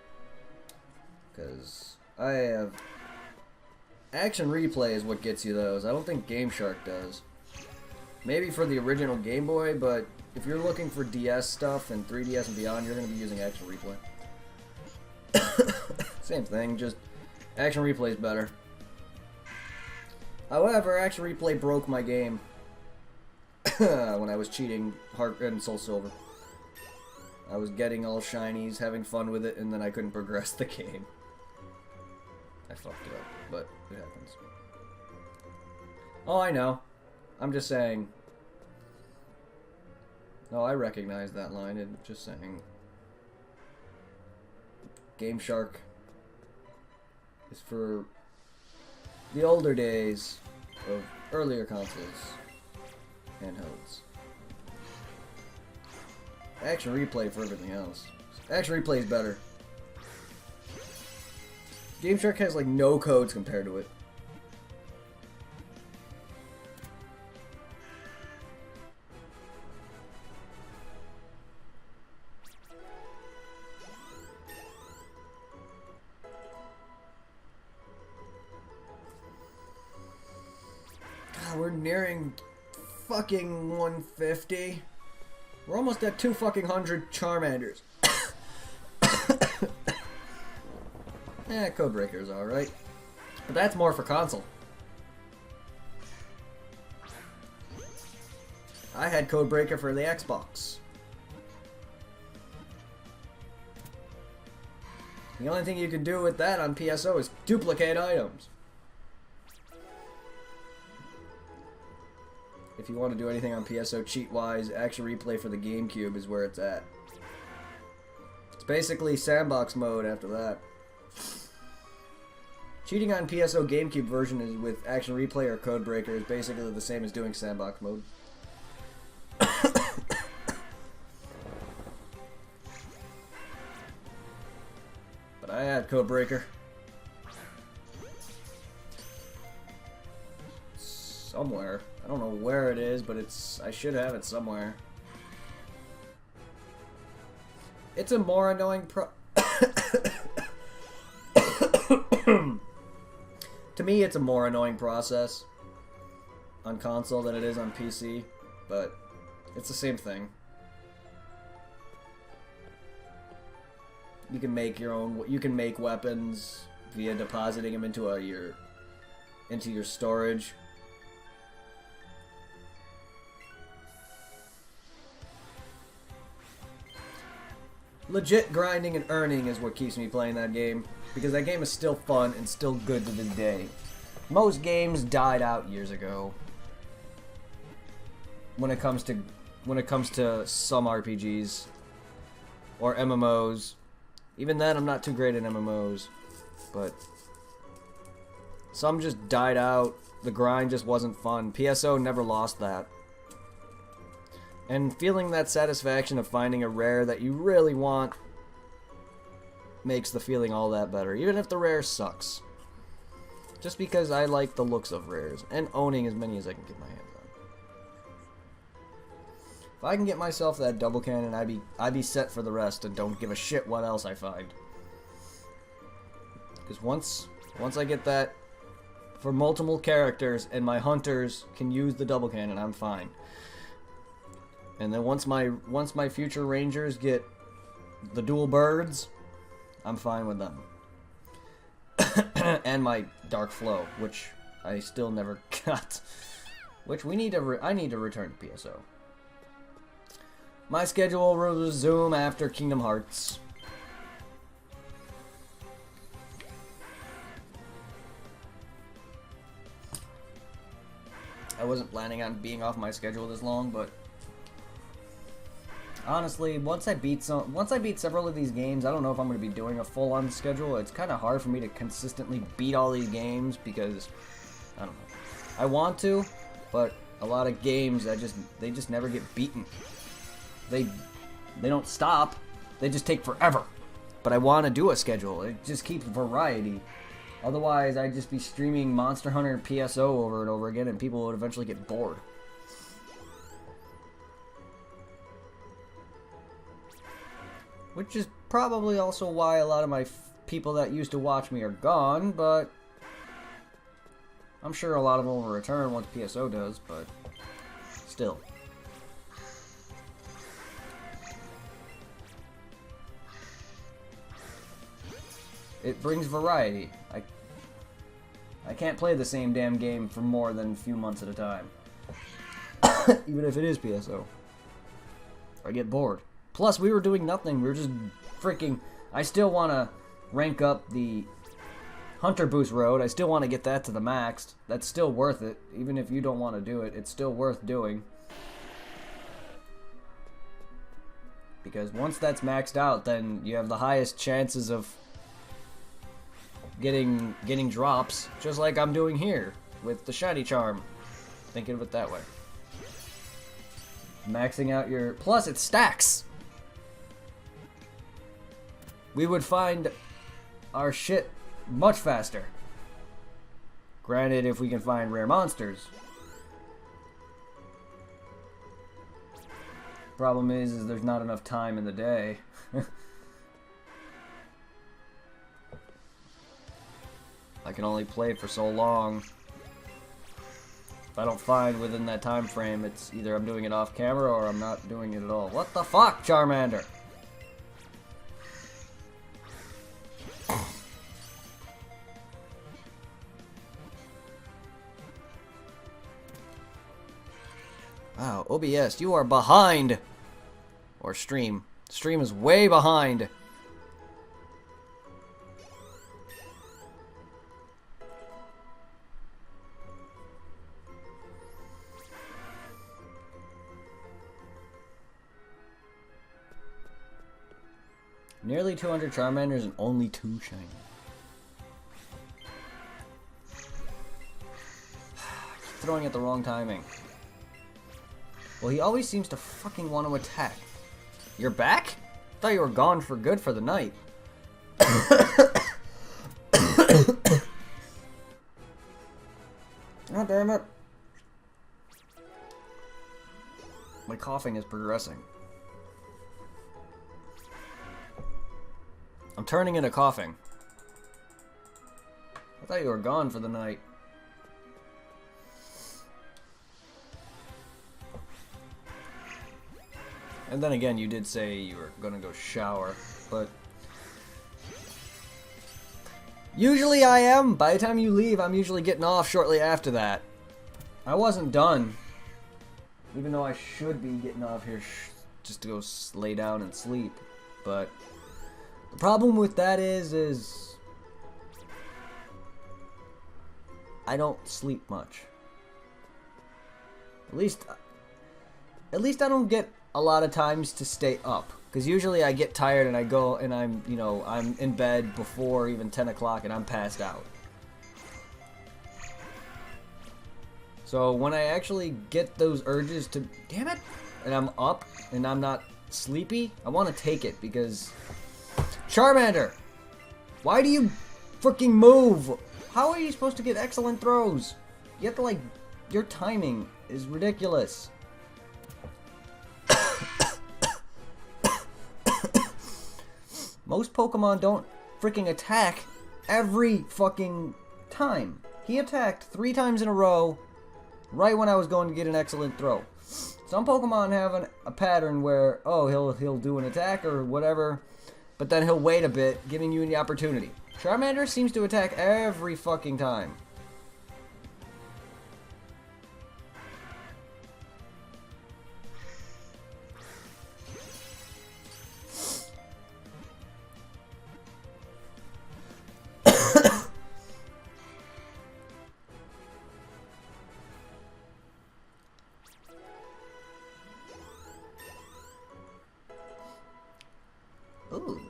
Because I have... Action replay is what gets you those. I don't think Game Shark does. Maybe for the original Game Boy, but if you're looking for DS stuff and 3DS and beyond, you're going to be using action replay. Same thing, just... Action replay is better. However, Action Replay broke my game when I was cheating Heart and Soul Silver. I was getting all shinies, having fun with it, and then I couldn't progress the game. I fucked it up, but it happens. Oh, I know. I'm just saying. No, I recognize that line. It's just saying. Game Shark is for the older days of earlier consoles, handhelds. Action replay for everything else. Action replay is better. Game Shark has like no codes compared to it. God, we're nearing fucking 150. We're almost at 200 Charmanders. Codebreaker's alright. But that's more for console. I had Codebreaker for the Xbox. The only thing you can do with that on PSO is duplicate items. If you want to do anything on PSO cheat-wise, Action Replay for the GameCube is where it's at. It's basically sandbox mode after that. Cheating on PSO GameCube version is with Action Replay or Codebreaker is basically the same as doing sandbox mode. But I had Codebreaker. Somewhere. I don't know where it is, but I should have it somewhere. It's a more annoying To me, it's a more annoying process on console than it is on PC, but it's the same thing. You can make your own. You can make weapons via depositing them into your storage. Legit grinding and earning is what keeps me playing that game, because that game is still fun and still good to this day. Most games died out years ago when it comes to some RPGs or MMOs. Even then, I'm not too great at MMOs, but some just died out. The grind just wasn't fun. PSO never lost that. And feeling that satisfaction of finding a rare that you really want makes the feeling all that better, even if the rare sucks. Just because I like the looks of rares, and owning as many as I can get my hands on. If I can get myself that double cannon, I'd be set for the rest and don't give a shit what else I find. Because once I get that for multiple characters and my hunters can use the double cannon, I'm fine. And then once my future rangers get the dual birds, I'm fine with them. And my dark flow, which I still never got. Which I need to return to PSO. My schedule will resume after Kingdom Hearts. I wasn't planning on being off my schedule this long, but honestly, once I beat several of these games, I don't know if I'm going to be doing a full-on schedule. It's kind of hard for me to consistently beat all these games because I don't know. I want to, but a lot of games they just never get beaten. They don't stop. They just take forever. But I want to do a schedule. It just keeps variety. Otherwise, I'd just be streaming Monster Hunter and PSO over and over again, and people would eventually get bored. Which is probably also why a lot of my people that used to watch me are gone, but I'm sure a lot of them will return once PSO does, but still. It brings variety. I can't play the same damn game for more than a few months at a time. Even if it is PSO. I get bored. Plus, we were doing nothing. We were just freaking... I still want to rank up the Hunter Boost Road. I still want to get that to the max. That's still worth it. Even if you don't want to do it, it's still worth doing. Because once that's maxed out, then you have the highest chances of getting drops, just like I'm doing here with the Shiny Charm. Thinking of it that way. Maxing out your... Plus, it stacks! We would find our shit much faster. Granted, if we can find rare monsters. Problem is there's not enough time in the day. I can only play for so long. If I don't find within that time frame, it's either I'm doing it off camera or I'm not doing it at all. What the fuck, Charmander? Wow, OBS, you are behind. Or stream. Stream is way behind. Nearly 200 Charmanders and only 2 shiny. Keep throwing at the wrong timing. Well, he always seems to fucking want to attack. You're back? Thought you were gone for good for the night. God damn it. My coughing is progressing. I'm turning into coughing. I thought you were gone for the night. And then again, you did say you were gonna go shower, but... Usually I am. By the time you leave, I'm usually getting off shortly after that. I wasn't done. Even though I should be getting off here just to go lay down and sleep. But the problem with that is I don't sleep much. At least I don't get a lot of times to stay up, because usually I get tired and I go and I'm in bed before even 10 o'clock and I'm passed out. So when I actually get those urges to, damn it, and I'm up and I'm not sleepy, I want to take it, because Charmander, why do you freaking move? How are you supposed to get excellent throws? You have to, like, your timing is ridiculous. Most Pokemon don't freaking attack every fucking time. He attacked 3 times in a row right when I was going to get an excellent throw. Some Pokemon have a pattern where, oh, he'll do an attack or whatever, but then he'll wait a bit, giving you the opportunity. Charmander seems to attack every fucking time. Ooh.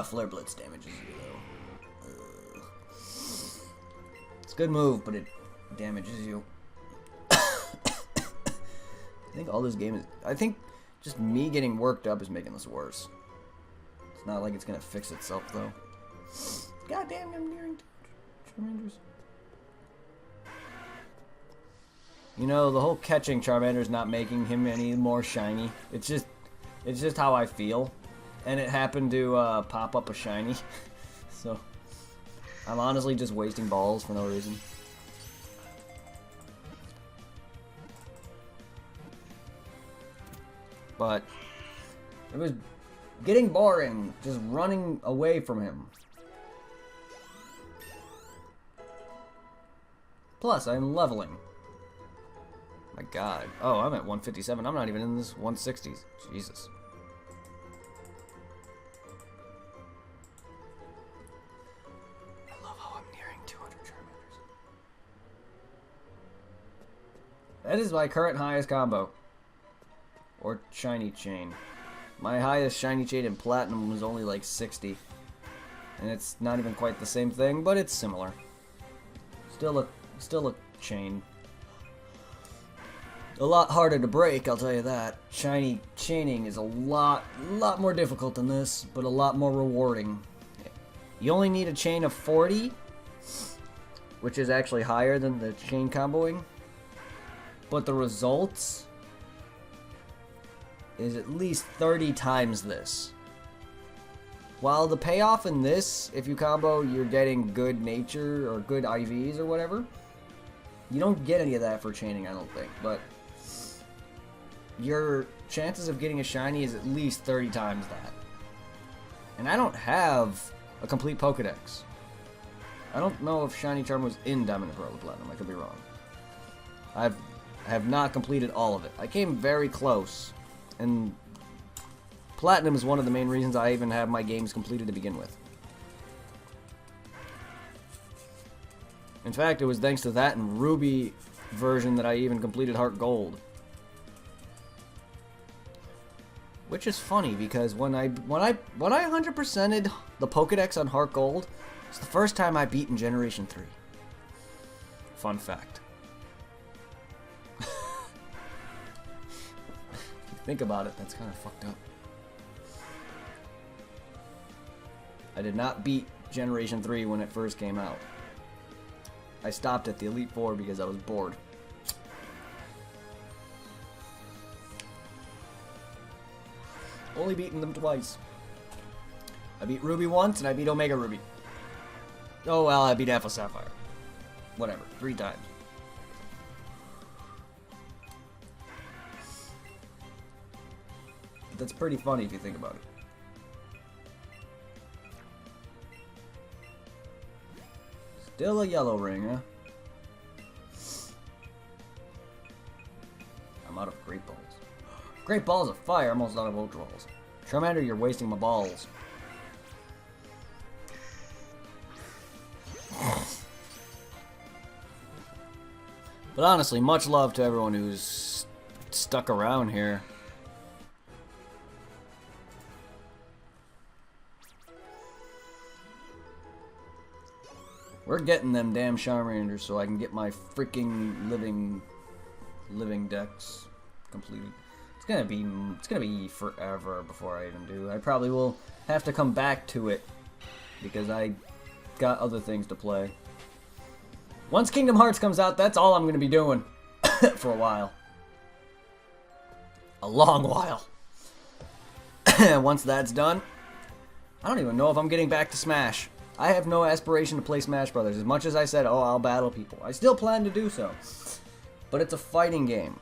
Flare Blitz damages you, though. It's a good move, but it damages you. I think all this game is... I think just me getting worked up is making this worse. It's not like it's gonna fix itself, though. God damn, I'm nearing Charmanders. You know, the whole catching Charmander's not making him any more shiny. It's just how I feel. And it happened to pop up a shiny. So, I'm honestly just wasting balls for no reason. But, it was getting boring just running away from him. Plus, I'm leveling. My god. Oh, I'm at 157. I'm not even in this 160s. Jesus. I love how I'm nearing 200 Charmanders. That is my current highest combo. Or shiny chain. My highest shiny chain in platinum was only like 60. And it's not even quite the same thing, but it's similar. Still a chain. A lot harder to break, I'll tell you that. Shiny chaining is a lot more difficult than this, but a lot more rewarding. You only need a chain of 40, which is actually higher than the chain comboing. But the results is at least 30 times this. While the payoff in this, if you combo, you're getting good nature or good IVs or whatever. You don't get any of that for chaining, I don't think, but your chances of getting a shiny is at least 30 times that. And I don't have a complete Pokedex. I don't know if Shiny Charm was in Diamond and Pearl Platinum, I could be wrong. I have not completed all of it. I came very close, and Platinum is one of the main reasons I even have my games completed to begin with. In fact, it was thanks to that and Ruby version that I even completed Heart Gold. Which is funny because when I 100%ed the Pokedex on Heart Gold, it's the first time I beat in Generation 3. Fun fact. Think about it, that's kind of fucked up. I did not beat Generation 3 when it first came out. I stopped at the Elite Four because I was bored. Only beaten them twice. I beat Ruby once and I beat Omega Ruby. Oh well, I beat Alpha Sapphire. Whatever, 3 times. That's pretty funny if you think about it. Still a yellow ring, huh? I'm out of Great Balls. Great Balls of Fire, almost out of Ultra Balls. Charmander, you're wasting my balls. But honestly, much love to everyone who's stuck around here. We're getting them damn Charmanders so I can get my freaking living decks completed. It's gonna be forever before I even do. I probably will have to come back to it because I got other things to play. Once Kingdom Hearts comes out, that's all I'm gonna be doing for a while. A long while. Once that's done, I don't even know if I'm getting back to Smash. I have no aspiration to play Smash Brothers. As much as I said, oh, I'll battle people. I still plan to do so. But it's a fighting game.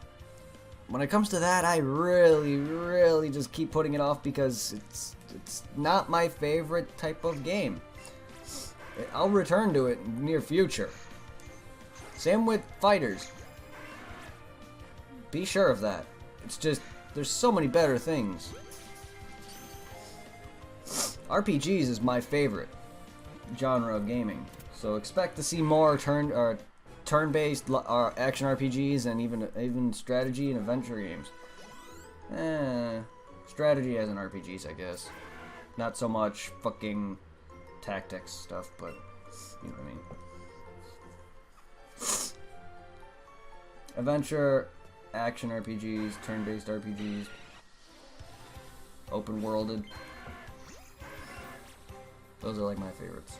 When it comes to that, I really just keep putting it off because it's not my favorite type of game. I'll return to it in the near future. Same with fighters. Be sure of that. It's just, there's so many better things. RPGs is my favorite genre of gaming, so expect to see more turn-based action RPGs and even strategy and adventure games. Strategy as in RPGs, I guess. Not so much fucking tactics stuff, but you know what I mean. Adventure, action RPGs, turn-based RPGs, open-worlded. Those are like my favorites.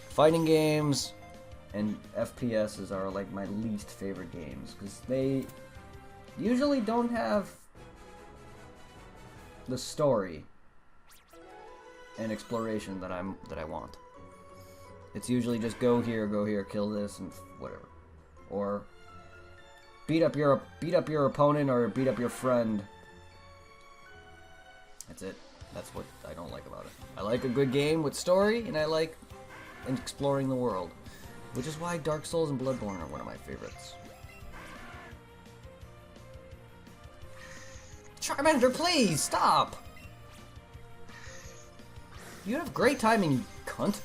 Fighting games and FPSs are like my least favorite games because they usually don't have the story and exploration that I want. It's usually just go here, kill this, and whatever, or beat up your opponent or beat up your friend. That's it. That's what I don't like about it. I like a good game with story, and I like and exploring the world. Which is why Dark Souls and Bloodborne are one of my favorites. Charmander, please, stop! You have great timing, you cunt.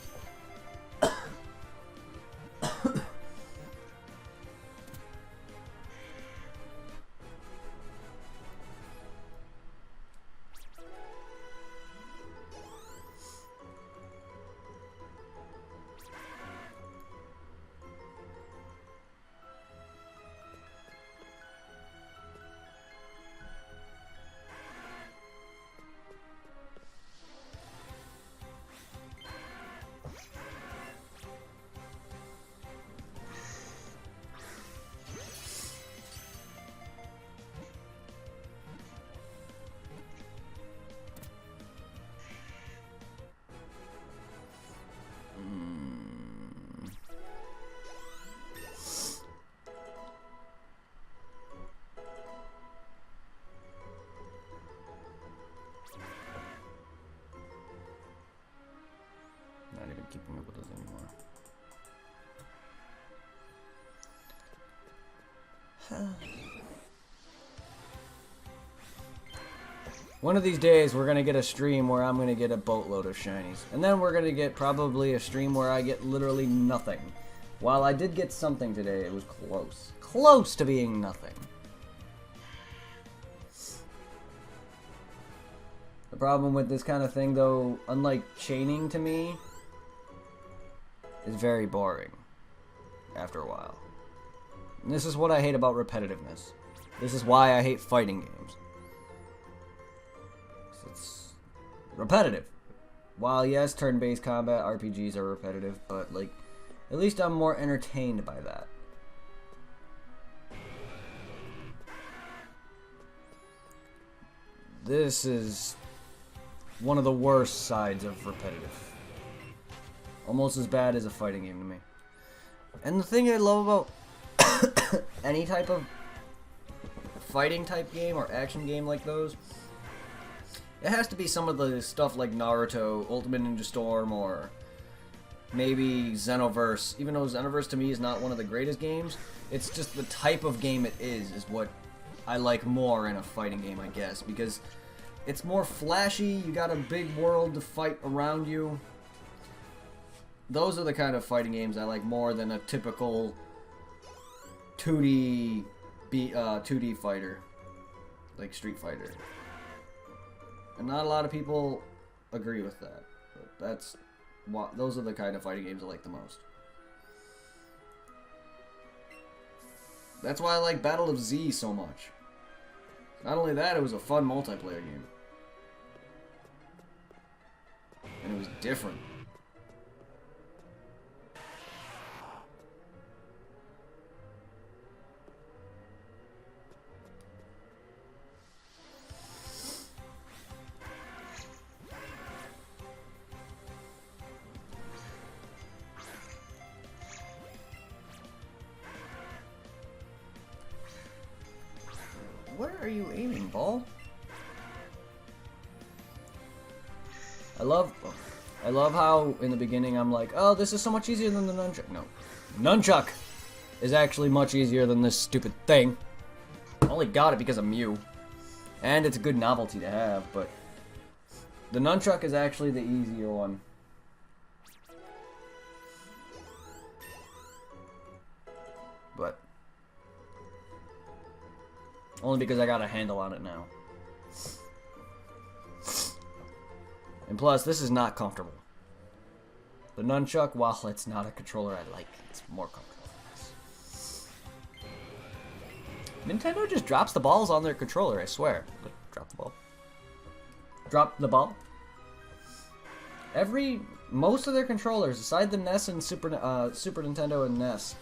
Not even keeping up with us anymore. One of these days, we're gonna get a stream where I'm gonna get a boatload of shinies. And then we're gonna get probably a stream where I get literally nothing. While I did get something today, it was close. Close to being nothing. The problem with this kind of thing, though, unlike chaining to me, is very boring after a while. And this is what I hate about repetitiveness. This is why I hate fighting games. It's repetitive. While yes, turn-based combat RPGs are repetitive, but like, at least I'm more entertained by that. This is one of the worst sides of repetitive. Almost as bad as a fighting game to me. And the thing I love about any type of fighting type game or action game like those, it has to be some of the stuff like Naruto, Ultimate Ninja Storm, or maybe Xenoverse. Even though Xenoverse to me is not one of the greatest games, it's just the type of game it is what I like more in a fighting game, I guess, because it's more flashy, you got a big world to fight around you. Those are the kind of fighting games I like more than a typical 2D fighter, like Street Fighter. And not a lot of people agree with that. But those are the kind of fighting games I like the most. That's why I like Battle of Z so much. Not only that, it was a fun multiplayer game. And it was different. Where are you aiming, ball? I love how in the beginning I'm like, oh, this is so much easier than the nunchuck. No. Nunchuck is actually much easier than this stupid thing. I only got it because of Mew. And it's a good novelty to have, but the nunchuck is actually the easier one. But only because I got a handle on it now. And plus, this is not comfortable. The nunchuck, while it's not a controller I like, it's more comfortable than this. Nintendo just drops the balls on their controller, I swear. Look, drop the ball. Drop the ball. Most of their controllers, aside the NES and Super Nintendo and NES,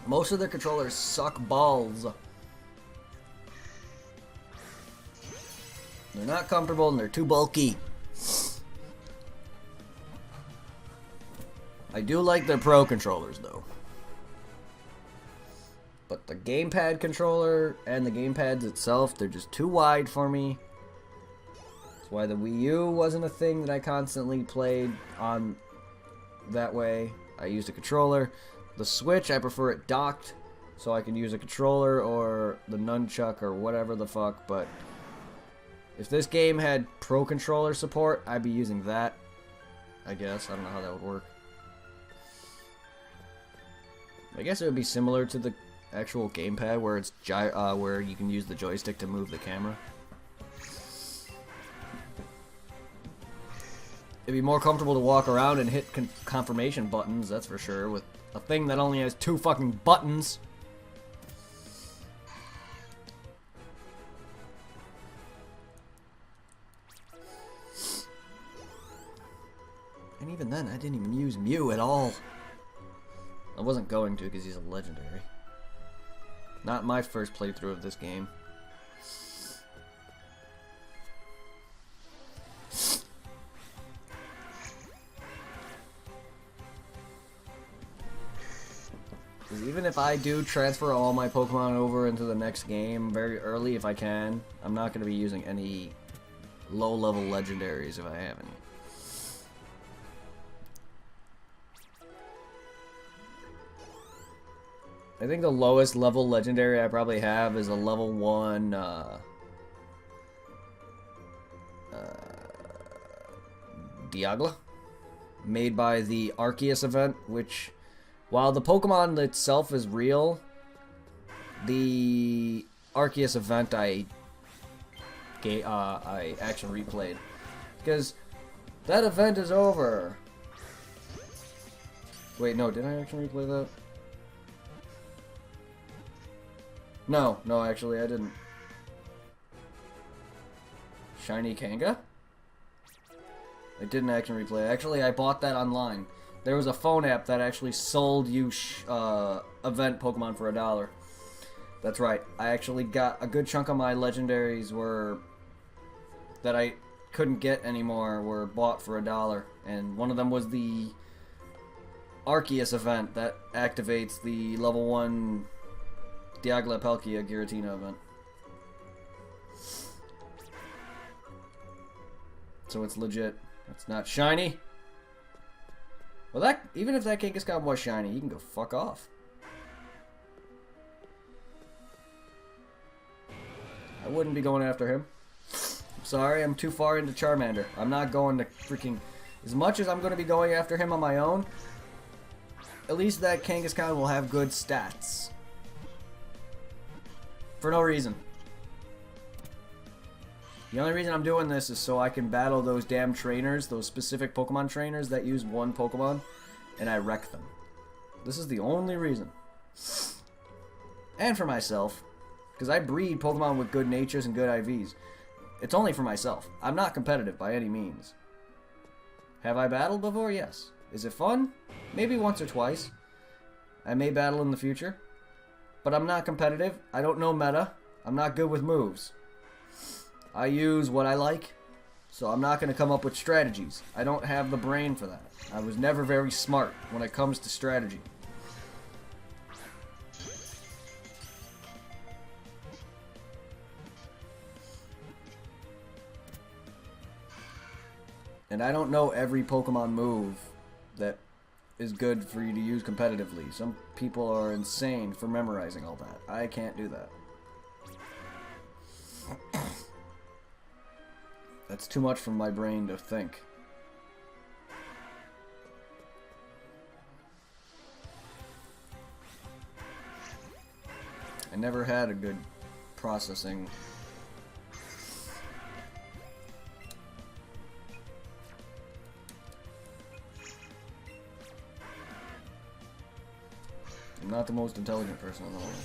most of their controllers suck balls. They're not comfortable and they're too bulky. I do like their Pro controllers though. But the gamepad controller and the gamepads itself, they're just too wide for me. That's why the Wii U wasn't a thing that I constantly played on that way. I used a controller. The Switch, I prefer it docked, so I can use a controller or the nunchuck or whatever the fuck, but if this game had Pro Controller support, I'd be using that, I guess. I don't know how that would work. I guess it would be similar to the actual gamepad where it's where you can use the joystick to move the camera. It'd be more comfortable to walk around and hit confirmation buttons, that's for sure, with a thing that only has 2 fucking buttons. And even then, I didn't even use Mew at all. I wasn't going to because he's a legendary. Not my first playthrough of this game. Even if I do transfer all my Pokemon over into the next game very early if I can, I'm not going to be using any low-level legendaries if I have any. I think the lowest level legendary I probably have is a level 1 Dialga, made by the Arceus event, which, while the Pokemon itself is real, the Arceus event I actually replayed, because that event is over. Wait, no, did I actually replay that? No, actually I didn't. Shiny Kanga? I didn't actually replay. Actually, I bought that online. There was a phone app that actually sold you event Pokemon for $1. That's right. I actually got a good chunk of my legendaries that I couldn't get anymore were bought for $1, and one of them was the Arceus event that activates the level 1 Dialga, Palkia, Giratina event. So it's legit. It's not shiny. Well, even if that Kangaskhan was shiny, you can go fuck off. I wouldn't be going after him. I'm sorry, I'm too far into Charmander. I'm not going to freaking... As much as I'm going to be going after him on my own, at least that Kangaskhan will have good stats. For no reason. The only reason I'm doing this is so I can battle those damn trainers, those specific Pokemon trainers that use one Pokemon, and I wreck them. This is the only reason. And for myself, because I breed Pokemon with good natures and good IVs. It's only for myself. I'm not competitive by any means. Have I battled before? Yes. Is it fun? Maybe once or twice. I may battle in the future. But I'm not competitive. I don't know meta. I'm not good with moves. I use what I like, so I'm not going to come up with strategies. I don't have the brain for that. I was never very smart when it comes to strategy. And I don't know every Pokemon move that is good for you to use competitively. Some people are insane for memorizing all that. I can't do that. That's too much for my brain to think. I never had a good processing. I'm not the most intelligent person in the world.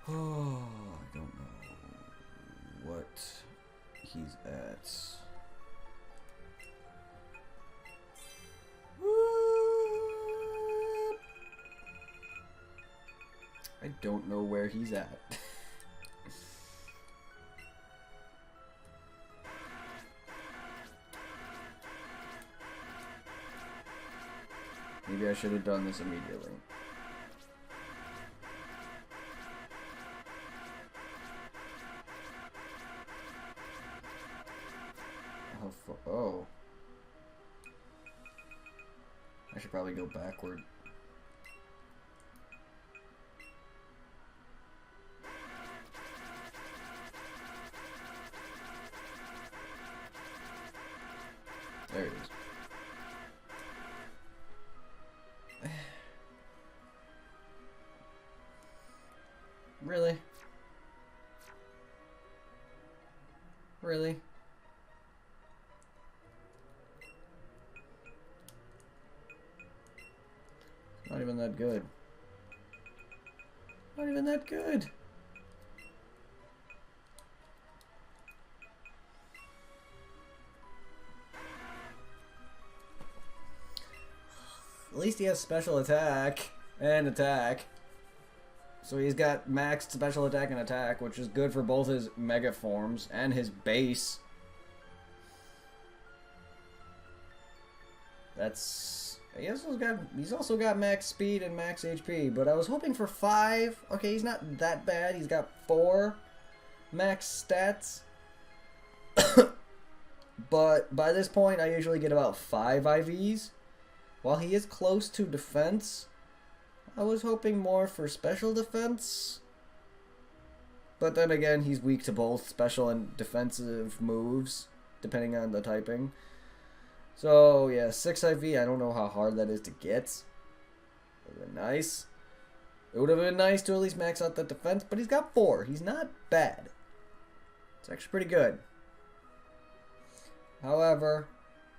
Oh, I don't know what he's at. I don't know where he's at. Maybe I should have done this immediately. Oh. I should probably go backward. There it is. Really? Really? Not even that good. Not even that good. At least he has special attack and attack. So he's got maxed special attack and attack, which is good for both his mega forms and his base. That's... He's also got max speed and max HP, but I was hoping for 5. Okay, he's not that bad. He's got 4 max stats. But by this point, I usually get about 5 IVs. While he is close to defense, I was hoping more for special defense. But then again, he's weak to both special and defensive moves, depending on the typing. So, yeah, 6 IV, I don't know how hard that is to get. Would have been nice. It would have been nice to at least max out the defense, but he's got 4. He's not bad. It's actually pretty good. However,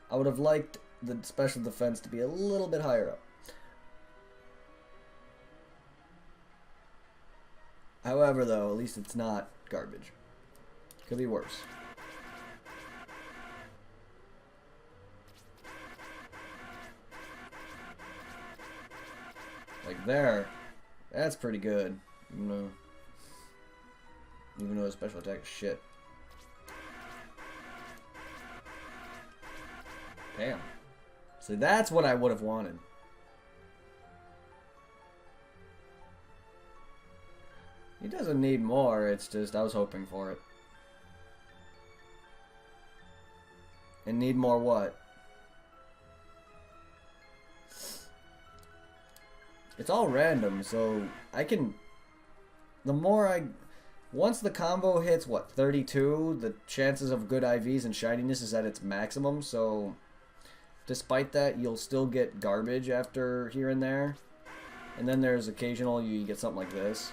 I would have liked the special defense to be a little bit higher up. However, though, at least it's not garbage. Could be worse. Like there. That's pretty good. Even though his special attack is shit. Damn. See, that's what I would have wanted. He doesn't need more, it's just I was hoping for it. And need more what? It's all random, so I can... Once the combo hits, what, 32, the chances of good IVs and shininess is at its maximum, so... Despite that, you'll still get garbage after here and there. And then there's occasional you get something like this.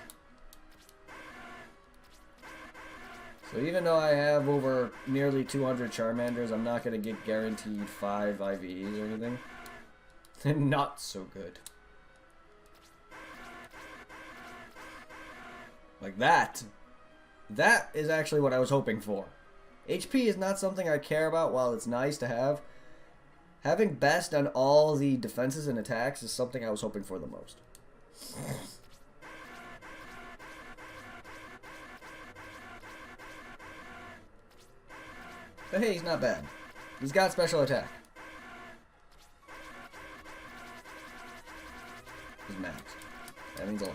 So even though I have over nearly 200 Charmanders, I'm not going to get guaranteed 5 IVs or anything. Not so good. Like that. That is actually what I was hoping for. HP is not something I care about while it's nice to have. Having best on all the defenses and attacks is something I was hoping for the most. But hey, he's not bad. He's got special attack. He's maxed. That means a lot.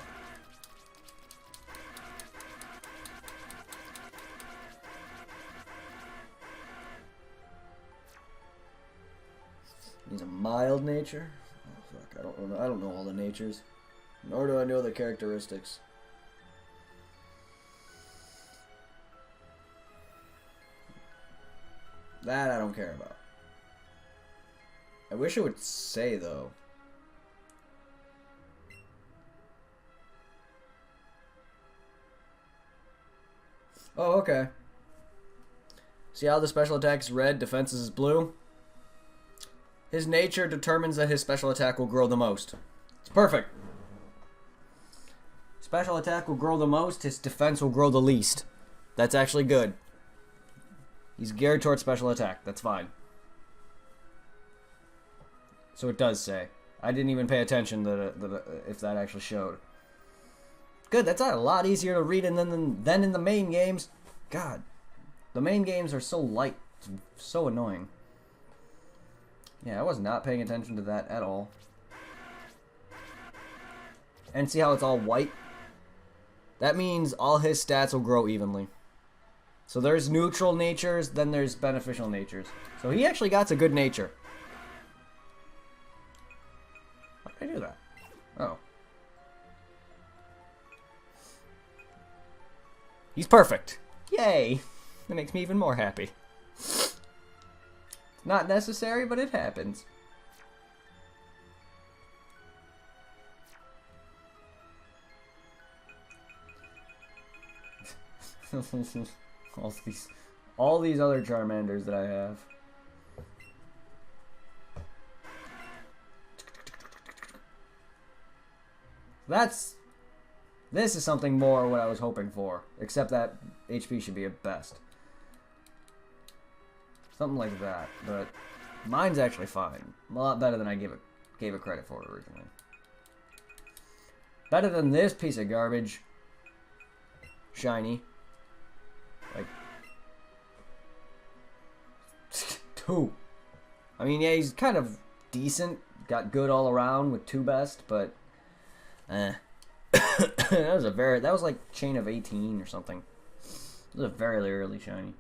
He's a mild nature. Oh fuck, I don't know all the natures. Nor do I know the characteristics. That I don't care about. I wish it would say though. Oh, okay. See how the special attack is red, defenses is blue? His nature determines that his special attack will grow the most. It's perfect. Special attack will grow the most, his defense will grow the least. That's actually good. He's geared towards special attack. That's fine. So it does say. I didn't even pay attention if that actually showed. Good, that's a lot easier to read than in the main games. God, the main games are so light. It's so annoying. Yeah, I was not paying attention to that at all. And see how it's all white? That means all his stats will grow evenly. So there's neutral natures, then there's beneficial natures. So he actually got a good nature. How did I do that? Oh. He's perfect. Yay. That makes me even more happy. It's not necessary, but it happens. all these other Charmanders that I have. This is something more what I was hoping for, except that HP should be at best. Something like that, but mine's actually fine. A lot better than I gave it credit for originally. Better than this piece of garbage. Shiny. Like 2. I mean, yeah, he's kind of decent. Got good all around with 2 best, but that was like chain of 18 or something. It was a very early shiny.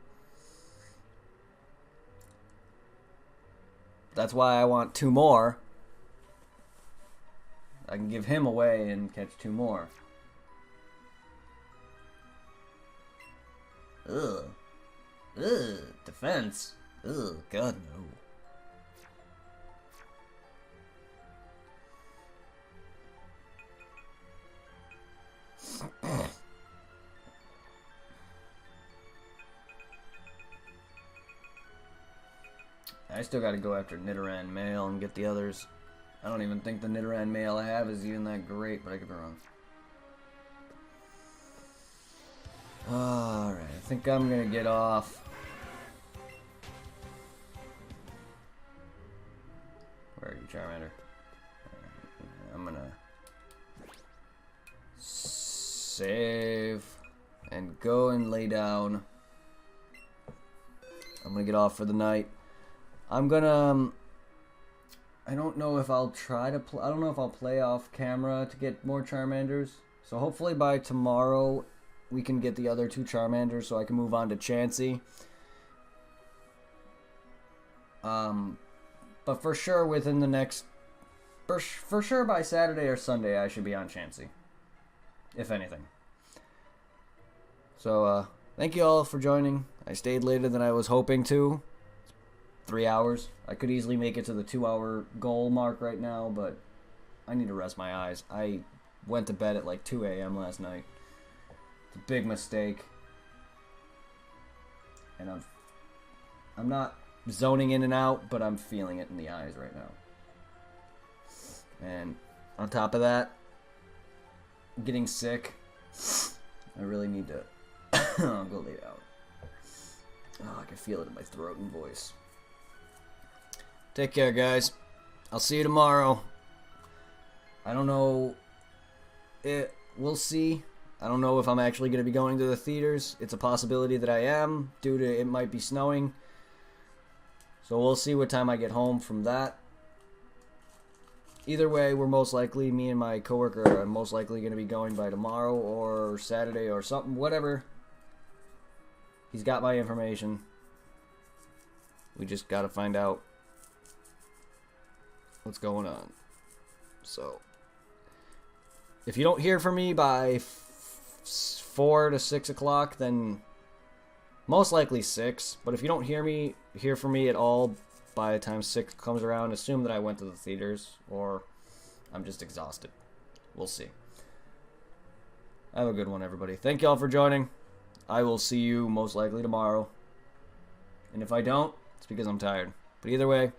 That's why I want 2 more. I can give him away and catch 2 more. Ugh. Ugh. Defense. Ugh. God, no. I still gotta go after Nidoran male and get the others. I don't even think the Nidoran male I have is even that great, but I could be wrong. Alright, I think I'm gonna get off. Where are you, Charmander? I'm gonna save and go and lay down. I'm gonna get off for the night. I'm gonna I don't know if I'll try to I don't know if I'll play off camera to get more Charmanders. So hopefully by tomorrow we can get the other 2 Charmanders so I can move on to Chansey. But for sure within the next for sure by Saturday or Sunday I should be on Chansey. If anything. So thank you all for joining. I stayed later than I was hoping to. 3 hours. I could easily make it to the 2-hour goal mark right now, but I need to rest my eyes. I went to bed at like 2 a.m. last night. It's a big mistake. And I'm not zoning in and out, but I'm feeling it in the eyes right now. And on top of that, I'm getting sick. I really need to go lay down. Oh, I can feel it in my throat and voice. Take care, guys. I'll see you tomorrow. I don't know. We'll see. I don't know if I'm actually going to be going to the theaters. It's a possibility that I am, due to it might be snowing. So we'll see what time I get home from that. Either way, we're most likely, me and my coworker are most likely going to be going by tomorrow or Saturday or something, whatever. He's got my information. We just got to find out what's going on. So if you don't hear from me by 4 to 6 o'clock, then most likely 6. But if you don't hear from me at all by the time 6 comes around, assume that I went to the theaters or I'm just exhausted. We'll see. Have a good one, everybody. Thank you all for joining. I will see you most likely tomorrow. And if I don't, it's because I'm tired. But either way,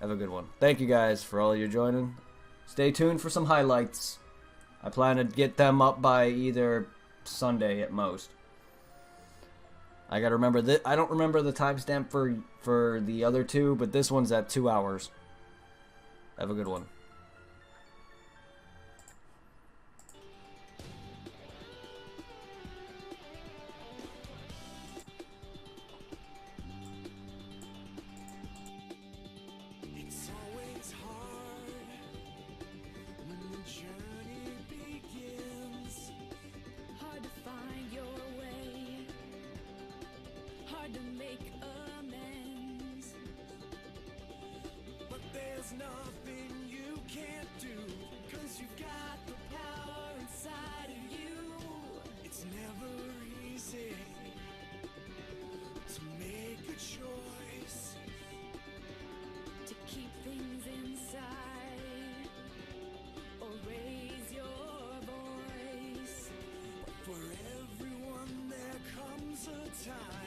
have a good one. Thank you guys for all your joining. Stay tuned for some highlights. I plan to get them up by either Sunday at most. I gotta remember that. I don't remember the timestamp for the other two, but this one's at 2 hours. Have a good one. It's always hard when the journey begins. Hard to find your way, hard to make amends. But there's nothing you can't do, 'cause you've got the power inside of you. It's never easy to make a choice, to keep things inside or raise your voice. But for everyone there comes a time